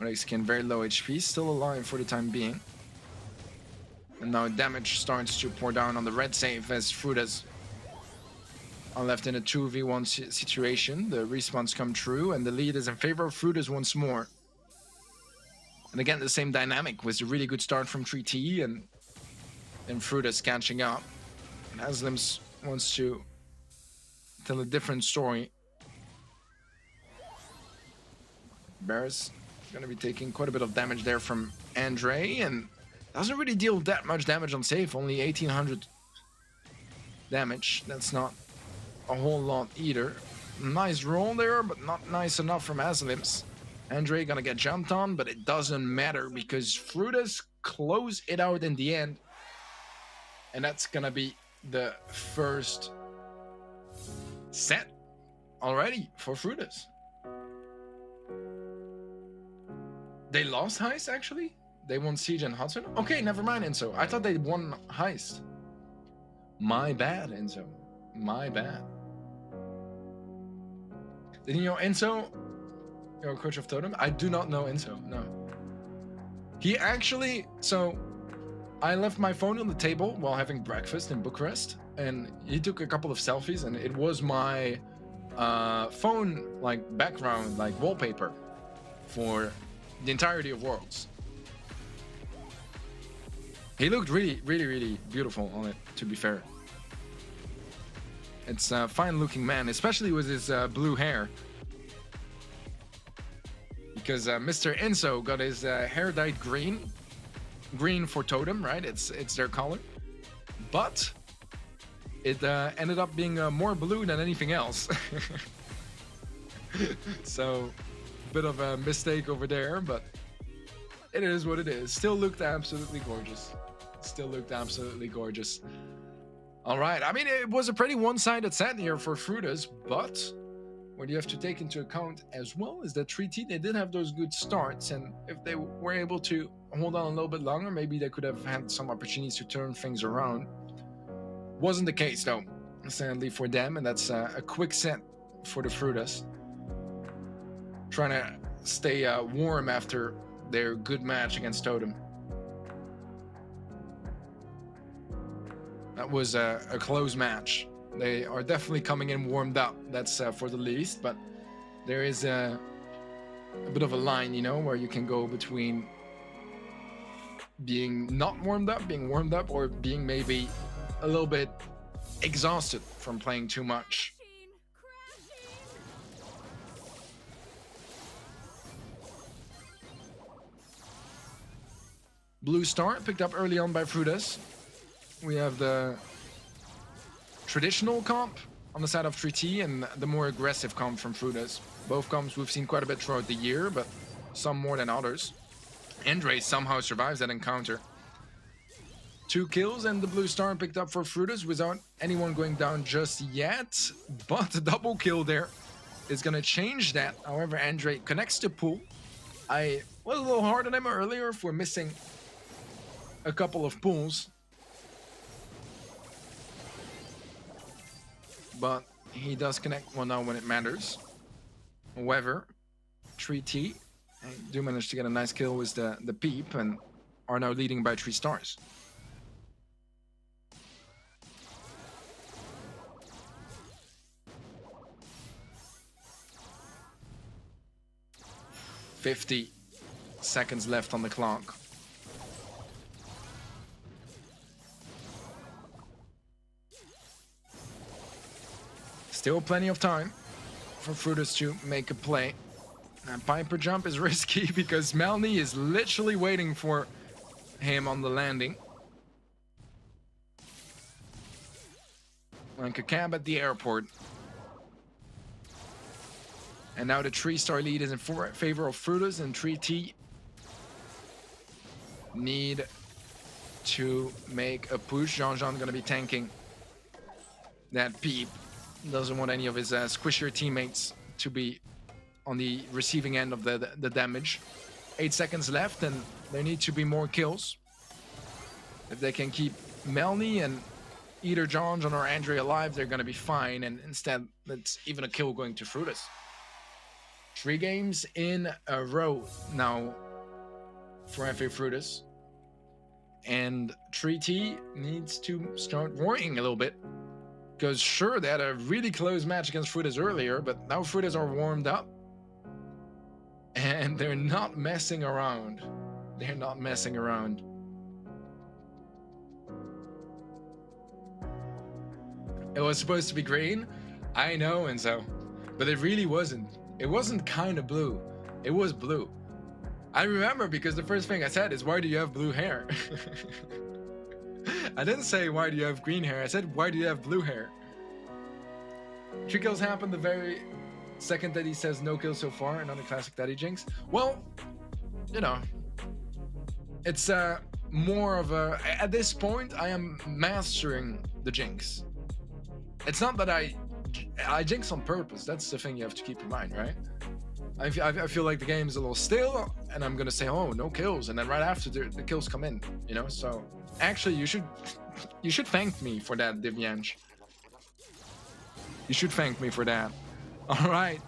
Arctic Skin very low HP, still alive for the time being. And now damage starts to pour down on the red save as Frutas are left in a 2v1 situation. The respawns come true and the lead is in favor of Frutas once more. And again, the same dynamic with a really good start from 3T and Frutas catching up. And Aslims wants to tell a different story. Bears gonna be taking quite a bit of damage there from Andre, and doesn't really deal that much damage on safe, only 1800 damage. That's not a whole lot either. Nice roll there, but not nice enough from Aslims. Andre gonna get jumped on, but it doesn't matter because Frutas close it out in the end. And that's gonna be the first set already for Frutas. They lost Heist, actually? They won Siege and Hudson? Okay, never mind, Enzo. I thought they won Heist. My bad, Enzo. My bad. Did you know Enzo? You're coach of Totem? I do not know Enzo, no. He actually, so I left my phone on the table while having breakfast in Bucharest, and he took a couple of selfies, and it was my phone, like, background, like, wallpaper for the entirety of Worlds. He looked really, really, really beautiful on it, to be fair. It's a fine-looking man, especially with his blue hair. Because Mr. Enzo got his hair dyed green. Green for Totem, right? It's their color. But it ended up being more blue than anything else. So, bit of a mistake over there, but it is what it is. Still looked absolutely gorgeous. Still looked absolutely gorgeous. All right, I mean, it was a pretty one-sided set here for Frutas, but what you have to take into account as well is that 3T, they did have those good starts, and if they were able to hold on a little bit longer, maybe they could have had some opportunities to turn things around. Wasn't the case, though, sadly for them, and that's a quick set for the Frutas. Trying to stay warm after their good match against Totem. That was a close match. They are definitely coming in warmed up, that's for the least, but there is a bit of a line, you know, where you can go between being not warmed up, being warmed up, or being maybe a little bit exhausted from playing too much. Blue Star picked up early on by Frutas. We have the traditional comp on the side of 3T and the more aggressive comp from Frutas. Both comps we've seen quite a bit throughout the year, but some more than others. Andre somehow survives that encounter. 2 kills and the Blue Star picked up for Frutas without anyone going down just yet, but the double kill there is going to change that. However, Andre connects to Pool. I was a little hard on him earlier for missing a couple of pulls, but he does connect one now when it matters. However, 3T do manage to get a nice kill with the peep and are now leading by 3 stars. "50 seconds left on the clock." Still plenty of time for Frutas to make a play. And Piper jump is risky because Melny is literally waiting for him on the landing. Like a cab at the airport. And now the 3-star lead is in favor of Frutas, and 3T need to make a push. Jean-Jean gonna be tanking that peep. Doesn't want any of his squishier teammates to be on the receiving end of the damage. 8 seconds left, and there need to be more kills. If they can keep Melny and either John or Andre alive, they're gonna be fine, and instead, it's even a kill going to Frutas. 3 games in a row now for FA Frutas. And 3T needs to start worrying a little bit. Because sure, they had a really close match against Frutas earlier, but now Frutas are warmed up. And they're not messing around. They're not messing around. It was supposed to be green, I know, and so, but it really wasn't. It wasn't kind of blue. It was blue. I remember because the first thing I said is, why do you have blue hair? I didn't say, why do you have green hair? I said, why do you have blue hair? 3 kills happened the very second that he says no kills so far, another classic Daddy Jinx. Well, you know, it's more of a... At this point, I am mastering the jinx. It's not that I jinx on purpose. That's the thing you have to keep in mind, right? I feel like the game is a little still, and I'm gonna say, oh, no kills, and then right after the kills come in, you know? So actually, you should thank me for that, Diviange. You should thank me for that. All right,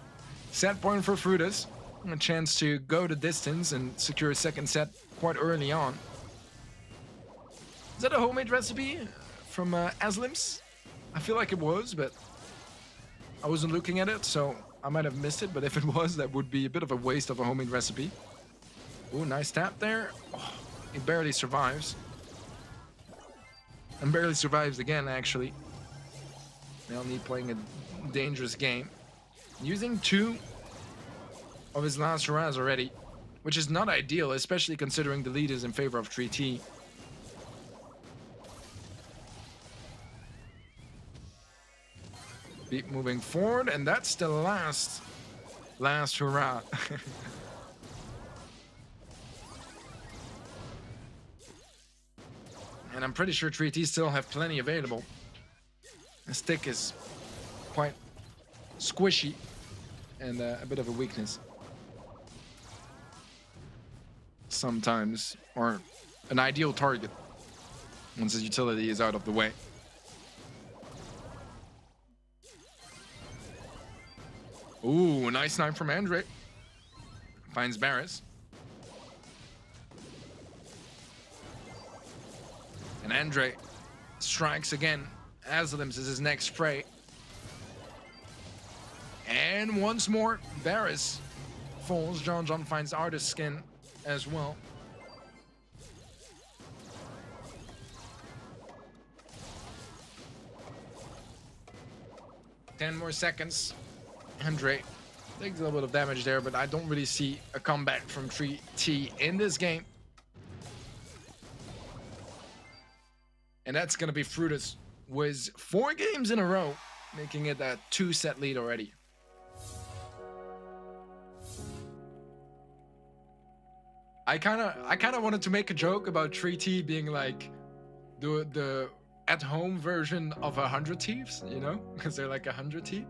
set point for Frutas. A chance to go the distance and secure a second set quite early on. Is that a homemade recipe from Aslim's? I feel like it was, but I wasn't looking at it, so I might have missed it. But if it was, that would be a bit of a waste of a homemade recipe. Ooh, nice tap there. Oh, he barely survives. And barely survives again, actually. Melny playing a dangerous game. Using 2 of his last hurrahs already, which is not ideal, especially considering the lead is in favor of 3T. Keep moving forward, and that's the last hurrah. And I'm pretty sure 3T still have plenty available. The stick is quite squishy and a bit of a weakness sometimes, or an ideal target once his utility is out of the way. Ooh, nice snipe from Andre. Finds Barris. And Andre strikes again. Aslims is his next prey. And once more, Barris falls. John finds Artist Skin as well. Ten more seconds. Andre takes a little bit of damage there, but I don't really see a comeback from 3T in this game. And that's going to be Frutas with 4 games in a row, making it a 2-set lead already. I kind of wanted to make a joke about 3T being like the at-home version of 100 Thieves, you know, because they're like 100 T.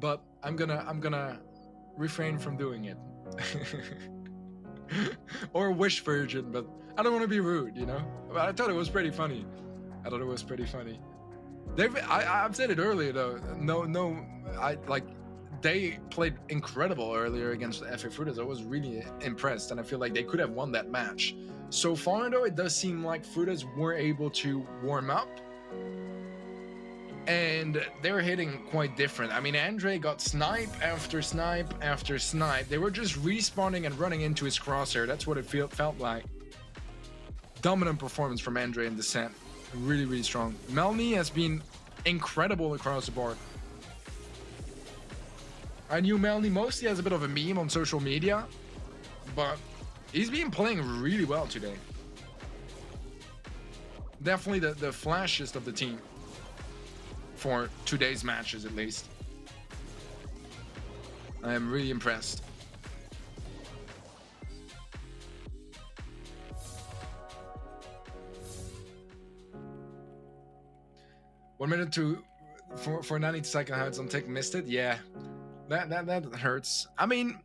But I'm gonna refrain from doing it. Or a Wish version, but I don't want to be rude, you know. But I thought it was pretty funny. I've said it earlier though. They played incredible earlier against FA Frutas. I was really impressed, and I feel like they could have won that match. So far though, it does seem like Frutas were able to warm up, and they're hitting quite different. I mean, Andre got snipe after snipe after snipe. They were just respawning and running into his crosshair. That's what it felt like. Dominant performance from Andre in the set. Really, really strong. Melny has been incredible across the board. I knew Melny mostly as a bit of a meme on social media, but he's been playing really well today. Definitely the flashiest of the team for today's matches, at least. I am really impressed. One minute for 90 second heights on Tick missed it. Yeah, that hurts. I mean,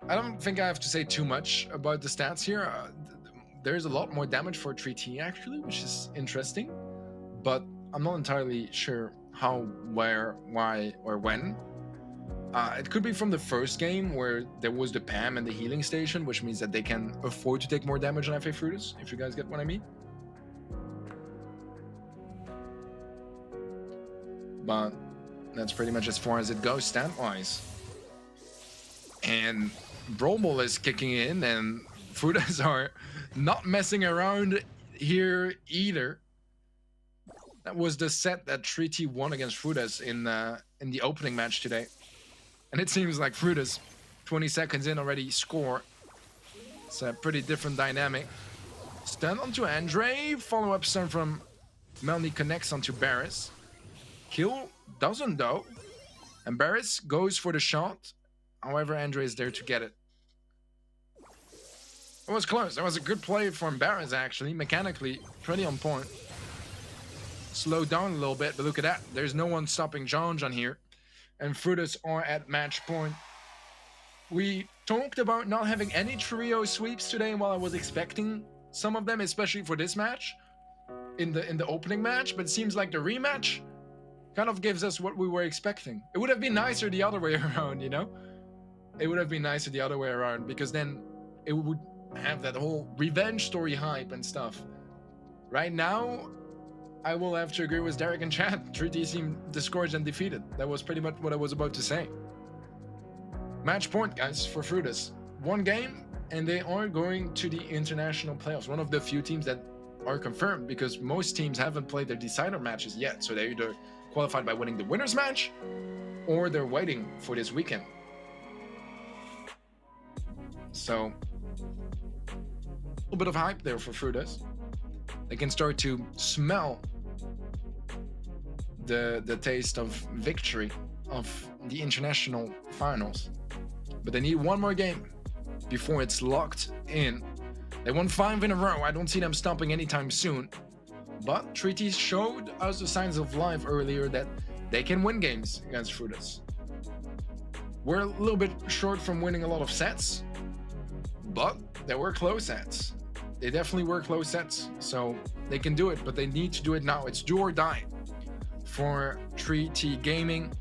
I don't think I have to say too much about the stats here. There's a lot more damage for 3T actually, which is interesting, but I'm not entirely sure how, where, why, or when. It could be from the first game where there was the PAM and the healing station, which means that they can afford to take more damage on FA Frutas, if you guys get what I mean. But that's pretty much as far as it goes stat-wise. And Brawl is kicking in, and Frutas are not messing around here either. That was the set that 3T won against Frutas in the opening match today. And it seems like Frutas, 20 seconds in already score. It's a pretty different dynamic. Stun onto Andre, follow-up stun from Melny connects onto Barris. Kill doesn't though, and Barris goes for the shot. However, Andre is there to get it. It was close. That was a good play from Barons, actually. Mechanically, pretty on point. Slowed down a little bit, but look at that. There's no one stopping John here. And Frutus are at match point. We talked about not having any trio sweeps today while I was expecting some of them, especially for this match, in the opening match, but it seems like the rematch kind of gives us what we were expecting. It would have been nicer the other way around, you know? It would have been nicer the other way around, because then it would have that whole revenge story hype and stuff. Right now, I will have to agree with Derek and Chad. 3T seemed discouraged and defeated. That was pretty much what I was about to say. Match point, guys, for Frutus. One game, and they are going to the international playoffs. One of the few teams that are confirmed, because most teams haven't played their decider matches yet. So they're either qualified by winning the winners match, or they're waiting for this weekend. So, a little bit of hype there for Frutus. They can start to smell the taste of victory of the international finals. But they need one more game before it's locked in. They won 5 in a row. I don't see them stopping anytime soon. But 3T showed us the signs of life earlier that they can win games against Frutus. We're a little bit short from winning a lot of sets, but there were close sets. They definitely were close sets, so they can do it, but they need to do it now. It's do or die for 3T Gaming.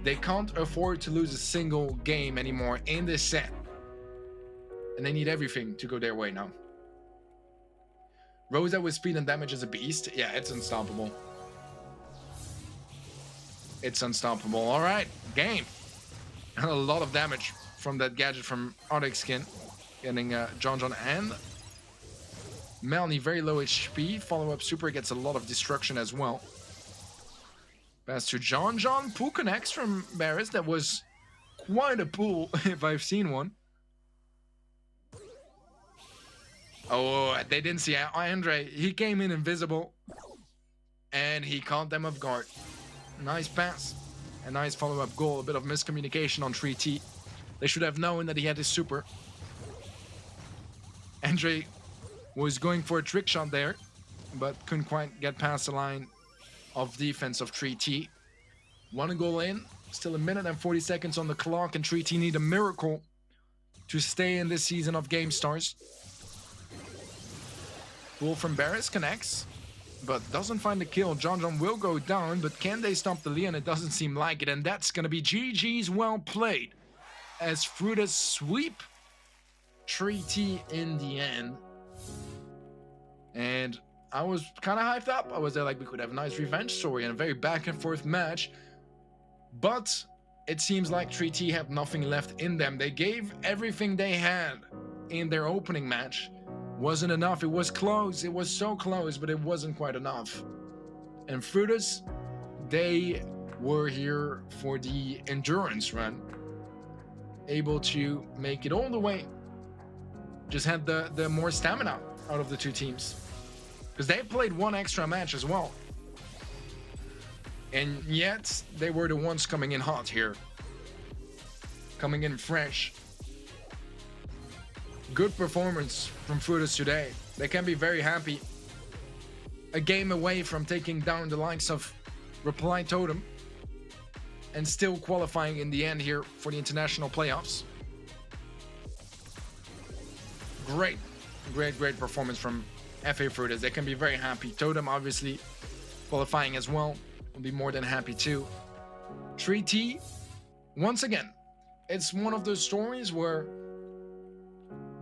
They can't afford to lose a single game anymore in this set. And they need everything to go their way now. Rosa with speed and damage is a beast. Yeah, it's unstoppable. It's unstoppable. All right, game. A lot of damage from that gadget from Arctic Skin. Getting John and Melanie very low HP. Follow-up super gets a lot of destruction as well. Pass to John. Pool connects from Barris. That was quite a pool if I've seen one. Oh, they didn't see Andre. He came in invisible and he caught them off guard. Nice pass. A nice follow-up goal. A bit of miscommunication on 3T. They should have known that he had his super. Andre was going for a trick shot there, but couldn't quite get past the line of defense of 3T. One goal in, still a minute and 40 seconds on the clock, and 3T need a miracle to stay in this season of GameStars. Goal from Barris connects, but doesn't find the kill. John will go down, but can they stop the Leon? It doesn't seem like it, and that's gonna be GG's well played as Frutus sweep 3T in the end. And I was kind of hyped up. I was there like we could have a nice revenge story and a very back and forth match. But it seems like 3T have nothing left in them. They gave everything they had in their opening match. Wasn't enough. It was close. It was so close, but it wasn't quite enough. And Frutus, they were here for the endurance run. Able to make it all the way. Just had the more stamina out of the two teams. Because they played one extra match as well. And yet, they were the ones coming in hot here. Coming in fresh. Good performance from Frutus today. They can be very happy. A game away from taking down the likes of Reply Totem. And still qualifying in the end here for the international playoffs. Great performance from FA Frutus. They can be very happy. Totem obviously qualifying as well. Will be more than happy too. 3T, once again, it's one of those stories where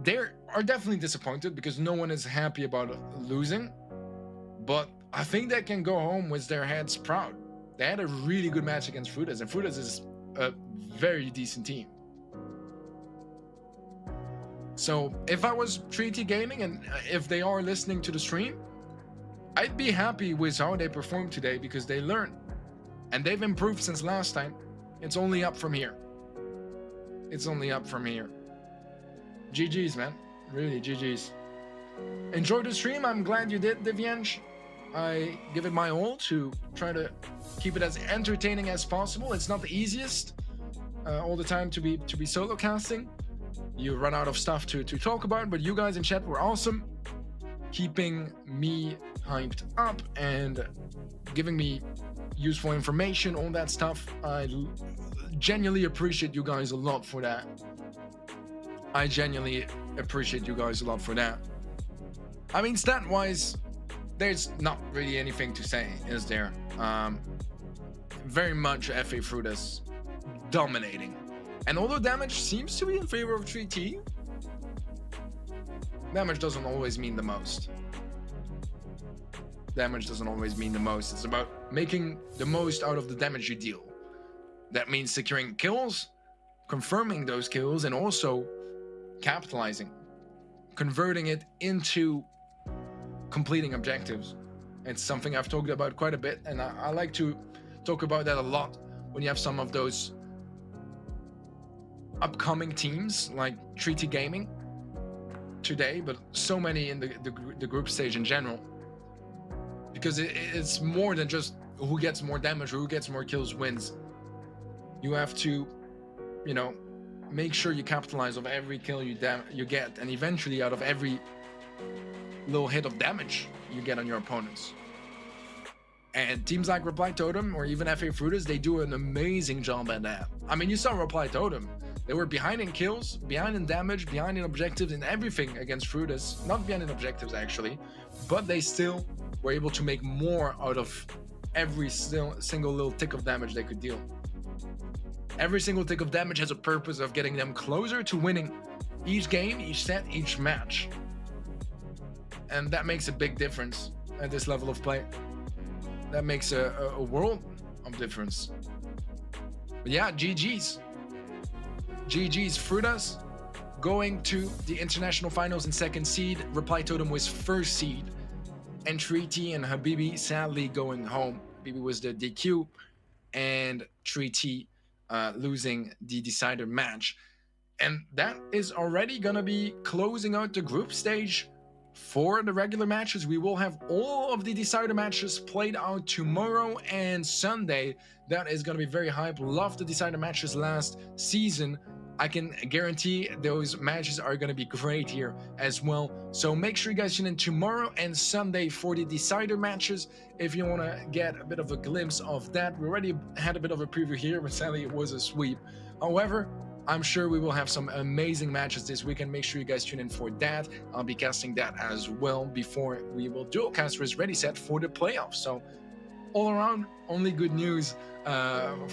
they are definitely disappointed because no one is happy about losing. But I think they can go home with their heads proud. They had a really good match against Frutus, and Frutus is a very decent team. So if I was 3T Gaming and if they are listening to the stream, I'd be happy with how they performed today because they learned. And they've improved since last time. It's only up from here. It's only up from here. GG's, man. Really, GG's. Enjoy the stream. I'm glad you did, Divyenge. I give it my all to try to keep it as entertaining as possible. It's not the easiest all the time to be solo casting. you run out of stuff to talk about, but you guys in chat were awesome, keeping me hyped up and giving me useful information, all that stuff. I genuinely appreciate you guys a lot for that. I genuinely appreciate you guys a lot for that. I mean, stat-wise, there's not really anything to say, is there? Very much FA Frutas dominating. And although damage seems to be in favor of 3T, damage doesn't always mean the most. Damage doesn't always mean the most. It's about making the most out of the damage you deal. That means securing kills, confirming those kills, and also capitalizing, converting it into completing objectives. It's something I've talked about quite a bit, and I like to talk about that a lot when you have some of those upcoming teams like 3T Gaming today, but so many in the group stage in general, because it's more than just who gets more damage or who gets more kills wins. You have to, you know, make sure you capitalize on every kill you get, and eventually out of every little hit of damage you get on your opponents. And teams like Reply Totem or even FA Frutas, they do an amazing job at that. I mean, you saw Reply Totem. They were behind in kills, behind in damage, behind in objectives, in everything against Frutas. Not behind in objectives, actually. But they still were able to make more out of every single little tick of damage they could deal. Every single tick of damage has a purpose of getting them closer to winning each game, each set, each match. And that makes a big difference at this level of play. That makes a world of difference. But yeah, GG's. GG's Frutas going to the international finals in 2nd seed. Reply Totem was 1st seed. And 3T and Habibi sadly going home. Habibi was the DQ, and 3T losing the decider match. And that is already gonna be closing out the group stage for the regular matches. We will have all of the decider matches played out tomorrow and Sunday. That is going to be very hype. Love the decider matches last season. I can guarantee those matches are going to be great here as well. So make sure you guys tune in tomorrow and Sunday for the decider matches if you want to get a bit of a glimpse of that. We already had a bit of a preview here, but sadly it was a sweep. However, I'm sure we will have some amazing matches this weekend. Make sure you guys tune in for that. I'll be casting that as well before we will dual casters ready set for the playoffs. So all around, only good news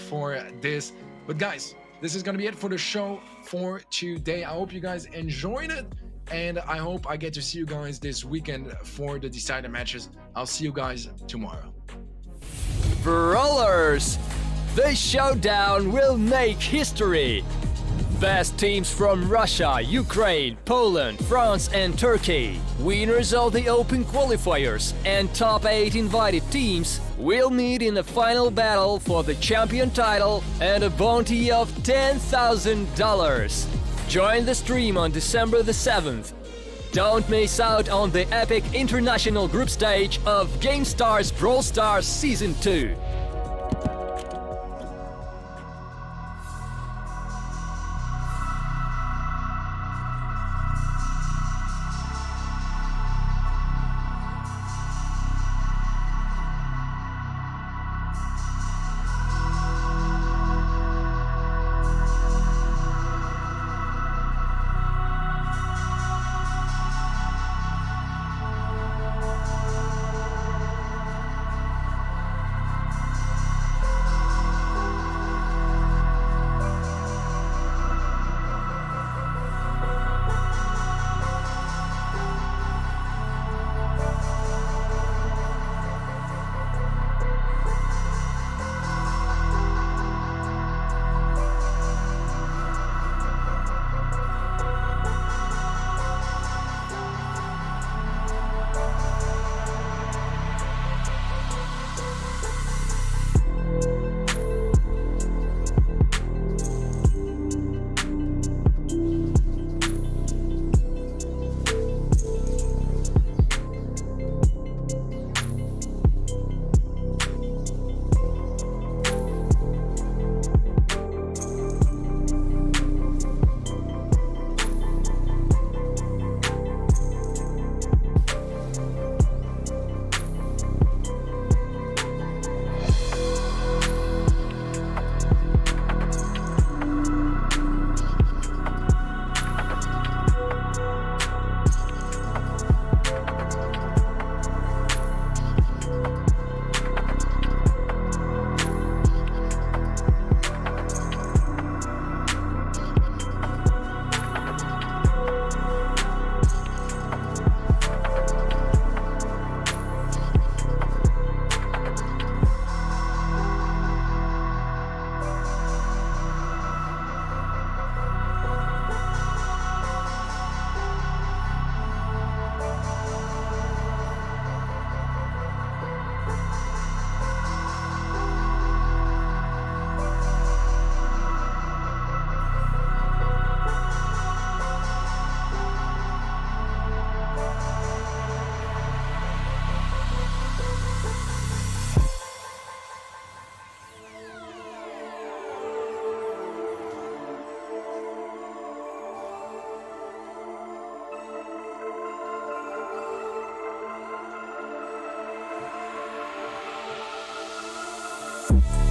for this. But guys, this is going to be it for the show for today. I hope you guys enjoyed it, and I hope I get to see you guys this weekend for the decider matches. I'll see you guys tomorrow. Brawlers! The showdown will make history! Best teams from Russia, Ukraine, Poland, France and Turkey. Winners of the Open qualifiers and top 8 invited teams will meet in the final battle for the champion title and a bounty of $10,000. Join the stream on December the 7th. Don't miss out on the epic international group stage of GameStars Brawl Stars Season 2. Bye.